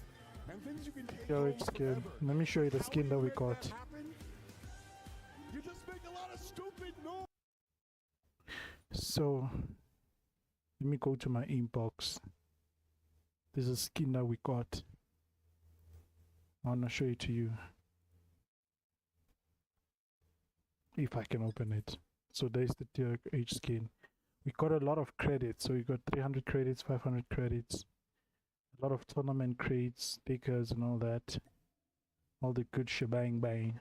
and things you can take DRH home skin. forever. Let me show you the How skin would that you we make got. that happen? You just make a lot of stupid noise. So let me go to my inbox. There's a skin that we got. I wanna show it to you. If I can open it. So there's the DRH skin. We got a lot of credits. So we got 300 credits, 500 credits. A lot of tournament crates, stickers and all that. All the good shebang bang.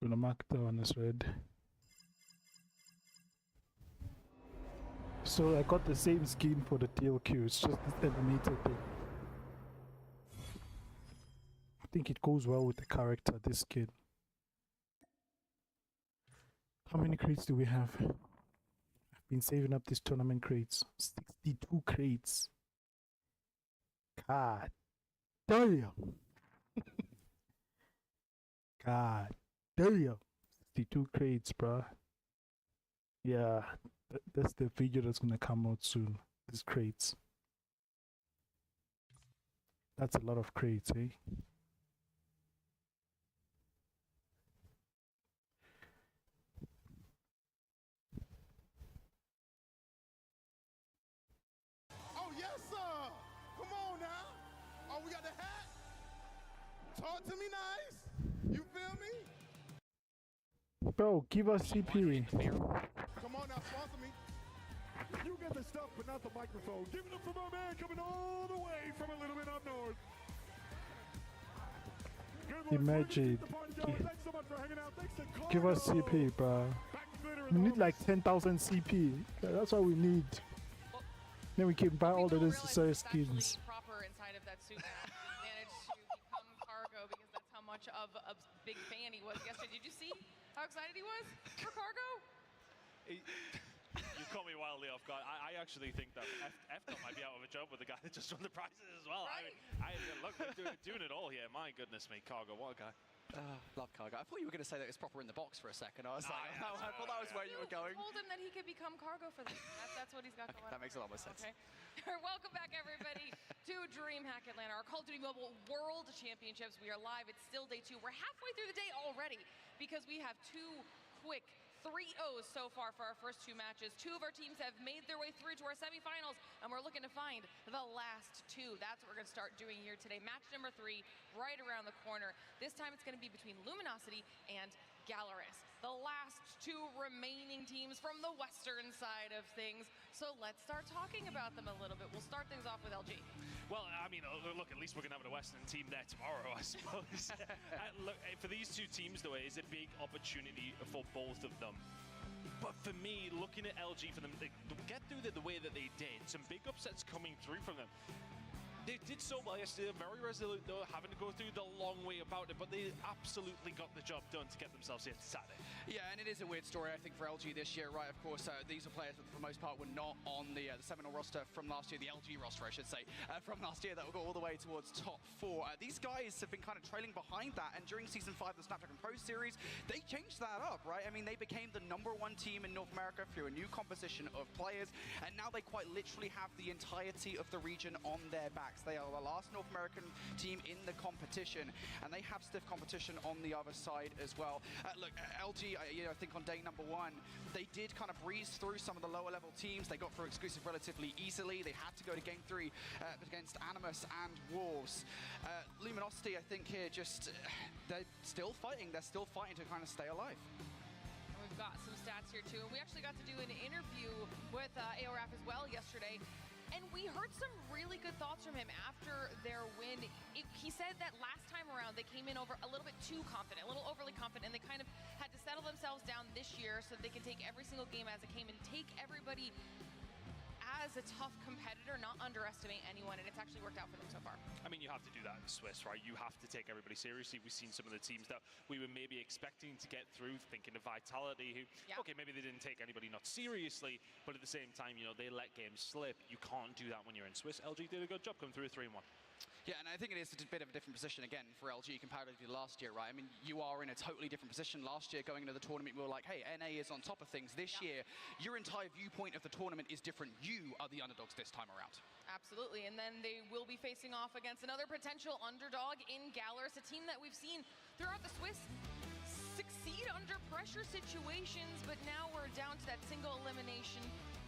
Gonna mark that one as red. So I got the same skin for the TLQ, it's just this animated thing. I think it goes well with the character, this skin. How many crates do we have? I've been saving up these tournament crates. 62 crates. God damn. God damn. 62 crates, bruh. Yeah, that's the video that's gonna come out soon. These crates. That's a lot of crates, eh? Oh, yes, sir. Come on now. Oh, we got the hat. Talk to me nice. You feel me? Bro, give us CP. Come on now, sponsor me. You get the stuff, but not the microphone. Give it up for my man coming all the way from a little bit up north. Imagine. Give us CP, bro. We need like 10,000 CP. That's what we need. Then we can buy all the necessary skins. Proper inside of that suit match. He managed to become Cargo because that's how much of a big fan he was yesterday. Did you see how excited he was for Cargo? You caught me wildly off guard. I actually think that F might be out of a job with the guy that just won the prizes as well. Right? Look, we're doing it all here. My goodness me, Cargo, what a guy. Love Cargo. I thought you were going to say that it's proper in the box for a second. I was like, I thought that was where you were going. Told him that he could become Cargo for them. That's what he's got going on. That makes a lot more sense. Okay. Welcome back, everybody, to DreamHack Atlanta, our Call of Duty Mobile World Championships. We are live. It's still day 2. We're halfway through the day already because we have 2 quick 3-0s so far for our first 2 matches. 2 of our teams have made their way through to our semifinals, and we're looking to find the last 2. That's what we're going to start doing here today. Match number 3, right around the corner. This time it's going to be between Luminosity and Gallerus, the last 2 remaining teams from the western side of things. So let's start talking about them a little bit. We'll start things off with LG. Well, I mean, look, at least we're going to have a Western team there tomorrow, I suppose. Look, for these 2 teams, though, it is a big opportunity for both of them. But for me, looking at LG, for them to get through the way that they did, some big upsets coming through from them. They did so well yesterday, very resolute though, having to go through the long way about it, but they absolutely got the job done to get themselves here to Saturday. Yeah, and it is a weird story, I think, for LG this year, right? Of course, these are players that, for the most part, were not on the Seminole roster from last year, the LG roster, I should say, from last year that will go all the way towards top 4. These guys have been kind of trailing behind that, and during Season 5 of the Snapdragon Pro Series, they changed that up, right? I mean, they became the #1 team in North America through a new composition of players, and now they quite literally have the entirety of the region on their back. Frax. They are the last North American team in the competition, and they have stiff competition on the other side as well. Look, LG, I think on day number 1, they did kind of breeze through some of the lower level teams. They got through exclusive relatively easily. They had to go to game 3 against Animus and Wolves. Luminosity, I think here, just they're still fighting. They're still fighting to kind of stay alive. We've got some stats here too, and we actually got to do an interview with AORAF as well yesterday, and we heard some really good thoughts from him after their win. He said that last time around they came in over a little bit too confident, a little overly confident, and they kind of had to settle themselves down this year so that they can take every single game as it came and take everybody as a tough competitor, not underestimate anyone, and it's actually worked out for them so far. I mean, you have to do that in Swiss, right? You have to take everybody seriously. We've seen some of the teams that we were maybe expecting to get through, thinking of Vitality, who, okay, maybe they didn't take anybody not seriously, but at the same time, they let games slip. You can't do that when you're in Swiss. LG did a good job coming through a 3-1. Yeah, and I think it is a bit of a different position again for LG comparatively to last year, right? I mean, you are in a totally different position. Last year, going into the tournament, we were like, hey, NA is on top of things. This year, your entire viewpoint of the tournament is different. You are the underdogs this time around. Absolutely, and then they will be facing off against another potential underdog in Gallerus, a team that we've seen throughout the Swiss succeed under pressure situations, but now we're down to that single elimination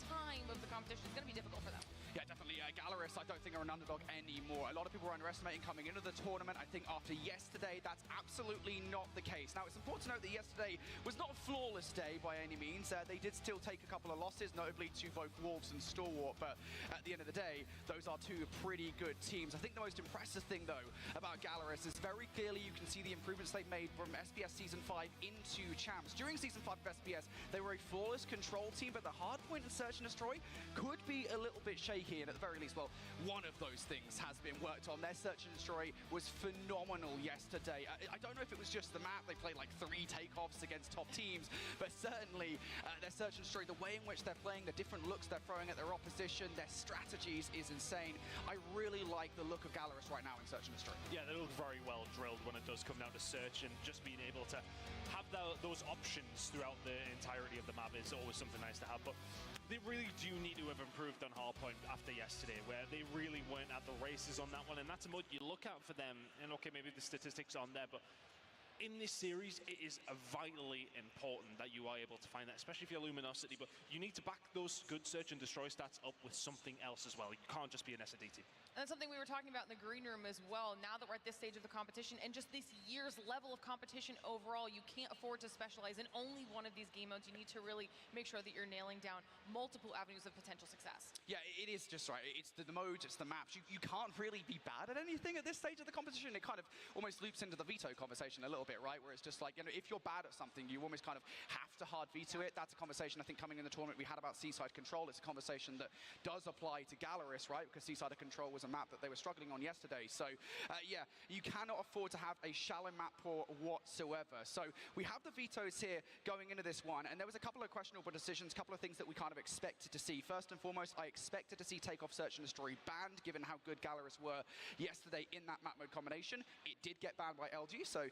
time of the competition. It's going to be difficult for them. Yeah, definitely. Gallerus, I don't think are an underdog anymore. A lot of people were underestimating coming into the tournament. I think after yesterday, that's absolutely not the case. Now, it's important to note that yesterday was not a flawless day by any means. They did still take a couple of losses, notably to both Wolves and Stalwart, but at the end of the day, those are two pretty good teams. I think the most impressive thing, though, about Gallerus is very clearly you can see the improvements they've made from SBS Season 5 into Champs. During Season 5 of SBS, they were a flawless control team, but the hardpoint and Search and Destroy could be a little bit shaky. And at the very least, well, one of those things has been worked on. Their Search and Destroy was phenomenal yesterday. I don't know if it was just the map. They played like 3 takeoffs against top teams, but certainly their Search and Destroy, the way in which they're playing, the different looks they're throwing at their opposition, their strategies is insane. I really like the look of Gallerus right now in Search and Destroy. Yeah, they look very well drilled when it does come down to Search, and just being able to have those options throughout the entirety of the map is always something nice to have. But they really do need to have improved on hardpoint after yesterday, where they really weren't at the races on that one, and that's what you look out for them. And okay, maybe the statistics aren't there, but in this series, it is vitally important that you are able to find that, especially if you're Luminosity, but you need to back those good Search and Destroy stats up with something else as well. You can't just be an SND team. And that's something we were talking about in the green room as well. Now that we're at this stage of the competition and just this year's level of competition overall, you can't afford to specialize in only one of these game modes. You need to really make sure that you're nailing down multiple avenues of potential success. Yeah, it is just right. It's the modes, it's the maps. You can't really be bad at anything at this stage of the competition. It kind of almost loops into the veto conversation a little bit, right? Where it's just like, if you're bad at something, you almost kind of have to hard veto it. That's a conversation I think coming in the tournament we had about Seaside Control. It's a conversation that does apply to Gallerus, right? Because Seaside Control was a map that they were struggling on yesterday. So yeah, you cannot afford to have a shallow map pool whatsoever. So we have the vetoes here going into this one, and there was a couple of questionable decisions, a couple of things that we kind of expected to see. First and foremost, I expected to see Takeoff, Search and Destroy banned, given how good Gallerus were yesterday in that map mode combination. It did get banned by LG, so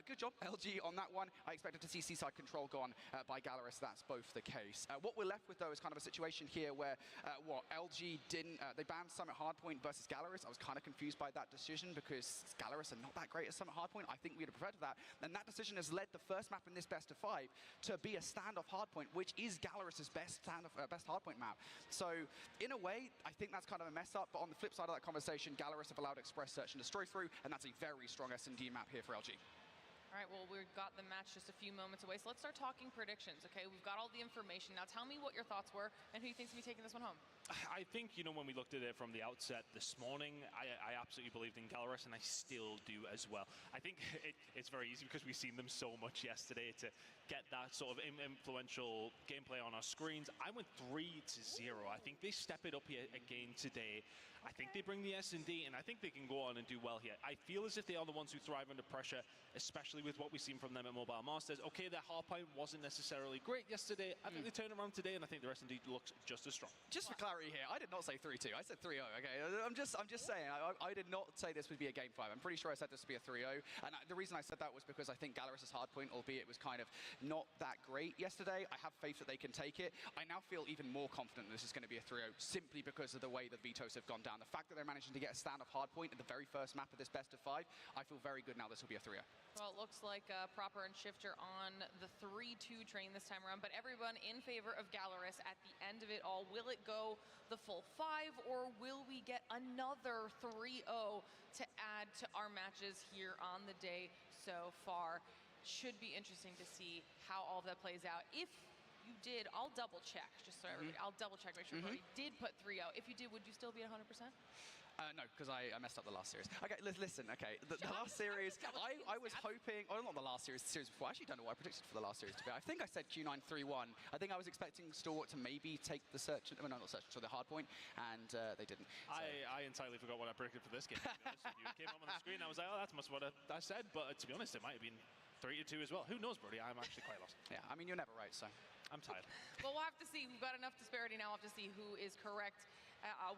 good job, LG, on that one. I expected to see Seaside Control gone by Gallerus. That's both the case. What we're left with, though, is kind of a situation here where LG didn't, they banned Summit Hardpoint versus Gallerus. I was kind of confused by that decision because Gallerus are not that great at Summit Hardpoint. I think we'd have preferred that. And that decision has led the first map in this best of 5 to be a standoff hardpoint, which is Gallerus's best hardpoint map. So in a way, I think that's kind of a mess up. But on the flip side of that conversation, Gallerus have allowed Express Search and Destroy through, and that's a very strong S&D map here for LG. All right, well, we've got the match just a few moments away, so let's start talking predictions, okay? We've got all the information. Now tell me what your thoughts were and who you think's going to be taking this one home. I think, when we looked at it from the outset this morning, I absolutely believed in Gallerus, and I still do as well. I think it's very easy because we've seen them so much yesterday to get that sort of influential gameplay on our screens. I went 3-0. I think they step it up here again today. I think they bring the S&D, and I think they can go on and do well here. I feel as if they are the ones who thrive under pressure, especially with what we've seen from them at Mobile Masters. Okay, their hardpoint wasn't necessarily great yesterday. I think they turn around today, and I think the S&D looks just as strong. Just for clarity, Harry here. I did not say 3-2. I said 3-0. Okay, I'm just saying. I did not say this would be a game 5. I'm pretty sure I said this would be a 3-0. And the reason I said that was because I think Gallerus' hardpoint, albeit it was kind of not that great yesterday, I have faith that they can take it. I now feel even more confident this is going to be a 3-0 simply because of the way the Vetoes have gone down. The fact that they're managing to get a standoff hardpoint at the very first map of this best of 5, I feel very good now this will be a 3-0. Well, it looks like Proper and Shifter on the 3-2 train this time around, but everyone in favor of Gallerus at the end of it all. Will it go the full 5, or will we get another 3-0 to add to our matches here on the day so far? Should be interesting to see how all that plays out. If you did, I'll double check, just so everybody, I'll double check, make sure everybody did put 3-0. If you did, would you still be at 100%? No, because I messed up the last series. Okay, listen, okay. The last series, I was hoping, oh, not the last series, the series before. I actually don't know what I predicted for the last series to be. I think I said Q9 3-1. I think I was expecting Stalwart to maybe take the search, well, no, not search, so the hard point, and they didn't. So. I entirely forgot what I predicted for this game, to be honest with you. It came up on the screen, I was like, oh, that's must what I said, but to be honest, it might have been 3-2 as well. Who knows, Brody? I'm actually quite lost. Yeah, I mean, you're never right, so. I'm tired. Well, we'll have to see. We've got enough disparity now. We'll have to see who is correct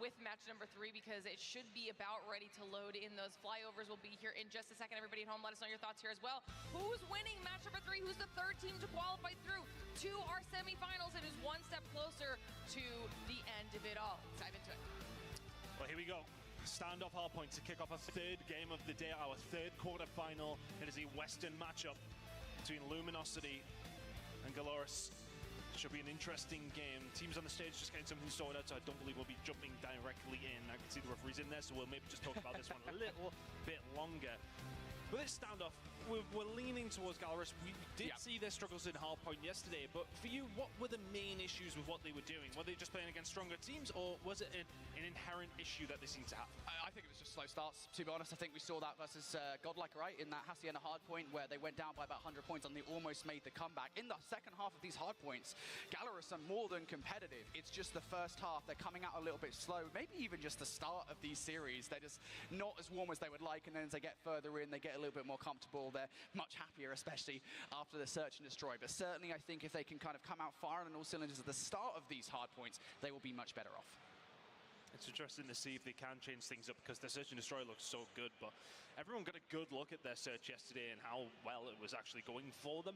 with match number 3, because it should be about ready to load in. Those flyovers will be here in just a second. Everybody at home, let us know your thoughts here as well. Who's winning match number 3? Who's the third team to qualify through to our semifinals and is one step closer to the end of it all? Let's dive into it. Well, here we go. Standoff hardpoint to kick off our third game of the day, our third quarterfinal. It is a Western matchup between Luminosity and Gallerus. Should be an interesting game. Teams on the stage just getting something sorted out, so I don't believe we'll be jumping directly in. I can see the referees in there, so we'll maybe just talk about this one a little bit longer. With this standoff, we're leaning towards Gallerus. We did see their struggles in hardpoint yesterday, but for you, what were the main issues with what they were doing? Were they just playing against stronger teams, or was it an inherent issue that they seemed to have? I think it was just slow starts, to be honest. I think we saw that versus Godlike, right, in that Hacienda hardpoint where they went down by about 100 points and they almost made the comeback. In the second half of these hardpoints, Gallerus are more than competitive. It's just the first half. They're coming out a little bit slow, maybe even just the start of these series. They're just not as warm as they would like, and then as they get further in, they get a little bit more comfortable. They're much happier, especially after the search and destroy. But certainly, I think if they can kind of come out firing on all cylinders at the start of these hardpoints, they will be much better off. It's interesting to see if they can change things up, because the search and destroy looks so good, but everyone got a good look at their search yesterday and how well it was actually going for them.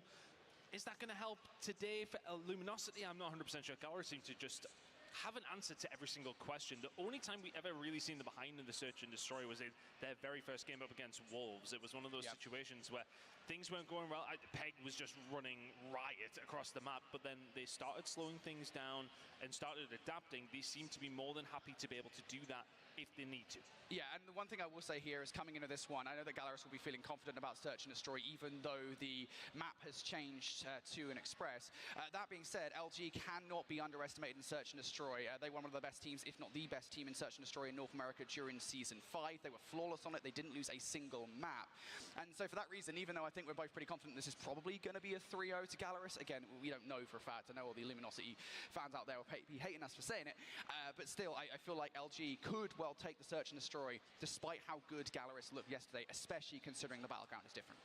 Is that going to help today for Luminosity? I'm not 100% sure. Gallerus seemed to just have an answer to every single question. The only time we ever really seen them behind in the search and destroy was in their very first game up against Wolves. It was one of those situations where things weren't going well. Peg was just running riot across the map, but then they started slowing things down and started adapting. They seem to be more than happy to be able to do that if they need to. Yeah, and the one thing I will say here is coming into this one, I know that Gallerus will be feeling confident about search and destroy, even though the map has changed to an express. That being said, LG cannot be underestimated in search and destroy. They were one of the best teams, if not the best team in search and destroy in North America during Season 5. They were flawless on it. They didn't lose a single map. And so for that reason, even though I think we're both pretty confident this is probably going to be a 3-0 to Gallerus, again, we don't know for a fact. I know all the Luminosity fans out there will be hating us for saying it, but still, I feel like LG could well take the search and destroy, despite how good Gallerus looked yesterday, especially considering the battleground is different.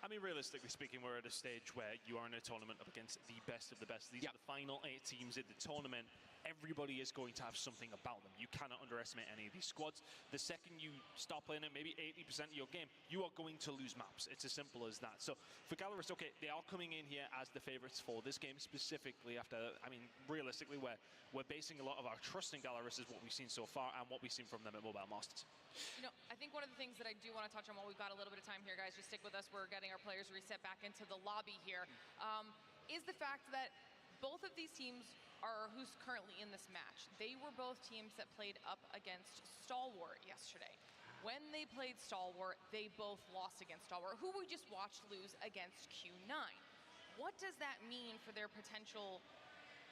I mean, realistically speaking, we're at a stage where you are in a tournament up against the best of the best. These are the final 8 teams in the tournament. Everybody is going to have something about them. You cannot underestimate any of these squads. The second you start playing it, maybe 80% of your game, you are going to lose maps. It's as simple as that. So for Gallerus, okay, they are coming in here as the favorites for this game specifically after, I mean, realistically, we're basing a lot of our trust in Gallerus is what we've seen so far and what we've seen from them at Mobile Masters. You know, I think one of the things that I do want to touch on while we've got a little bit of time here, guys, just stick with us. We're getting our players reset back into the lobby here. Is the fact that both of these teams are who's currently in this match. They were both teams that played up against Stalwart yesterday. When they played Stalwart, they both lost against Stalwart, who we just watched lose against Q9. What does that mean for their potential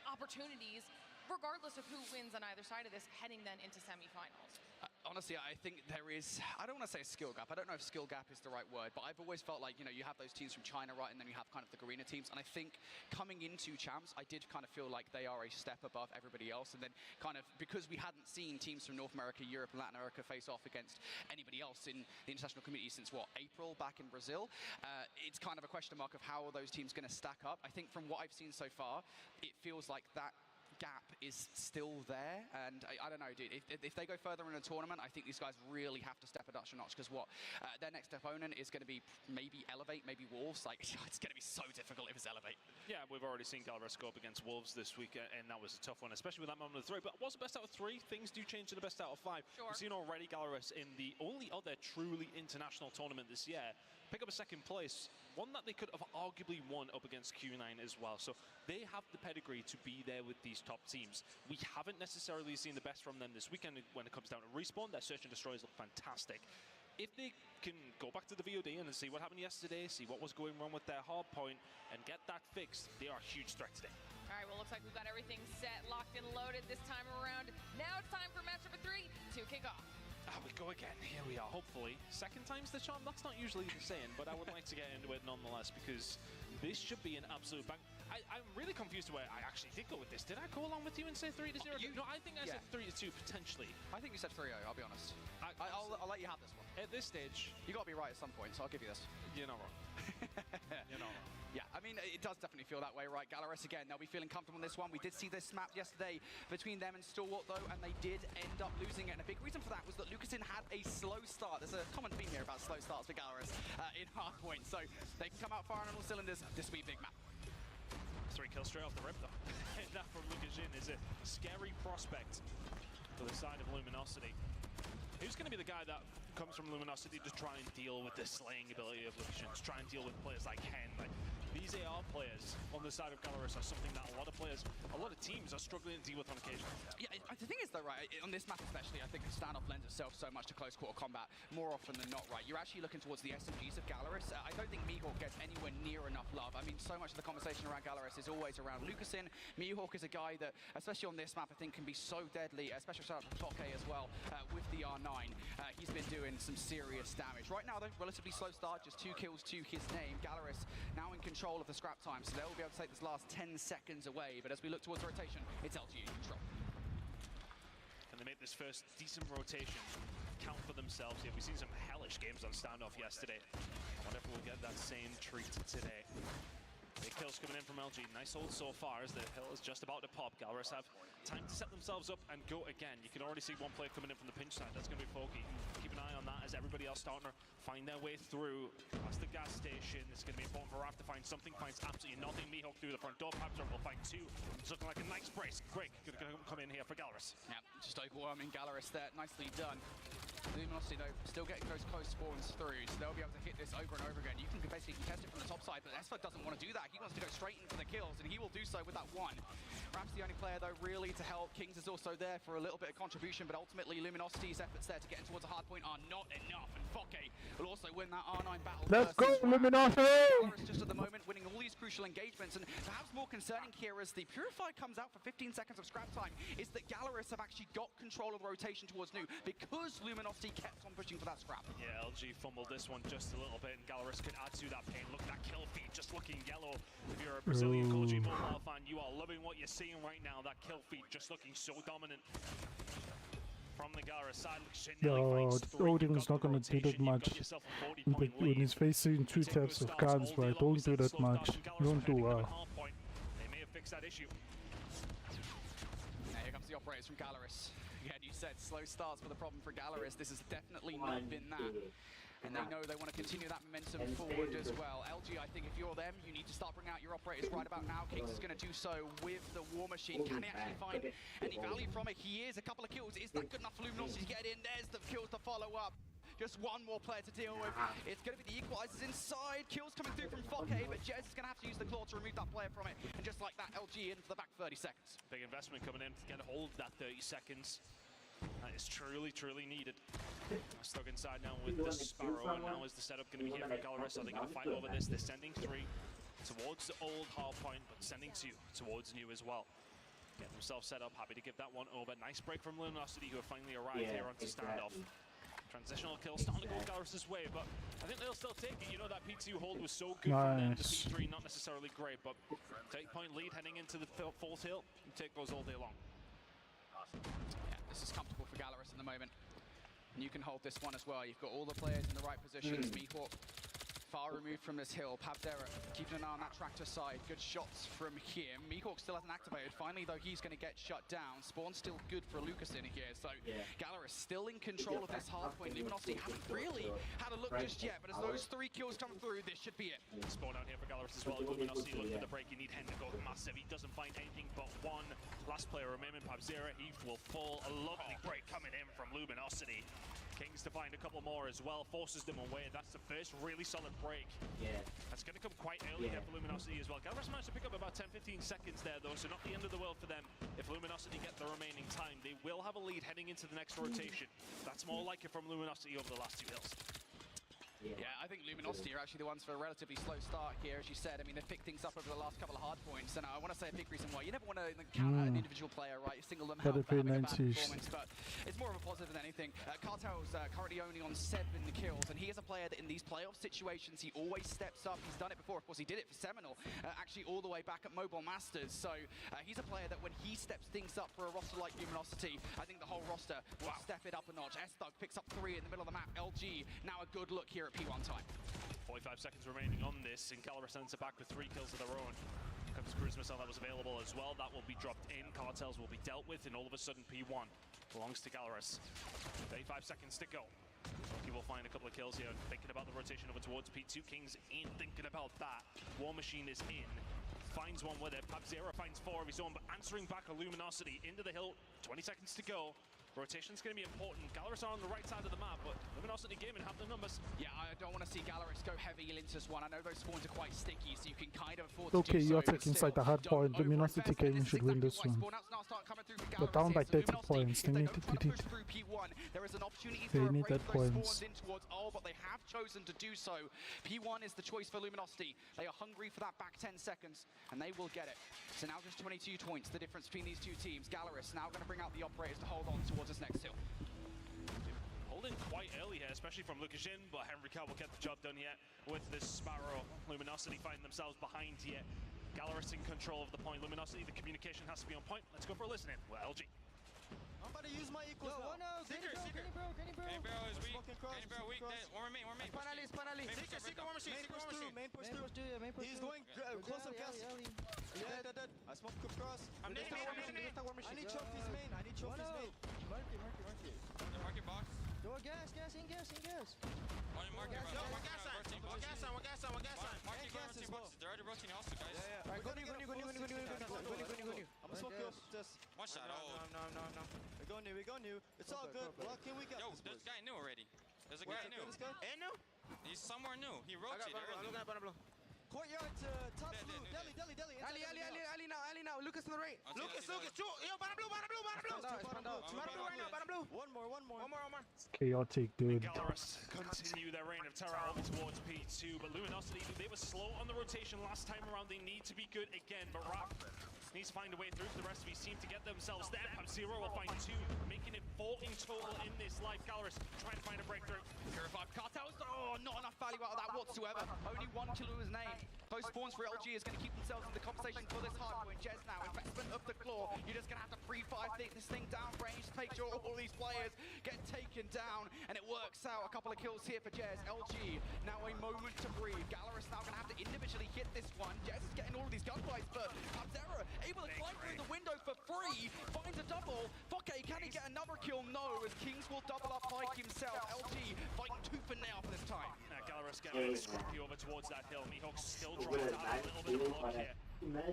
opportunities, regardless of who wins on either side of this, heading then into semifinals? Honestly, I think there is, I don't want to say a skill gap. I don't know if skill gap is the right word, but I've always felt like, you know, you have those teams from China, right, and then you have kind of the Garena teams. And I think coming into champs, I did kind of feel like they are a step above everybody else. And then kind of, because we hadn't seen teams from North America, Europe, and Latin America face off against anybody else in the international community since, what, April back in Brazil, it's kind of a question mark of how are those teams going to stack up. I think from what I've seen so far, it feels like that gap is still there, and I don't know, dude. If they go further in a tournament, I think these guys really have to step a notch, because their next opponent is going to be maybe Elevate, maybe Wolves. Like, it's going to be so difficult if it's Elevate. Yeah, we've already seen Gallerus go up against Wolves this week, and that was a tough one, especially with that moment of 3. But what's the best out of 3? Things do change to the best out of 5. Sure. We've seen already Gallerus in the only other truly international tournament this year pick up a 2nd place, one that they could have arguably won up against Q9 as well. So they have the pedigree to be there with these top teams. We haven't necessarily seen the best from them this weekend when it comes down to Respawn. Their Search and Destroys look fantastic. If they can go back to the VOD and see what happened yesterday, see what was going wrong with their hard point, and get that fixed, they are a huge threat today. All right, well, looks like we've got everything set, locked and loaded this time around. Now it's time for match number 3 to kick off. We go again. Here we are, hopefully. 2nd time's the charm. That's not usually the saying, but I would like to get into it nonetheless, because this should be an absolute bang. I'm really confused to where I actually did go with this. Did I go along with you and say 3-0? No, I think I said 3-2 potentially. I think you said 3-0, I'll be honest. I'll let you have this one. At this stage, you got to be right at some point, so I'll give you this. You're not wrong. You're not wrong. Yeah, I mean, it does definitely feel that way, right? Gallerus, again, they'll be feeling comfortable in this one. We did see this map yesterday between them and Stalwart, though, and they did end up losing it. And a big reason for that was that Lucasin had a slow start. There's a common theme here about slow starts for Gallerus in hardpoint. So they can come out firing on all cylinders. This will be a big map. 3 kills straight off the rip, though. And that from Lucasin is a scary prospect for the side of Luminosity. Who's going to be the guy that comes from Luminosity to try and deal with the slaying ability of Lucasin, to try and deal with players like Hen? Like, these AR players on the side of Gallerus are something that a lot of teams are struggling to deal with on occasion. Yeah, the thing is though, right, on this map especially, I think the standoff lends itself so much to close quarter combat more often than not, right? You're actually looking towards the SMGs of Gallerus. I don't think Mihawk gets anywhere near enough love. I mean, so much of the conversation around Gallerus is always around Lucasin. Mihawk is a guy that, especially on this map, I think can be so deadly, especially shout out to Toke as well, with the R9. He's been doing some serious damage. Right now, though, relatively slow start, just 2 kills to his name. Gallerus now in control of the scrap time, so they'll be able to take this last 10 seconds away. But as we look towards the rotation, it's LG in control. Can they make this first decent rotation count for themselves here? We've seen some hellish games on standoff yesterday. I wonder if we'll get that same treat today. Big kills coming in from LG. Nice hold so far as the hill is just about to pop. Gallerus have time to set themselves up and go again. You can already see one player coming in from the pinch side. That's going to be Foki. Keep an eye on that as everybody else starting to find their way through past the gas station. It's going to be important for Raph to find something. Finds absolutely nothing. Mihawk through the front door. Perhaps will find 2. It's looking like a nice brace. Great. Going to come in here for Gallerus. Yeah, just overwhelming Gallerus there. Nicely done. Luminosity, though, still getting those close spawns through, so they'll be able to hit this over and over again. You can basically contest it from the top side, but Esfo doesn't want to do that. He wants to go straight in for the kills, and he will do so with that 1. Rap's the only player, though, really to help. Kings is also there for a little bit of contribution, but ultimately Luminosity's efforts there to get in towards a hard point are not enough, and Foke will also win that R9 battle. Let's go, Luminosity! Just at the moment, winning all these crucial engagements, and perhaps more concerning here as the Purified comes out for 15 seconds of scrap time, is that Gallerus have actually got control of the rotation towards Nu, because Luminosity kept on pushing for that scrap. Yeah, LG fumbled this one just a little bit, and Gallerus could add to that pain. Look at that kill feed, just looking yellow. If you're a Brazilian Codm mobile fan, you are loving what you're seeing right now. That kill feed just looking so dominant. From the Gallerus side, Odin's not gonna do that much. But when he's facing 2 types of guns, right, don't do that much. You don't do well. They may have fixed that issue. Now here comes the operators from Gallerus. Again, you said slow starts were the problem for Gallerus. This has definitely not been that. And they know they want to continue that momentum forward as well. LG, I think if you're them, you need to start bringing out your operators right about now. Kings is going to do so with the War Machine. Can he actually find any value from it? He is. A couple of kills. Is that good enough for Luminosity to get in? There's the kills to follow up. Just 1 more player to deal with. It's going to be the equalizers inside. Kills coming through from Foke, but Jez is going to have to use the claw to remove that player from it. And just like that, LG in for the back 30 seconds. Big investment coming in to get a hold of that 30 seconds. That is truly, truly needed. Stuck inside now with the Sparrow, and now is the setup going to be here for Gallerus. Are they going to fight over this? They're sending 3 towards the old hard point, but sending 2 towards Nu as well. Get themselves set up, happy to give that one over. Nice break from Luminosity, who have finally arrived here onto standoff. Transitional kill starting to go Gallerus' way, but I think they'll still take it. You know, that P2 hold was so good from them. The P3 not necessarily great, but 8-point lead heading into the 4th hill. You take those all day long. Yeah, this is comfortable for Gallerus at the moment. And you can hold this one as well. You've got all the players in the right positions. Mihawk far removed from this hill. Pabzera keeping an eye on that tractor side. Good shots from him. Mihawk still hasn't activated. Finally, though, he's going to get shut down. Spawn's still good for Lucas in here. So Gallerus still in control of this hard point. Luminosity haven't really had a look just yet, but as those 3 kills come through, this should be it. Spawn out here for Gallerus as well. Luminosity looking for the break. You need Hen to go massive. He doesn't find anything but one. Last player remaining, Pabzera. He will fall. A lovely break coming in from Luminosity. Kings to find a couple more as well, forces them away. That's the first really solid break. That's going to come quite early here for Luminosity as well. Gallerus managed to pick up about 10-15 seconds there though, so not the end of the world for them. If Luminosity get the remaining time, they will have a lead heading into the next rotation. That's more like it from Luminosity over the last 2 hills. Yeah, I think Luminosity are actually the ones for a relatively slow start here, as you said. I mean, they've picked things up over the last couple of hard points, and I want to say a big reason why. You never want to count out an individual player, right? You single them out for having a bad performance, but it's more of a positive than anything. Cartel's currently only on 7 kills, and he is a player that in these playoff situations, he always steps up. He's done it before. Of course, he did it for Seminole, actually all the way back at Mobile Masters. So he's a player that when he steps things up for a roster like Luminosity, I think the whole roster will step it up a notch. S-Thug picks up 3 in the middle of the map. LG, now a good look here at P1 time. 45 seconds remaining on this, and Gallerus sends it back with 3 kills of their own. Comes cruise missile that was available as well. That will be dropped in. Cartels will be dealt with, and all of a sudden P1 belongs to Gallerus. 35 seconds to go. He will find a couple of kills here. Thinking about the rotation over towards P2. Kings ain't thinking about that. War Machine is in. Finds one with it. Pabzera finds 4 of his own, but answering back a Luminosity into the hill. 20 seconds to go. Rotation's going to be important. Gallerus are on the right side of the map, but Luminosity Gaming have the numbers. Yeah, I don't want to see Gallerus go heavy into this one. I know those spawns are quite sticky, so you can kind of afford to Okay, do you're so, taking inside the hard point. Luminosity Gaming should win this one. They're down by 30 points. They need that points. But they have chosen to do so. P1 is the choice for Luminosity. They are hungry for that back 10 seconds, and they will get it. So now just 22 points, the difference between these 2 teams. Gallerus now going to bring out the operators to hold on towards this next hill. Holding quite early here, especially from Lukashin, but Henrika will get the job done here with this Sparrow. Luminosity find themselves behind here. Gallerus in control of the point. Luminosity, the communication has to be on point. Let's go for a listening. Well, LG. I'm about to use my equals now. Seeker is weak. One remain. Spinali. Seeker, War Machine. Main push through. He's going close up gas. Yeah, dead. I smoked cross. I'm nading. I need choke his main. Mark it. Market box. Go gas. In gas. One market box. One gas on. Market boxes. They're already rotating also, guys. Yeah. Alright, go new. I'm gonna smoke you up. Just. One shot. No. We go new. It's all good. Block in, we got Yo, this. there's a guy new already. There's a guy new. This guy? And new? He's somewhere new. He rotated early. Courtyard to top blue. Deli. Ali now. Lucas to the right. Lucas. Yo, bottom blue. Bottom blue. One more. Chaotic, dude. Gallerus continue their reign of terror over towards P2, but Luminosity, they were slow on the rotation last time around. They need to be good again, but Raph needs to find a way through for the rest of his team to get themselves there. Pabzera will find 2, making it 4 in total in this life. Gallerus trying to find a breakthrough. Purified Cartels. Oh, not enough value out of that whatsoever. Only 1 kill to his name. Those spawns for LG is going to keep themselves in the conversation for this hard point. Jez now, investment of the claw. You're just going to have to pre-fire this thing down range, make sure all these players get taken down, and it works out. A couple of kills here for Jez. LG, now a moment to breathe. Gallerus now going to have to individually hit this one. Jez is getting all of these gunfights, but Pabzera able to climb through the window for free. Finds a double. Foke, can he get another kill? No, as Kings will double up by himself. LG fighting tooth and nail for this time. Gallerus getting a scrappy over towards that hill. Mihawk still trying to have a little bit of luck here.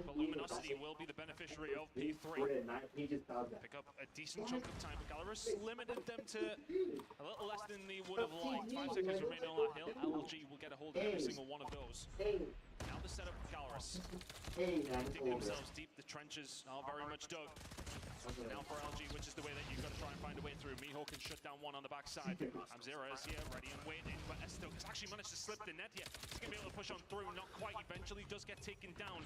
But Luminosity will be the beneficiary of P3. Pick up a decent chunk of time, but Gallerus limited them to a little less than they would have liked. 5 seconds remaining on that hill. LG will get a hold of every single one of those. Now the setup for Gallerus. Dig themselves deep. The trenches are very much dug. Now for LG, which is the way that you've got to try and find a way through. Mihawk can shut down 1 on the backside. Pabzera is here, ready and waiting, but S-Thug has actually managed to slip the net here. He's going to be able to push on through, not quite. Eventually does get taken down.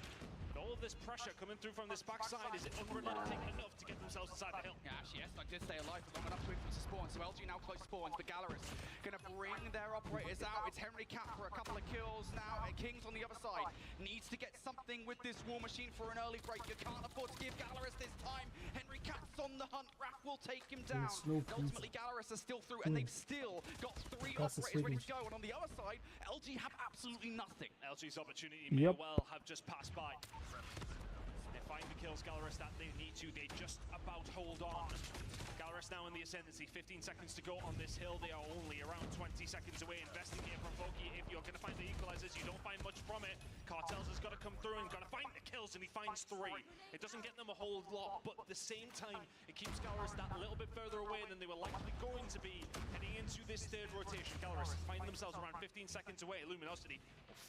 But all of this pressure coming through from this backside, is it unrelenting enough to get themselves inside the hill? Yeah, actually, Estok did stay alive for long enough to wait for them to spawn, so LG now close spawns, but Gallerus gonna bring their operators out. It's Henry Cat for a couple of kills now, and Kings on the other side needs to get something with this War Machine for an early break. You can't afford to give Gallerus this time. Henry Cat's on the hunt, Raph will take him down. Ultimately, Gallerus are still through, and they've still got 3 operators ready to go, and on the other side, LG have absolutely nothing. LG's opportunity may well have just passed by. They find the kills, Gallerus, that they need to. They just about hold on. Gallerus now in the ascendancy, 15 seconds to go on this hill. They are only around 20 seconds away. Investing here from Voki. If you're going to find the equalizers, you don't find much from it. Cartels has got to come through and got to find the kills, and he finds 3. It doesn't get them a whole lot, but at the same time, it keeps Gallerus that little bit further away than they were likely going to be heading into this 3rd rotation. Gallerus finding themselves around 15 seconds away. Luminosity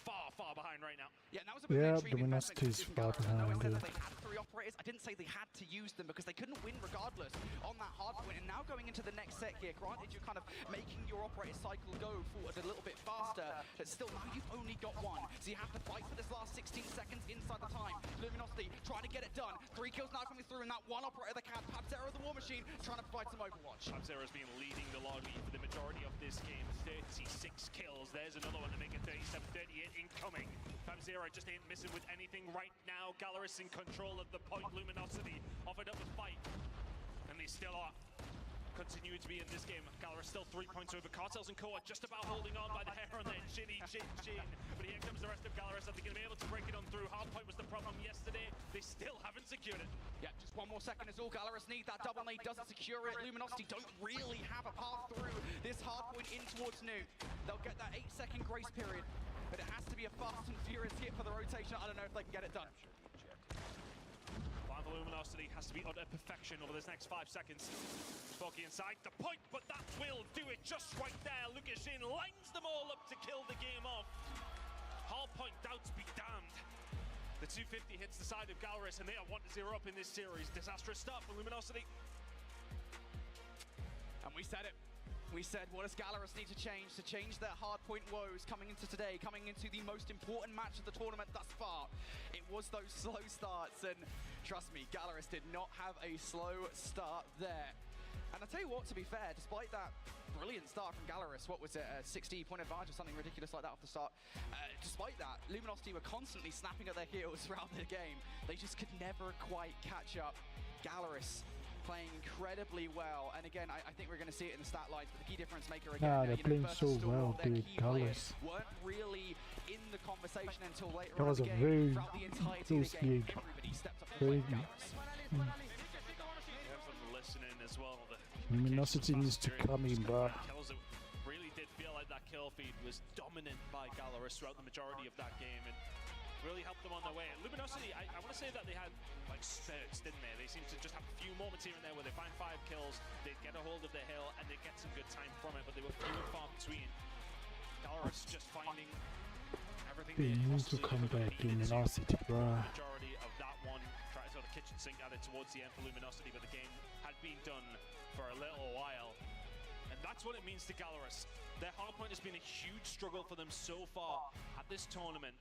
far, far behind right now. Yeah, that was a bit of an intriguing Luminosity is far behind. They had 3 operators. I didn't say they had to use them because they couldn't win regardless on that hard point. And now going into the next set here, granted you're kind of making your operator cycle go forward a little bit faster, but still now you've only got 1. So you have to fight for this last 16 seconds inside the time. Luminosity trying to get it done. 3 kills now coming through, and that 1 operator that can. Pabzera, the War Machine, trying to provide some Overwatch. Pabzera's been leading the lobby for the majority of this game. 36 kills. There's another one to make it 37, 38 incoming. Pabzera just ain't missing with anything right now. Gallerus in control of the point. Luminosity offered up a fight, and they still are. Continue to be in this game. Gallerus still 3 points over. Cartels and Koa just about holding on by the hair on their chinny chin. But here comes the rest of Gallerus. Are they going to be able to break it on through? Hardpoint was the problem yesterday. They still haven't secured it. Yeah, just 1 more second is all Gallerus need. That double nade doesn't secure it. Luminosity don't really have a path through this hardpoint in towards Nuke. They'll get that 8-second grace period, but it has to be a fast and furious hit for the rotation. I don't know if they can get it done. Plan for Luminosity has to be utter perfection over this next 5 seconds. Spocky inside the point, but that will do it just right there. Lukashin lines them all up to kill the game off. Hardpoint doubts be damned. The 250 hits the side of Gallerus, and they are 1-0 up in this series. Disastrous start for Luminosity. And we said it. We said, what does Gallerus need to change their hardpoint woes coming into today, coming into the most important match of the tournament thus far? It was those slow starts, and trust me, Gallerus did not have a slow start there. And I'll tell you what, to be fair, despite that brilliant start from Gallerus, what was it, a 60-point advantage or something ridiculous like that off the start, despite that, Luminosity were constantly snapping at their heels throughout the game. They just could never quite catch up. Gallerus playing incredibly well, and again, I think we're going to see it in the stat lines, but the key difference maker again, they're playing so well, dude. Gallerus weren't really in the conversation until later that on was in a the game. very Throughout the entirety of close the game, league. everybody stepped up to Very play Gallerus. Listening as well. Luminosity needs to come in, bro. Kills it really did feel like that kill feed was dominant by Gallerus throughout the majority of that game, and really helped them on their way. And Luminosity, I want to say that they had like spurts, didn't they? They seemed to just have a few moments here and there where they find 5 kills, they'd get a hold of the hill, and they'd get some good time from it, but they were few and far between. Gallerus just finding everything They need to come back, Luminosity, bro. Majority of that one, try to sort of kitchen sink at it towards the end for Luminosity, but the game had been done for a little while. And that's what it means to Gallerus. Their hardpoint has been a huge struggle for them so far at this tournament.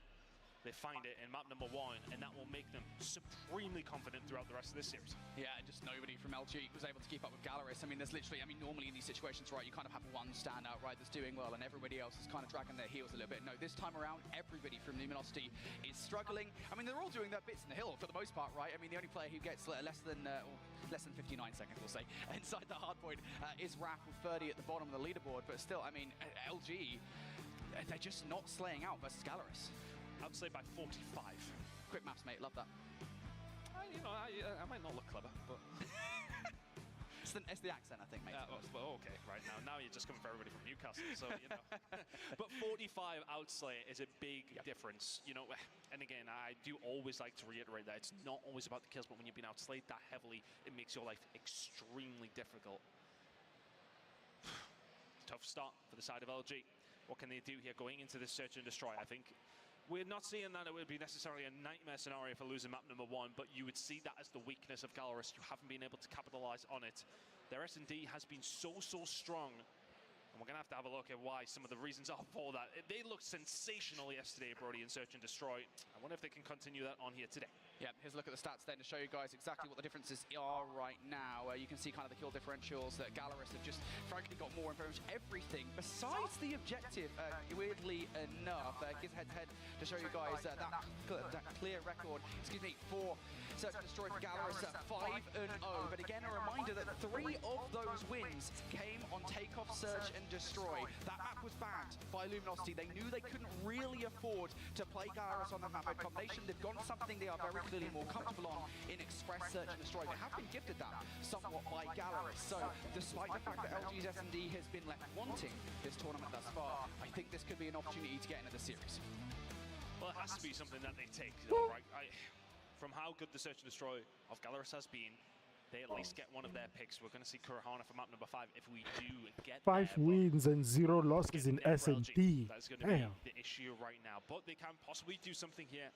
They find it in map number 1, and that will make them supremely confident throughout the rest of this series. Yeah, just nobody from LG was able to keep up with Gallerus. I mean, there's literally, normally in these situations, right, you kind of have one standout, right, that's doing well, and everybody else is kind of dragging their heels a little bit. No, this time around, everybody from Luminosity is struggling. I mean, they're all doing their bits in the hill for the most part, right? I mean, the only player who gets less than 59 seconds, we'll say, inside the hardpoint is Raph with 30 at the bottom of the leaderboard. But still, I mean, LG, they're just not slaying out versus Gallerus. Outslay by 45. Quick maps, mate. Love that. I might not look clever, but it's the accent, I think, mate. Okay, right now you're just coming for everybody from Newcastle, so you know. But 45 outslay is a big difference, you know. And again, I do always like to reiterate that it's not always about the kills, but when you've been outslayed that heavily, it makes your life extremely difficult. Tough start for the side of LG. What can they do here going into this search and destroy? I think we're not seeing that it would be necessarily a nightmare scenario for losing map number 1, but you would see that as the weakness of Gallerus. You haven't been able to capitalize on it. Their S&D has been so strong. And we're going to have a look at why some of the reasons are for that. They looked sensational yesterday, Brody, in Search and Destroy. I wonder if they can continue that on here today. Yeah, here's a look at the stats then to show you guys exactly what the differences are right now. You can see kind of the kill differentials that Gallerus have just frankly got more in pretty much everything besides the objective, weirdly enough. Gives head-to-head to show you guys that clear record, for Search and Destroy for Gallerus at 5-0. But again, a reminder that 3 of those wins came on Takeoff, Search and Destroy. That map was banned by Luminosity. They knew they couldn't really afford to play Gallerus on the map mode combination. They've gone something they are very clearly more comfortable on in Express, Search and Destroy. They have been gifted that somewhat by Gallerus. So despite the fact that LG's S&D has been left wanting this tournament thus far, I think this could be an opportunity to get into the series. Well, it has to be something that they take, though, right? From how good the Search and Destroy of Gallerus has been, they at least get one of their picks. We're going to see Kurahana for map number 5 if we do get 5 wins and 0 losses in S&D. That's going to be the issue right now. But they can possibly do something here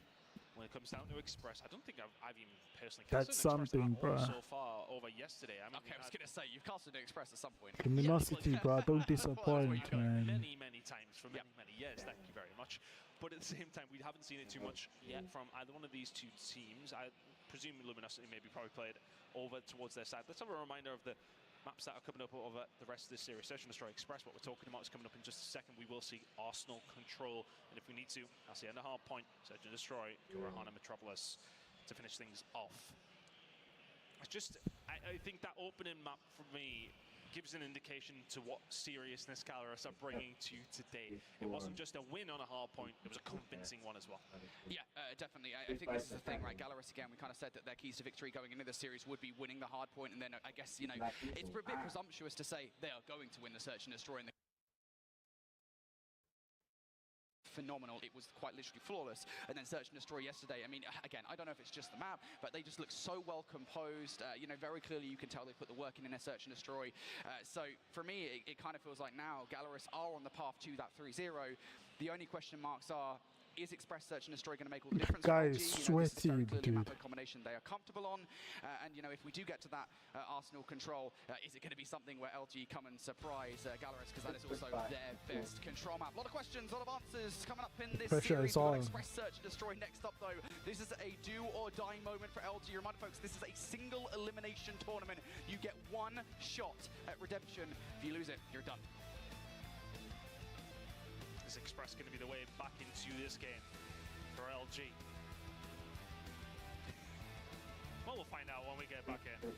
when it comes down to Express. I don't think I've even personally casted something, bro. So far over yesterday. I mean, okay, I was going to say, you've casted an Express at some point. Luminosity, bro, don't disappoint, man. Many times for many years. Thank you very much. But at the same time, we haven't seen it too much yet from either one of these two teams. I presume Luminosity maybe probably played over towards their side. Let's have a reminder of the maps that are coming up over the rest of this series. Search and Destroy Express, what we're talking about, is coming up in just a second. We will see Arsenal Control, and if we need to, that's the end of hard point. Search and Destroy, Kurahana Metropolis to finish things off. I think that opening map for me gives an indication to what seriousness Gallerus are bringing to today. It wasn't just a win on a hard point, it was a convincing one as well. Yeah, definitely. I think this is the thing, right? Gallerus, again, we kind of said that their keys to victory going into the series would be winning the hard point, and then I guess, you know, it's a bit presumptuous to say they are going to win the Search and Destroy in the phenomenal. It was quite literally flawless. And then Search and Destroy yesterday, I mean, again, I don't know if it's just the map, but they just look so well composed. You know, very clearly you can tell they put the work in their Search and Destroy. So for me, it kind of feels like now Gallerus are on the path to that 3-0. The only question marks are, is Express, Search and Destroy going to make all the difference? Guy is sweaty, dude. A combination they are comfortable on, and you know, if we do get to that Arsenal Control, is it going to be something where LG come and surprise Gallerus, because that is also their best control map? A lot of questions, a lot of answers coming up in this series. Express, Search and Destroy next up, though. This is a do or die moment for LG. Reminder, folks, this is a single elimination tournament. You get one shot at redemption. If you lose it, you're done. Is Express going to be the way back into this game for LG? Well, we'll find out when we get back in.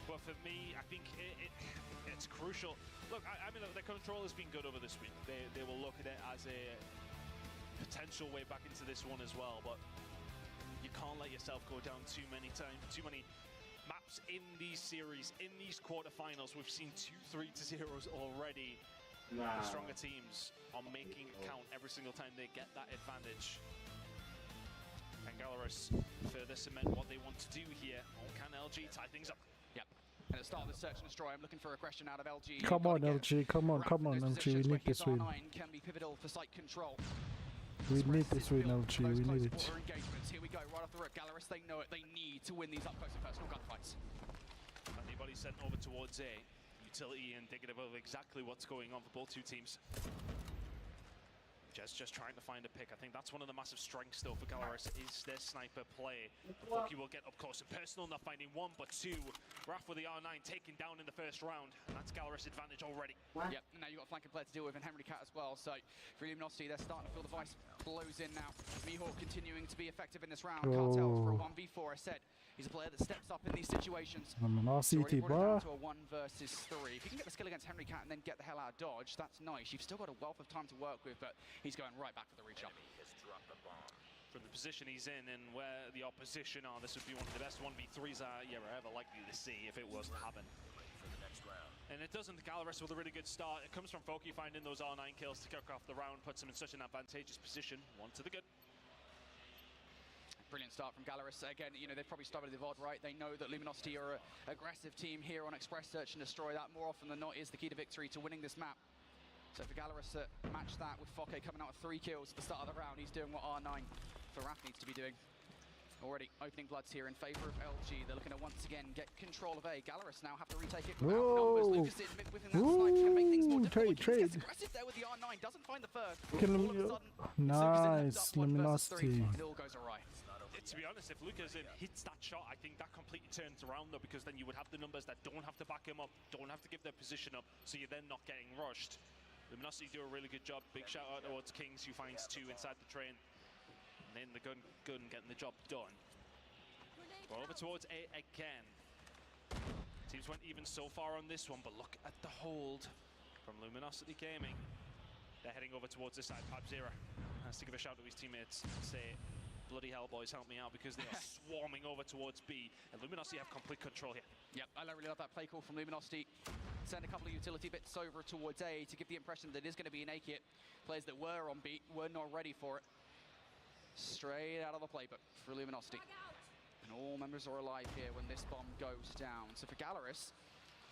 But for me, I think it's crucial. Look, I mean, the control has been good over this week. They will look at it as a potential way back into this one as well. But you can't let yourself go down too many maps in these series, in these quarterfinals. We've seen 2 3-0s already. The stronger teams are making it count every single time they get that advantage. Can Gallerus further cement what they want to do here, or can LG tie things up? Yep. And at the start of the Search and Destroy, I'm looking for aggression out of LG. Come on, LG, come on, LG, we need this win. Can be pivotal for site control. We need this win, LG, we need it. Here we go, right off the rip. Gallerus, they know it. They need to win these up-close and personal gunfights. Anybody sent over towards A. Utility indicative of exactly what's going on for both two teams. Just trying to find a pick. I think that's one of the massive strengths though for Gallerus is their sniper play. Foki will get up close and personal, not finding one but two. Raph with the R9 taken down in the first round, and that's Gallerus' advantage already. Yep, now you've got a flanking player to deal with, and Henry Cat as well. So for Luminosity, they're starting to feel the vice blows in now. Mihawk continuing to be effective in this round. Cartels for a 1v4, I said. He's a player that steps up in these situations. I'm an RCT, bro. To a 1 versus 3. If you can get the skill against Henry Cat and then get the hell out of dodge, that's nice. You've still got a wealth of time to work with, but he's going right back for the reach up. From the position he's in and where the opposition are, this would be one of the best 1v3s you're ever likely to see if it was to happen. And it doesn't. Gallerus with a really good start. It comes from Foki finding those R9 kills to kick off the round, puts him in such an advantageous position. One to the good. Brilliant start from Gallerus. Again, you know, they've probably started the VOD right. They know that Luminosity are an aggressive team here on Express, Search and Destroy. That more often than not is the key to victory to winning this map. So for Gallerus to match that with Foke coming out with 3 kills at the start of the round, he's doing what R9 for Raph needs to be doing. Already opening bloods here in favor of LG. They're looking to once again get control of A. Gallerus now have to retake it without numbers. Lucas is within that snipe. Can make things more difficult. Gets aggressive there with the R9. Doesn't find the first. Kill him. All of a sudden, Nice. Luminosity. it all goes awry. To be honest, if Lucas hits that shot, I think that completely turns around though, because then you would have the numbers that don't have to back him up, don't have to give their position up, so you're then not getting rushed. Luminosity do a really good job. Big shout out towards Kings, who finds 2 inside the train. And then the gun getting the job done. We're over towards A again. Teams went even so far on this one, but look at the hold from Luminosity Gaming. They're heading over towards this side. Pabzera has to give a shout to his teammates and say, bloody hell, boys, help me out, because they are swarming over towards B, and Luminosity have complete control here. Yep, I really love that play call from Luminosity. Send a couple of utility bits over towards A to give the impression that it is going to be an A kit. Players that were on B were not ready for it. Straight out of the playbook for Luminosity. And all members are alive here when this bomb goes down. So for Gallerus,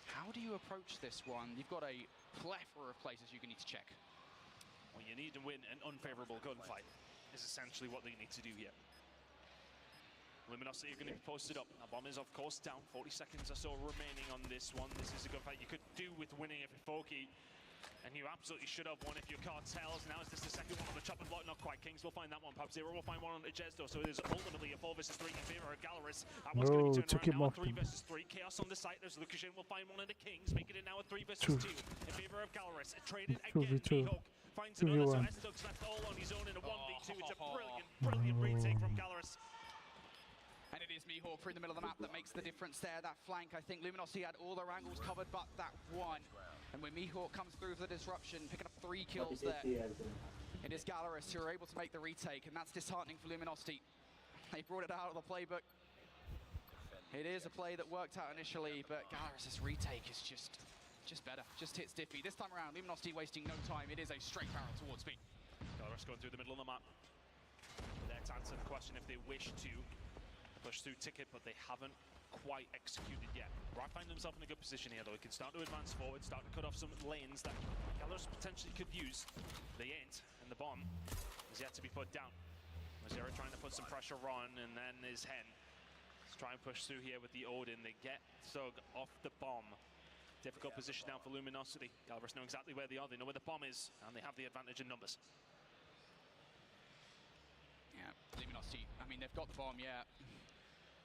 how do you approach this one? You've got a plethora of places you can need to check. Well, you need to win an unfavorable gunfight, is essentially what they need to do here. Luminosity are going to be posted up. Now, bomb is, of course, down. 40 seconds or so remaining on this one. This is a gunfight you could do with winning if you're Foki. And you absolutely should have won if you're Cartels. Now is this the second one on the chopping block? Not quite. Kings will find that one. Pabzera will find one on the Jezdo. So it is ultimately a 4 versus 3 in favor of Gallerus. That one's going to be turned around now. 3 versus 3. Chaos on the site. There's Lucashin will find one of the Kings. Making it now a 3 versus 2 in favor of Gallerus. Traded again. Mihawk finds another. So Estug's left all on his own in a 1v2. It's a brilliant retake from Gallerus. And it is Mihawk in the middle of the map that makes the difference there. That flank, I think Luminosity had all their angles covered, but that one. And when Mihawk comes through for the disruption, picking up 3 kills there, it is Gallerus who are able to make the retake, and that's disheartening for Luminosity. They brought it out of the playbook. It is a play that worked out initially, but Gallerus' retake is just better, just hits Diffy. This time around, Luminosity wasting no time. It is a straight barrel towards B. Gallerus going through the middle of the map. There to answer the question if they wish to push through Ticket, but they haven't quite executed yet. Right, find themselves in a good position here though. He can start to advance forward, start to cut off some lanes that Gallerus potentially could use. They ain't, and the bomb is yet to be put down. Mazera trying to put some pressure on, and then his Hen. Let's try and push through here with the Odin. They get Thug off the bomb. Difficult position now for Luminosity. Gallerus know exactly where they are, they know where the bomb is, and they have the advantage in numbers. Yeah, Luminosity, I mean, they've got the bomb, yeah.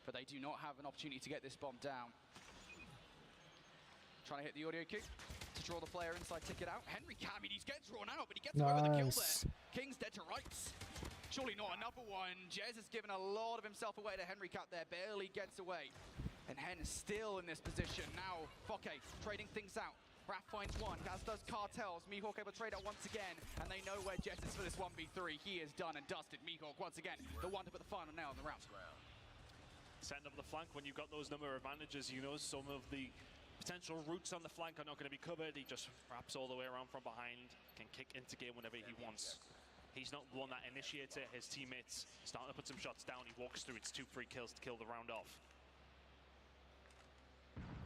But they do not have an opportunity to get this bomb down. Trying to hit the audio cue to draw the player inside Ticket out. Henry Cam, he gets drawn out, but he gets away with the kill there. King's dead to rights. Surely not another one. Jez has given a lot of himself away to Henry Cat there, barely gets away. And Hen is still in this position. Now, Foke trading things out. Raph finds one, as does Cartels. Mihawk able to trade out once again, and they know where Jez is for this 1v3. He is done and dusted. Mihawk once again, the one to put the final nail on the round. Setting up the flank when you've got those number of advantages, you know some of the potential routes on the flank are not going to be covered. He just wraps all the way around from behind, can kick into game whenever he wants. He's not the one that initiates it. His teammates starting to put some shots down. He walks through. It's 2 free kills to kill the round off.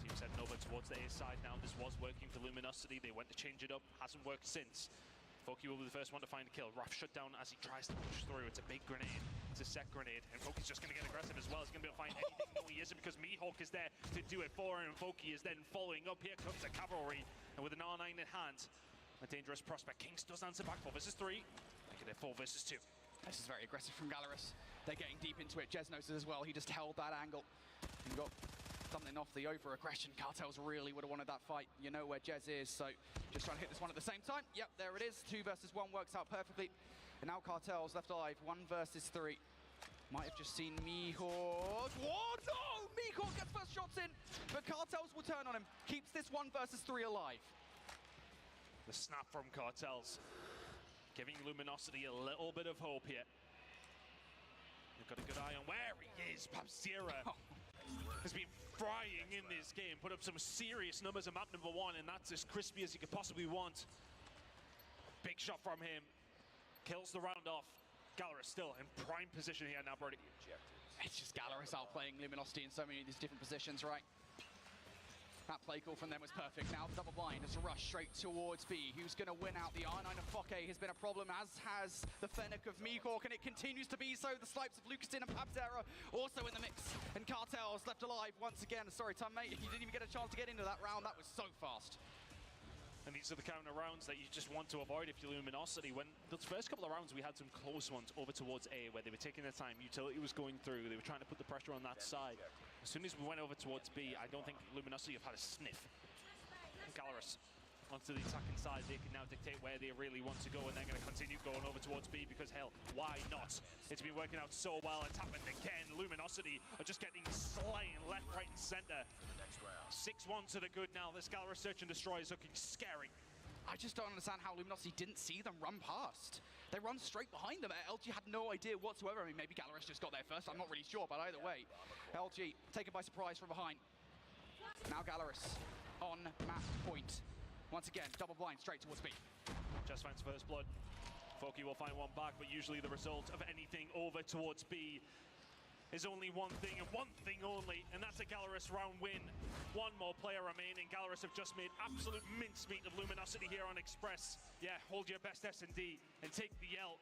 Team's heading over towards the A side now. This was working for Luminosity. They went to change it up. Hasn't worked since. Foki will be the first one to find a kill. Raph shut down as he tries to push through. It's a big grenade. It's a set grenade. And Foki's just going to get aggressive as well. He's going to be able to find anything. No, he isn't, because Mihawk is there to do it for him. And Foki is then following up. Here comes the cavalry. And with an R9 in hand, a dangerous prospect. Kings does answer back. 4 versus 3. Make it a 4 versus 2. This is very aggressive from Gallerus. They're getting deep into it. Jez knows it as well. He just held that angle. And got something off the over-aggression. Cartels really would have wanted that fight. You know where Jez is, so just trying to hit this one at the same time. Yep, there it is. 2 versus 1 works out perfectly. And now Cartels left alive. 1 versus 3. Might have just seen Mihawk. What? No! Mihawk gets first shots in, but Cartels will turn on him. Keeps this 1 versus 3 alive. The snap from Cartels, giving Luminosity a little bit of hope here. They've got a good eye on where he is. Pabzera has been frying in this game, put up some serious numbers at map number 1, and that's as crispy as you could possibly want. Big shot from him, kills the round off. Gallerus still in prime position here now, Brody. It's just Gallerus outplaying Luminosity in so many of these different positions, right? That play call from them was perfect. Now the double blind has rushed straight towards B. Who's going to win out? The R9 of Fokke has been a problem, as has the Fennec of Mihawk, and it continues to be so. The snipes of Lucastin and Pabzera also in the mix. And Cartel's left alive once again. Sorry, Tom, mate, you didn't even get a chance to get into that round. That was so fast. And these are the counter rounds that you just want to avoid if you're Luminosity. When those first couple of rounds, we had some close ones over towards A, where they were taking their time. Utility was going through. They were trying to put the pressure on that side. As soon as we went over towards B, I don't think Luminosity have had a sniff. Gallerus onto the attacking side. They can now dictate where they really want to go, and they're going to continue going over towards B because, hell, why not? It's been working out so well. It's happened again. Luminosity are just getting slain left, right, and center. 6-1 to the good now. This Gallerus Search and Destroy is looking scary. I just don't understand how Luminosity didn't see them run past. They run straight behind them. LG had no idea whatsoever. I mean, maybe Gallerus just got there first. I'm not really sure, but either way, LG taken by surprise from behind. Now Gallerus on map point. Once again, double blind straight towards B. Just finds first blood. Fokke will find one back, but usually the result of anything over towards B is only one thing and one thing only, and that's a Gallerus round win. One more player remaining. Gallerus have just made absolute mincemeat of Luminosity here on Express. Yeah, hold your best S&D and take the L.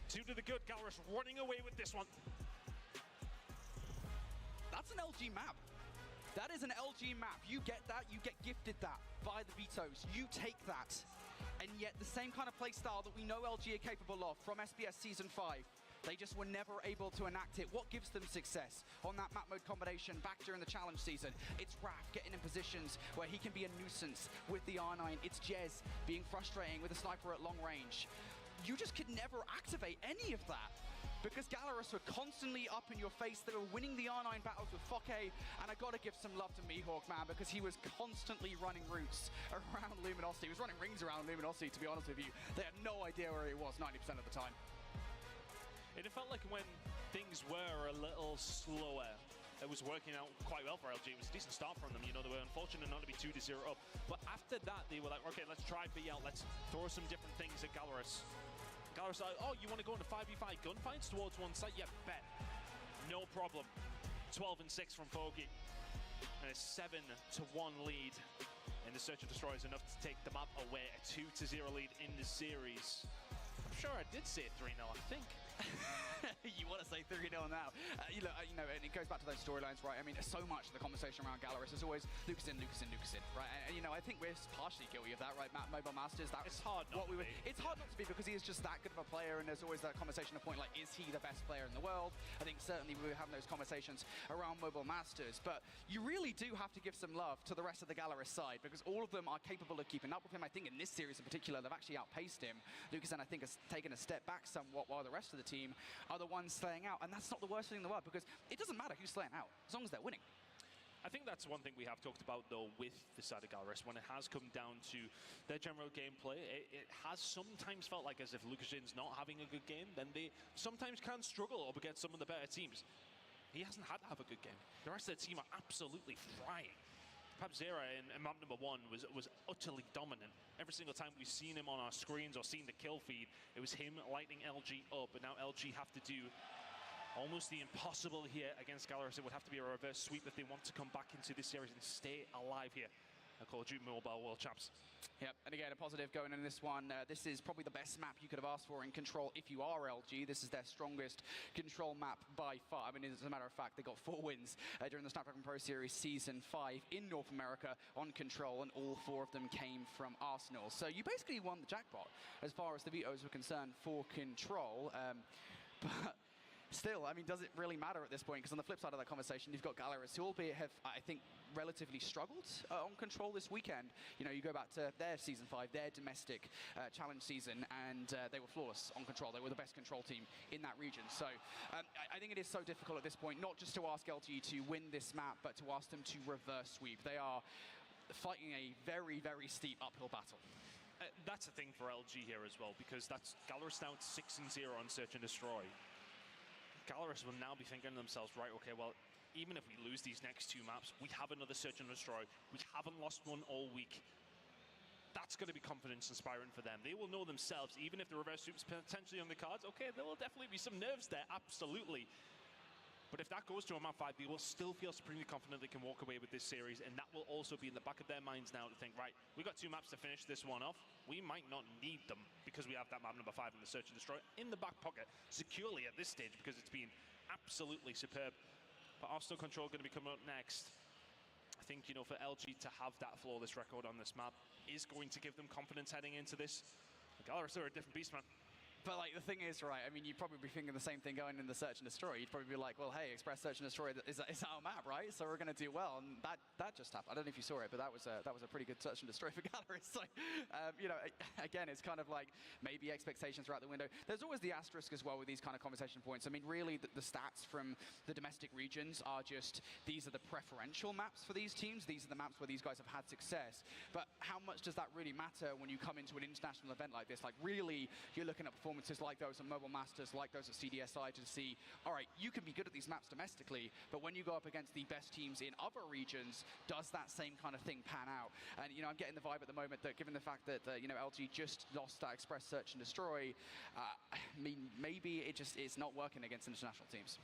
2 to the good. Gallerus running away with this one. That's an LG map. That is an LG map. You get that, you get gifted that by the Vetoes. You take that. And yet the same kind of play style that we know LG are capable of from SBS Season 5, they just were never able to enact it. What gives them success on that map mode combination back during the challenge season? It's Raph getting in positions where he can be a nuisance with the R9. It's Jez being frustrating with a sniper at long range. You just could never activate any of that because Gallerus were constantly up in your face. They were winning the R9 battles with Fokke, and I gotta give some love to Mihawk, man, because he was constantly running routes around Luminosity. He was running rings around Luminosity, to be honest with you. They had no idea where he was 90% of the time. It felt like when things were a little slower, it was working out quite well for LG. It was a decent start from them. You know, they were unfortunate not to be 2-0 up. But after that, they were like, okay, let's try B out. Let's throw some different things at Gallerus. Gallerus like, oh, you want to go into 5v5 gunfights towards one side? Yeah, bet. No problem. 12 and 6 from Fokke. And a 7-1 lead. And the Search and Destroy is enough to take the map away. A 2-0 lead in the series. I'm sure I did say 3-0, I think. You want to say 3-0 now. You know, and it goes back to those storylines, right? I mean, so much of the conversation around Gallerus is always Lucastin, right? And you know, I think we're partially guilty of that, right? Mobile Masters, that's hard not to be. It's hard not to be because he is just that good of a player, and there's always that conversation of point, like, is he the best player in the world? I think certainly we were having those conversations around Mobile Masters, but you really do have to give some love to the rest of the Gallerus side because all of them are capable of keeping up with him. I think in this series in particular, they've actually outpaced him. Lucastin, I think, has taken a step back somewhat while the rest of the team are the ones slaying out, and that's not the worst thing in the world because it doesn't matter who's slaying out as long as they're winning. I think that's one thing we have talked about, though, with the side of Gallerus. When it has come down to their general gameplay, it has sometimes felt like as if Lucastin's not having a good game, then they sometimes can struggle up against some of the better teams. He hasn't had to have a good game. The rest of the team are absolutely frying. Pabzera in map number 1 was utterly dominant. Every single time we've seen him on our screens or seen the kill feed, it was him lighting LG up, but now LG have to do almost the impossible here against Gallerus. It would have to be a reverse sweep if they want to come back into this series and stay alive here at Call of Duty Mobile World Champs. Yep, and again, a positive going in this one. This is probably the best map you could have asked for in Control if you are LG. This is their strongest Control map by far. I mean, as a matter of fact, they got 4 wins during the Snapdragon Pro Series Season 5 in North America on Control, and all 4 of them came from Arsenal. So you basically won the jackpot as far as the Vetoes were concerned for Control. But still, I mean, does it really matter at this point? Because on the flip side of that conversation, you've got Gallerus, who albeit have, I think, relatively struggled on Control this weekend. You know, you go back to their Season 5, their domestic challenge season, and they were flawless on Control. They were the best Control team in that region. So I think it is so difficult at this point, not just to ask LG to win this map, but to ask them to reverse sweep. They are fighting a very, very steep uphill battle. That's the thing for LG here as well, because that's Gallerus down 6-0 on Search and Destroy. Gallerus will now be thinking to themselves, right, okay, well, even if we lose these next 2 maps, we have another Search and Destroy. We haven't lost one all week. That's going to be confidence inspiring for them. They will know themselves, even if the reverse sweep is potentially on the cards, okay, there will definitely be some nerves there, absolutely. But if that goes to a map 5, they will still feel supremely confident they can walk away with this series, and that will also be in the back of their minds now to think, right, we got 2 maps to finish this one off. We might not need them because we have that map number 5 in the Search and Destroy in the back pocket securely at this stage because it's been absolutely superb. But Arsenal Control going to be coming up next. I think, you know, for LG to have that flawless record on this map is going to give them confidence heading into this. Gallerus are a different beast, man. But like the thing is, right, I mean, you'd probably be thinking the same thing going in the Search and Destroy. You'd probably be like, well, hey, Express Search and Destroy is our map, right? So we're going to do well. And that just happened. I don't know if you saw it, but that was a pretty good Search and Destroy for Gallerus. So, you know, again, it's kind of like maybe expectations are out the window. There's always the asterisk as well with these kind of conversation points. I mean, really, the stats from the domestic regions are just, these are the preferential maps for these teams. These are the maps where these guys have had success. But how much does that really matter when you come into an international event like this? Like, really, you're looking at performances like those at Mobile Masters, like those at CDSI to see, all right, you can be good at these maps domestically, but when you go up against the best teams in other regions, does that same kind of thing pan out? And, you know, I'm getting the vibe at the moment that given the fact that, you know, LG just lost that Express Search and Destroy, I mean, maybe it's not working against international teams.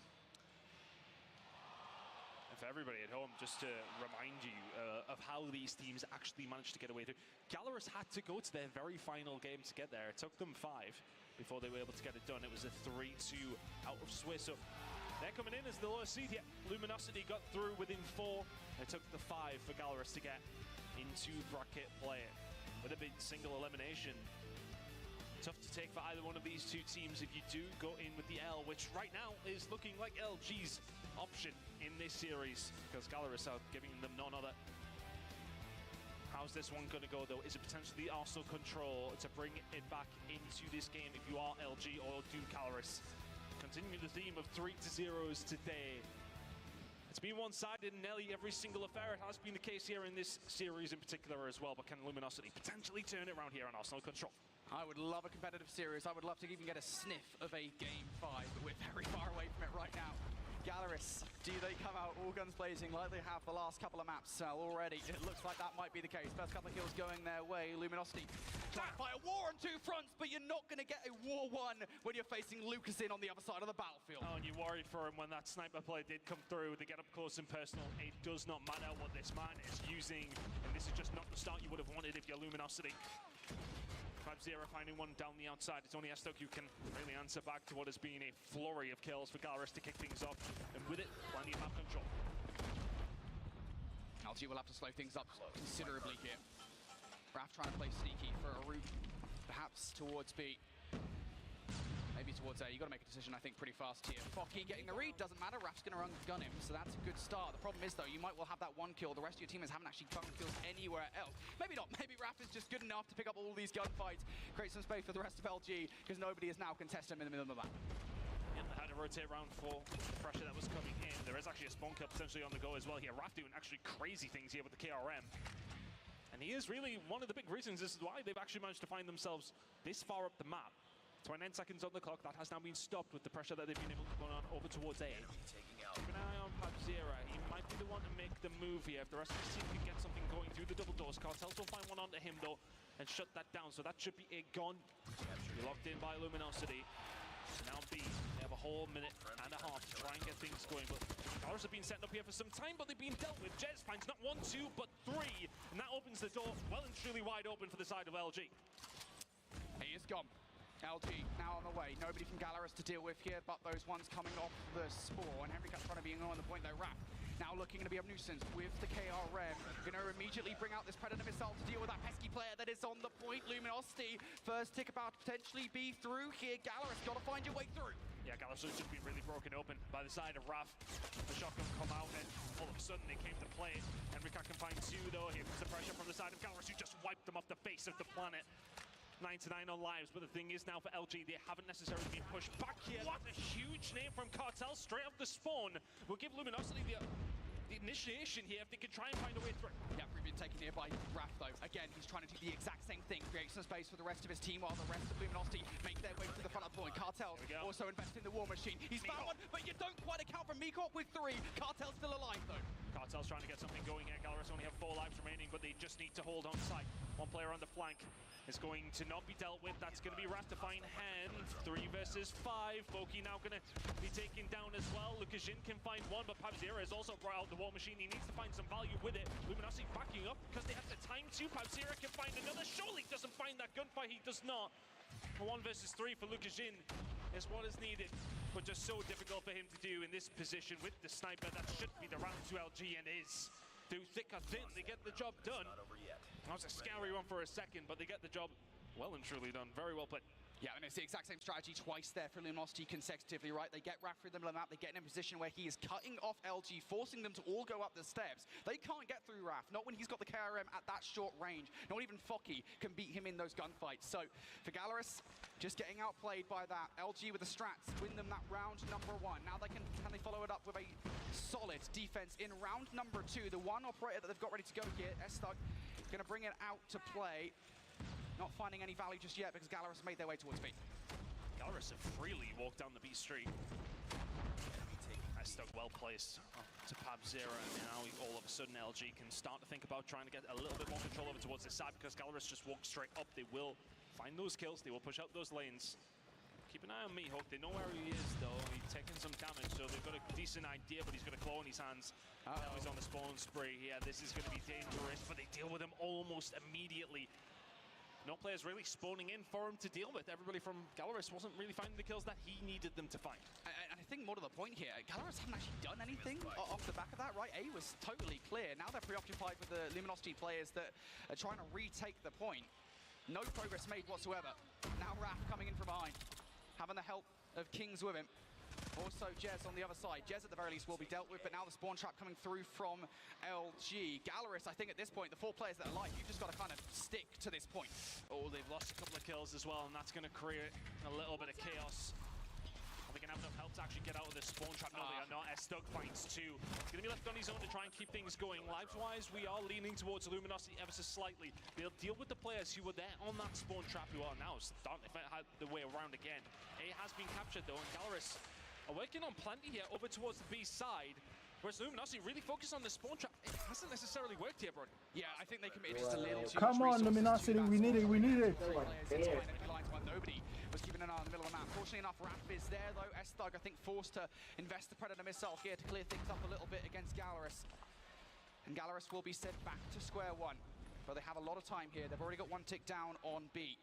For everybody at home, just to remind you of how these teams actually managed to get away through. Gallerus had to go to their very final game to get there. It took them 5 before they were able to get it done. It was a 3-2 out of Swiss. So they're coming in as the lowest seed here. Luminosity got through within 4. It took the 5 for Gallerus to get into bracket play. With a big single elimination. Tough to take for either one of these two teams if you do go in with the L, which right now is looking like LG's option in this series, because Gallerus are giving them none other. How's this one going to go, though? Is it potentially Arsenal Control to bring it back into this game if you are LG, or do Gallerus continue the theme of 3-0s today? It's been one-sided in nearly every single affair. It has been the case here in this series in particular as well, but can Luminosity potentially turn it around here on Arsenal Control? I would love a competitive series. I would love to even get a sniff of a Game 5, but we're very far away from it right now. Gallerus, do they come out all guns blazing like they have the last couple of maps already? It looks like that might be the case. First couple of kills going their way. Luminosity trying to fight a war on 2 fronts, but you're not going to get a war won when you're facing Lucas in on the other side of the battlefield. Oh, and you worried for him when that sniper play did come through. They get up close and personal. It does not matter what this man is using, and this is just not the start you would have wanted if you're Luminosity. 5-0 finding one down the outside. It's only Estok who can really answer back to what has been a flurry of kills for Gallerus to kick things off. And with it, plenty of map control. LG will have to slow things up considerably here. Raf trying to play sneaky for a route, perhaps towards B. Maybe towards A. You've got to make a decision, I think, pretty fast here. Focky getting the read, doesn't matter. Raf's going to gun him, so that's a good start. The problem is, though, you might well have that 1 kill. The rest of your teammates haven't actually found kills anywhere else. Maybe not. Maybe Raf is just good enough to pick up all these gunfights, create some space for the rest of LG, because nobody is now contesting him in the middle of the map. Yeah, they had to rotate around for the pressure that was coming in. There is actually a spawn kill potentially on the go as well here. Raf doing actually crazy things here with the KRM. And he is really one of the big reasons as to why they've actually managed to find themselves this far up the map. 29 seconds on the clock. That has now been stopped with the pressure that they've been able to go on over towards A. Keep an eye on Pabzera. He might be the one to make the move here. If the rest of his team can get something going through the double doors, Cartels will find one onto him, though, and shut that down. So that should be a gun. You're locked in by Luminosity. Now B, they have a whole minute and a half to try and get things going. But Gallerus have been setting up here for some time, but they've been dealt with. Jez finds not 1, 2, but 3. And that opens the door well and truly wide open for the side of LG. He is gone. LG now on the way. Nobody from Gallerus to deal with here, but those ones coming off the spawn. Henricat trying to be on the point though. Raf now looking to be a nuisance with the KRM. Going to immediately bring out this Predator missile to deal with that pesky player that is on the point. Luminosity, first tick about to potentially be through here. Gallerus, got to find your way through. Yeah, Gallerus has just been really broken open by the side of Raf. The shotgun come out and all of a sudden they came to play. Henricat can find 2 though. Here comes the pressure from the side of Gallerus, who just wiped them off the face of the planet. 9-9 on lives, but the thing is now for LG, they haven't necessarily been pushed back here. What a huge name from Cartel straight off the spawn. We'll give Luminosity the initiation here if they can try and find a way through. Yeah, we've been taken here by Raf though. Again, he's trying to do the exact same thing, create some space for the rest of his team while the rest of Luminosity make their way to the front of the point. Cartel Cartels also invest in the War Machine. He's found one, but you don't quite account for Meekhawk with 3. Cartel's still alive, though. Cartel's trying to get something going here. Gallerus only have 4 lives remaining, but they just need to hold on tight. One player on the flank is going to not be dealt with. That's going to be Raph to find Hand. 3 versus 5. Foki now going to be taken down as well. Lukashin can find one, but Pabzera has also brought out the War Machine. He needs to find some value with it. Luminosity backing up because they have the time to. Pabzera can find another. Surely doesn't find that gunfight. He does not. 1 versus 3 for Lukashin is what is needed, but just so difficult for him to do in this position with the sniper. That should be the round to LG and is. Through thick or thin, they get the job done. That was a scary one for a second, but they get the job well and truly done. Very well played. Yeah, and it's the exact same strategy twice there for Luminosity consecutively, right? They get Raph through the middle of the map, they get in a position where he is cutting off LG, forcing them to all go up the steps. They can't get through Raph, not when he's got the KRM at that short range. Not even Foki can beat him in those gunfights. So, for Gallerus, just getting outplayed by that. LG with the strats, win them that round number 1. Now can they follow it up with a solid defense in round number 2. The one operator that they've got ready to go here, S-Thug, gonna bring it out to play. Not finding any value just yet because Gallerus made their way towards B. Gallerus have freely walked down the B street. S-Thug well placed to Pabzera, and now all of a sudden LG can start to think about trying to get a little bit more control over towards this side because Gallerus just walked straight up. They will find those kills, they will push out those lanes. Keep an eye on Meekhawk, they know where he is though. He's taking some damage, so they've got a decent idea, but he's got a claw in his hands. Now he's on the spawn spree here. This is going to be dangerous, but they deal with him almost immediately. No players really spawning in for him to deal with. Everybody from Gallerus wasn't really finding the kills that he needed them to find. And I think more to the point here, Gallerus haven't actually done anything off the back of that, right? A was totally clear. Now they're preoccupied with the Luminosity players that are trying to retake the point. No progress made whatsoever. Now Raph coming in from behind, having the help of Kings with him. Also Jez on the other side. Jez at the very least will be dealt with, but now the spawn trap coming through from LG. Gallerus, I think at this point, the 4 players that are alive, you've just got to kind of stick to this point. Oh, they've lost a couple of kills as well, and that's going to create a little bit of chaos. Are they going to have enough help to actually get out of this spawn trap? No, they are not. S-Thug finds 2. He's going to be left on his own to try and keep things going. Lives-wise, we are leaning towards Luminosity ever so slightly. They'll deal with the players who were there on that spawn trap, who are now starting to find the way around again. A has been captured, though, and Gallerus are working on plenty here over towards the B side, whereas Luminosity really focused on the spawn trap. It hasn't necessarily worked here, bro. Yeah, I think they committed just a little too Come much on, Luminosity, we need it, we need it. Nobody was keeping an eye on the middle of the map. Fortunately enough, Raph is there, though. S-Thug, I think, forced to invest the Predator missile here to clear things up a little bit against Gallerus. And Gallerus will be sent back to square 1. But they have a lot of time here. They've already got 1 tick down on B.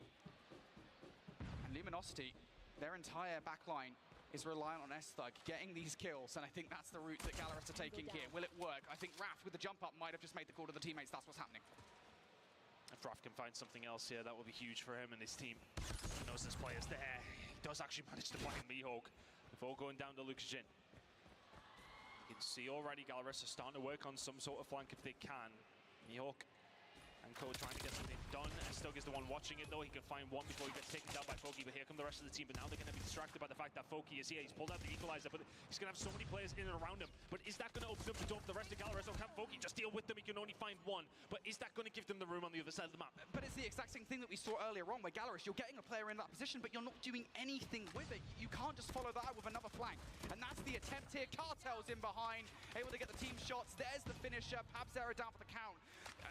And Luminosity, their entire backline is reliant on S-Thug getting these kills, and I think that's the route that Gallerus are taking here. Will it work? I think Raph with the jump up might have just made the call to the teammates. That's what's happening. If Raph can find something else here, that will be huge for him and his team. He knows there's players there. He does actually manage to find Meekhawk before going down to Lukashin. You can see already Gallerus are starting to work on some sort of flank if they can. Meekhawk and Code trying to get something done. S-Thug is the one watching it though. He can find one before he gets taken down by Foki, but here come the rest of the team. But now they're going to be distracted by the fact that Foki is here. He's pulled out the equalizer, but he's going to have so many players in and around him. But is that going to open up the door for the rest of Gallerus? Or can Foki just deal with them? He can only find one. But is that going to give them the room on the other side of the map? But it's the exact same thing that we saw earlier on, where Gallerus, you're getting a player in that position, but you're not doing anything with it. You can't just follow that up with another flank. And that's the attempt here. Cartel's in behind, able to get the team shots. There's the finisher. Pabzera down for the count.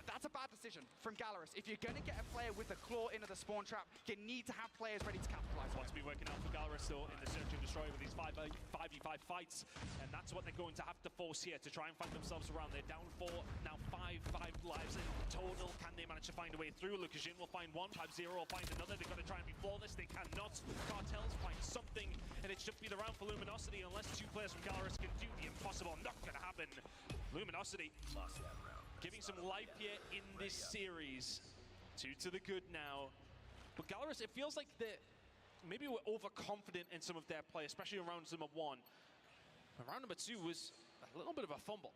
That's a bad decision from Gallerus. If you're going to get a player with a claw into the spawn trap, you need to have players ready to capitalize. What's been working out for Gallerus though in the Search and Destroy with these 5v5 fights, and that's what they're going to have to force here to try and find themselves around. They're down 4, now 5 lives in total. Can they manage to find a way through? Lukashin will find one, Pabzera will find another. They've got to try and be flawless. They cannot. Cartels find something, and it should be the round for Luminosity unless 2 players from Gallerus can do the impossible. Not going to happen. Luminosity giving some life here in this series. 2 to the good now. But Gallerus, it feels like maybe we're overconfident in some of their play, especially in round number 1. But round number 2 was a little bit of a fumble.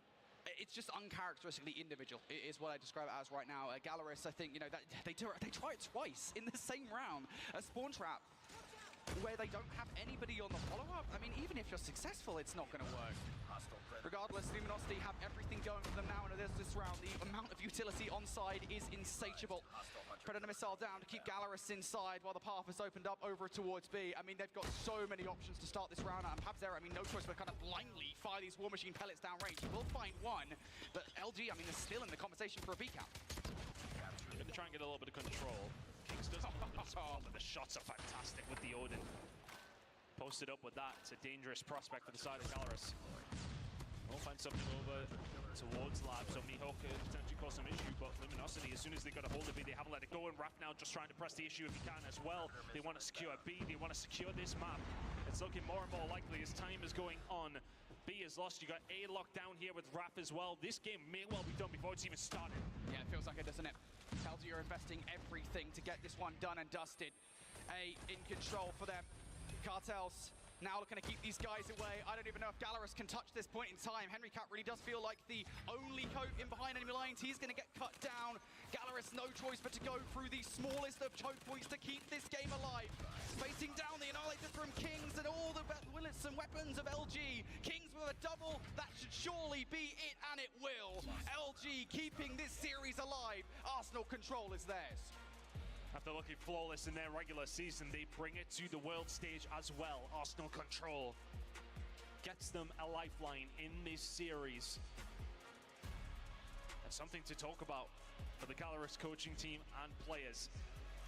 It's just uncharacteristically individual, is what I describe it as right now. Gallerus, I think, you know, that they try it twice in the same round. A spawn trap where they don't have anybody on the follow-up. I mean, even if you're successful, it's not going to work. Regardless, Luminosity have everything going for them now, and there's this round. The amount of utility on side is insatiable. Predator missile down to keep Gallerus inside while the path is opened up over towards B. I mean, they've got so many options to start this round out, and Pabzera, I mean, no choice but kind of blindly fire these War Machine pellets down range. He will find one, but LG, I mean, they're still in the conversation for a B count. Going to try and get a little bit of control. Kings does but the shots are fantastic with the Odin. Posted up with that. It's a dangerous prospect for the side of Gallerus. We'll find something over towards Lab, so Mihawk could potentially cause some issue, but Luminosity, as soon as they got a hold of B, they haven't let it go, and Raph now just trying to press the issue if he can as well. They want to secure B, they want to secure this map. It's looking more and more likely as time is going on. B is lost, you got A locked down here with Raph as well. This game may well be done before it's even started. Yeah, it feels like it, doesn't it? LG are investing everything to get this one done and dusted. A in control for them. Cartels now looking to keep these guys away. I don't even know if Gallerus can touch this point in time. Henry Cat really does feel like the only coat in behind enemy lines. He's going to get cut down. Gallerus no choice but to go through the smallest of choke points to keep this game alive. Facing down the Annihilator from Kings and all the bullets and weapons of LG. Kings with a double, that should surely be it, and it will. LG keeping this series alive. Arsenal control is theirs. After looking flawless in their regular season, they bring it to the world stage as well. Arsenal control gets them a lifeline in this series. And something to talk about for the Gallerus coaching team and players.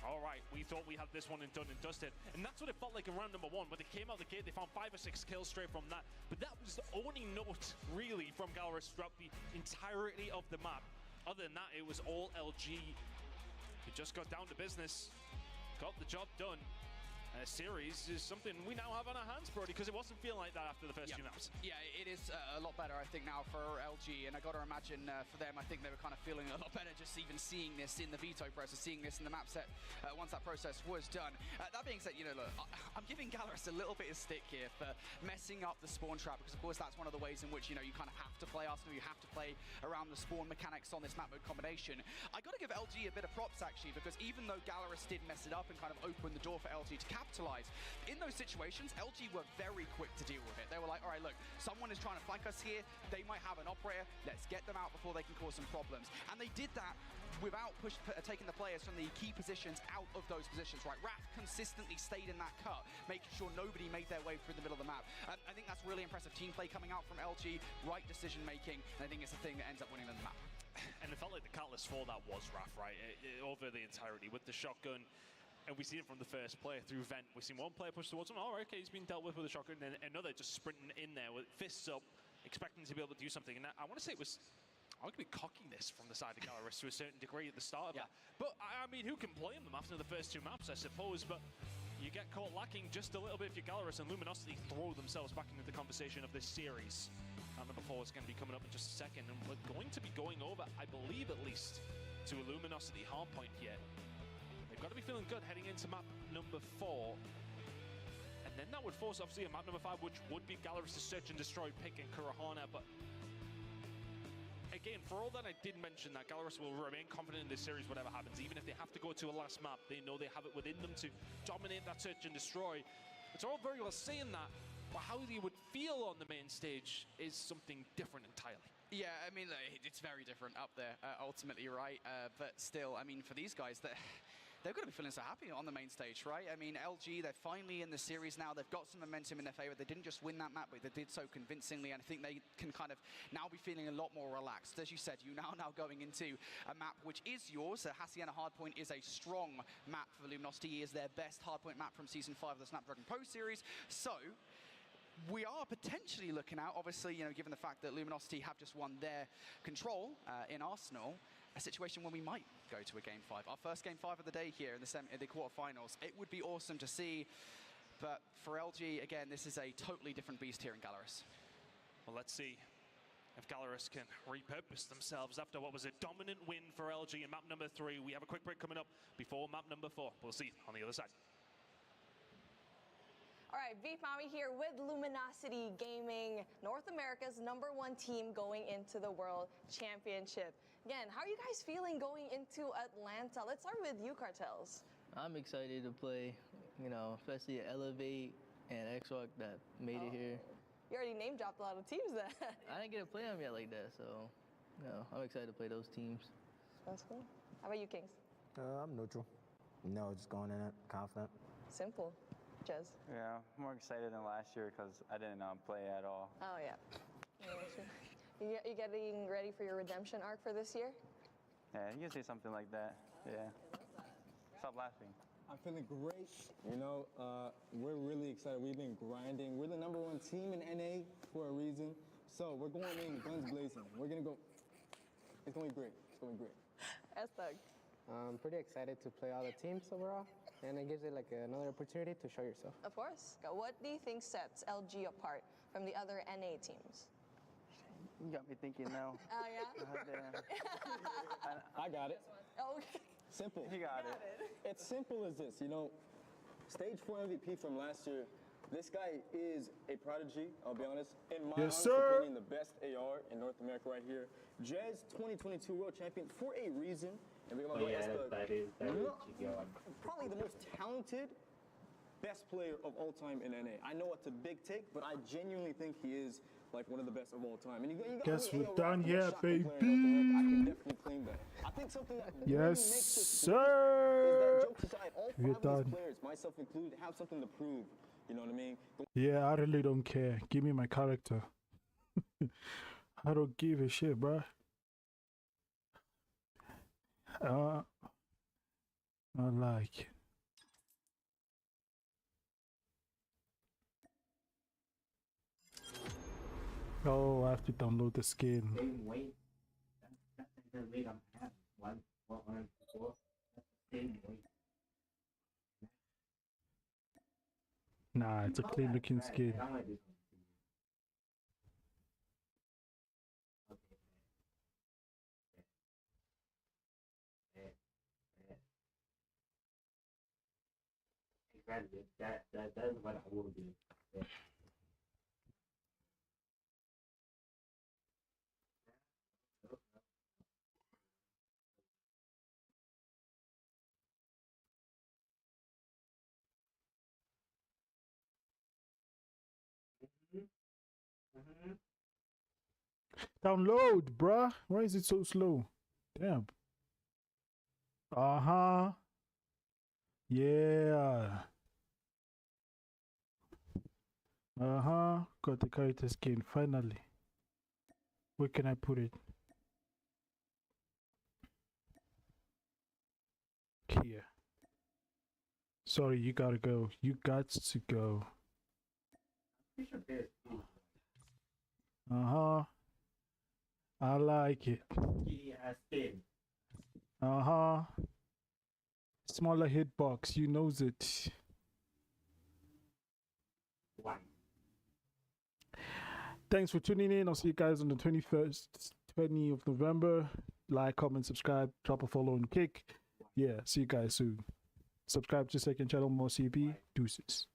All right, we thought we had this one done and dusted. And that's what it felt like in round number 1. When they came out the gate, they found 5 or 6 kills straight from that. But that was the only note, really, from Gallerus throughout the entirety of the map. Other than that, it was all LG. He just got down to business, got the job done. A series is something we now have on our hands, Brody, because it wasn't feeling like that after the first few maps. Yeah, it is a lot better, I think, now for LG, and I got to imagine for them, I think they were kind of feeling a lot better just even seeing this in the veto process, seeing this in the map set once that process was done. That being said, you know, look, I'm giving Gallerus a little bit of stick here for messing up the spawn trap, because of course that's one of the ways in which, you know, you kind of have to play Arsenal, you have to play around the spawn mechanics on this map mode combination. I got to give LG a bit of props, actually, because even though Gallerus did mess it up and kind of open the door for LG to capitalize, in those situations, LG were very quick to deal with it. They were like, all right, look, someone is trying to flank us here. They might have an operator. Let's get them out before they can cause some problems. And they did that without taking the players from the key positions out of those positions, right? Raph consistently stayed in that cut, making sure nobody made their way through the middle of the map. I think that's really impressive team play coming out from LG, right decision making, and I think it's the thing that ends up winning them the map. And it felt like the catalyst for that was Raph, right? Over the entirety with the shotgun. And we see it from the first player through Vent. We've seen one player push towards him. All right, okay, he's been dealt with a shotgun. And then another just sprinting in there with fists up, expecting to be able to do something. And I want to say it was arguably cockiness from the side of Gallerus to a certain degree at the start of that. But, I mean, who can blame them after the first 2 maps, I suppose? But you get caught lacking just a little bit if you're Gallerus, and Luminosity throw themselves back into the conversation of this series. Map number 4 is going to be coming up in just a second. And we're going to be going over, I believe at least, to a Luminosity hardpoint here. They've got to be feeling good heading into map number 4. And then that would force, obviously, a map number 5, which would be Gallerus' search and destroy pick in Kurahana. But again, for all that I did mention that Gallerus will remain confident in this series, whatever happens. Even if they have to go to a last map, they know they have it within them to dominate that search and destroy. It's all very well saying that, but how they would feel on the main stage is something different entirely. Yeah, I mean, it's very different up there, ultimately, right? But still, I mean, for these guys, they've got to be feeling so happy on the main stage, right? I mean, LG, they're finally in the series now. They've got some momentum in their favor. They didn't just win that map, but they did so convincingly. And I think they can kind of now be feeling a lot more relaxed. As you said, you now going into a map which is yours. Hacienda Hardpoint is a strong map for Luminosity. It is their best hardpoint map from Season 5 of the Snapdragon Pro series. So we are potentially looking at, obviously, you know, given the fact that Luminosity have just won their control in Arsenal, a situation where we might go to a Game 5. Our first Game 5 of the day here in the quarterfinals. It would be awesome to see, but for LG, again, this is a totally different beast here in Gallerus. Well, let's see if Gallerus can repurpose themselves after what was a dominant win for LG in map number 3. We have a quick break coming up before map number 4. We'll see on the other side. All right, Beef Mommy here with Luminosity Gaming, North America's #1 team going into the World Championship. Again, how are you guys feeling going into Atlanta? Let's start with you, Cartels. I'm excited to play you know, especially Elevate and X-Rock that made it here. You already name dropped a lot of teams then. I didn't get to play them yet like that, so you know, I'm excited to play those teams. That's cool. How about you, Kings? I'm neutral. No, just going in it confident. Simple. Jez? Yeah, more excited than last year because I didn't play at all. Oh, yeah. You getting ready for your redemption arc for this year? Yeah, you can say something like that. Yeah. Stop laughing. I'm feeling great. You know, we're really excited. We've been grinding. We're the #1 team in NA for a reason. So we're going in guns blazing. We're going to go. It's going to be great. It's going to be great. S-Thug. I'm pretty excited to play all the teams overall. And it gives it like another opportunity to show yourself. Of course. What do you think sets LG apart from the other NA teams? You got me thinking now. Oh, yeah? I got it. Oh, okay. Simple. You got it. It's simple as this. You know, stage 4 MVP from last year. This guy is a prodigy, I'll be honest. In my honest opinion, the best AR in North America right here. Jez, 2022 World Champion for a reason. And we're going to that is probably the most talented, best player of all time in NA. I know it's a big take, but I genuinely think he is like one of the best of all time. And you Guess we're done here, baby. I can definitely claim that. I think something that Yes, sir. sir. Jokes aside, all We're 5 of done. these players, myself included, have something to prove. You know what I mean? Yeah, I really don't care. Give me my character. I don't give a shit, bruh. I like it. Oh, I have to download the skin. Same weight. That's the weight I'm at. 104. That's the same weight. Nah, it's a clean looking skin. I'm gonna do something. Exactly. That is what I will do. Yeah. Download, bruh. Why is it so slow? Damn. Uh-huh. Yeah. Uh-huh. Got the character skin, finally. Where can I put it? Here. Sorry, you gotta go. You got to go. Uh-huh. I like it. Uh-huh. Smaller hitbox, you knows it. Thanks for tuning in. I'll see you guys on the 21st, 20th of November. Like, comment, subscribe, drop a follow and kick. Yeah, see you guys soon. Subscribe to second channel, more CB. Deuces.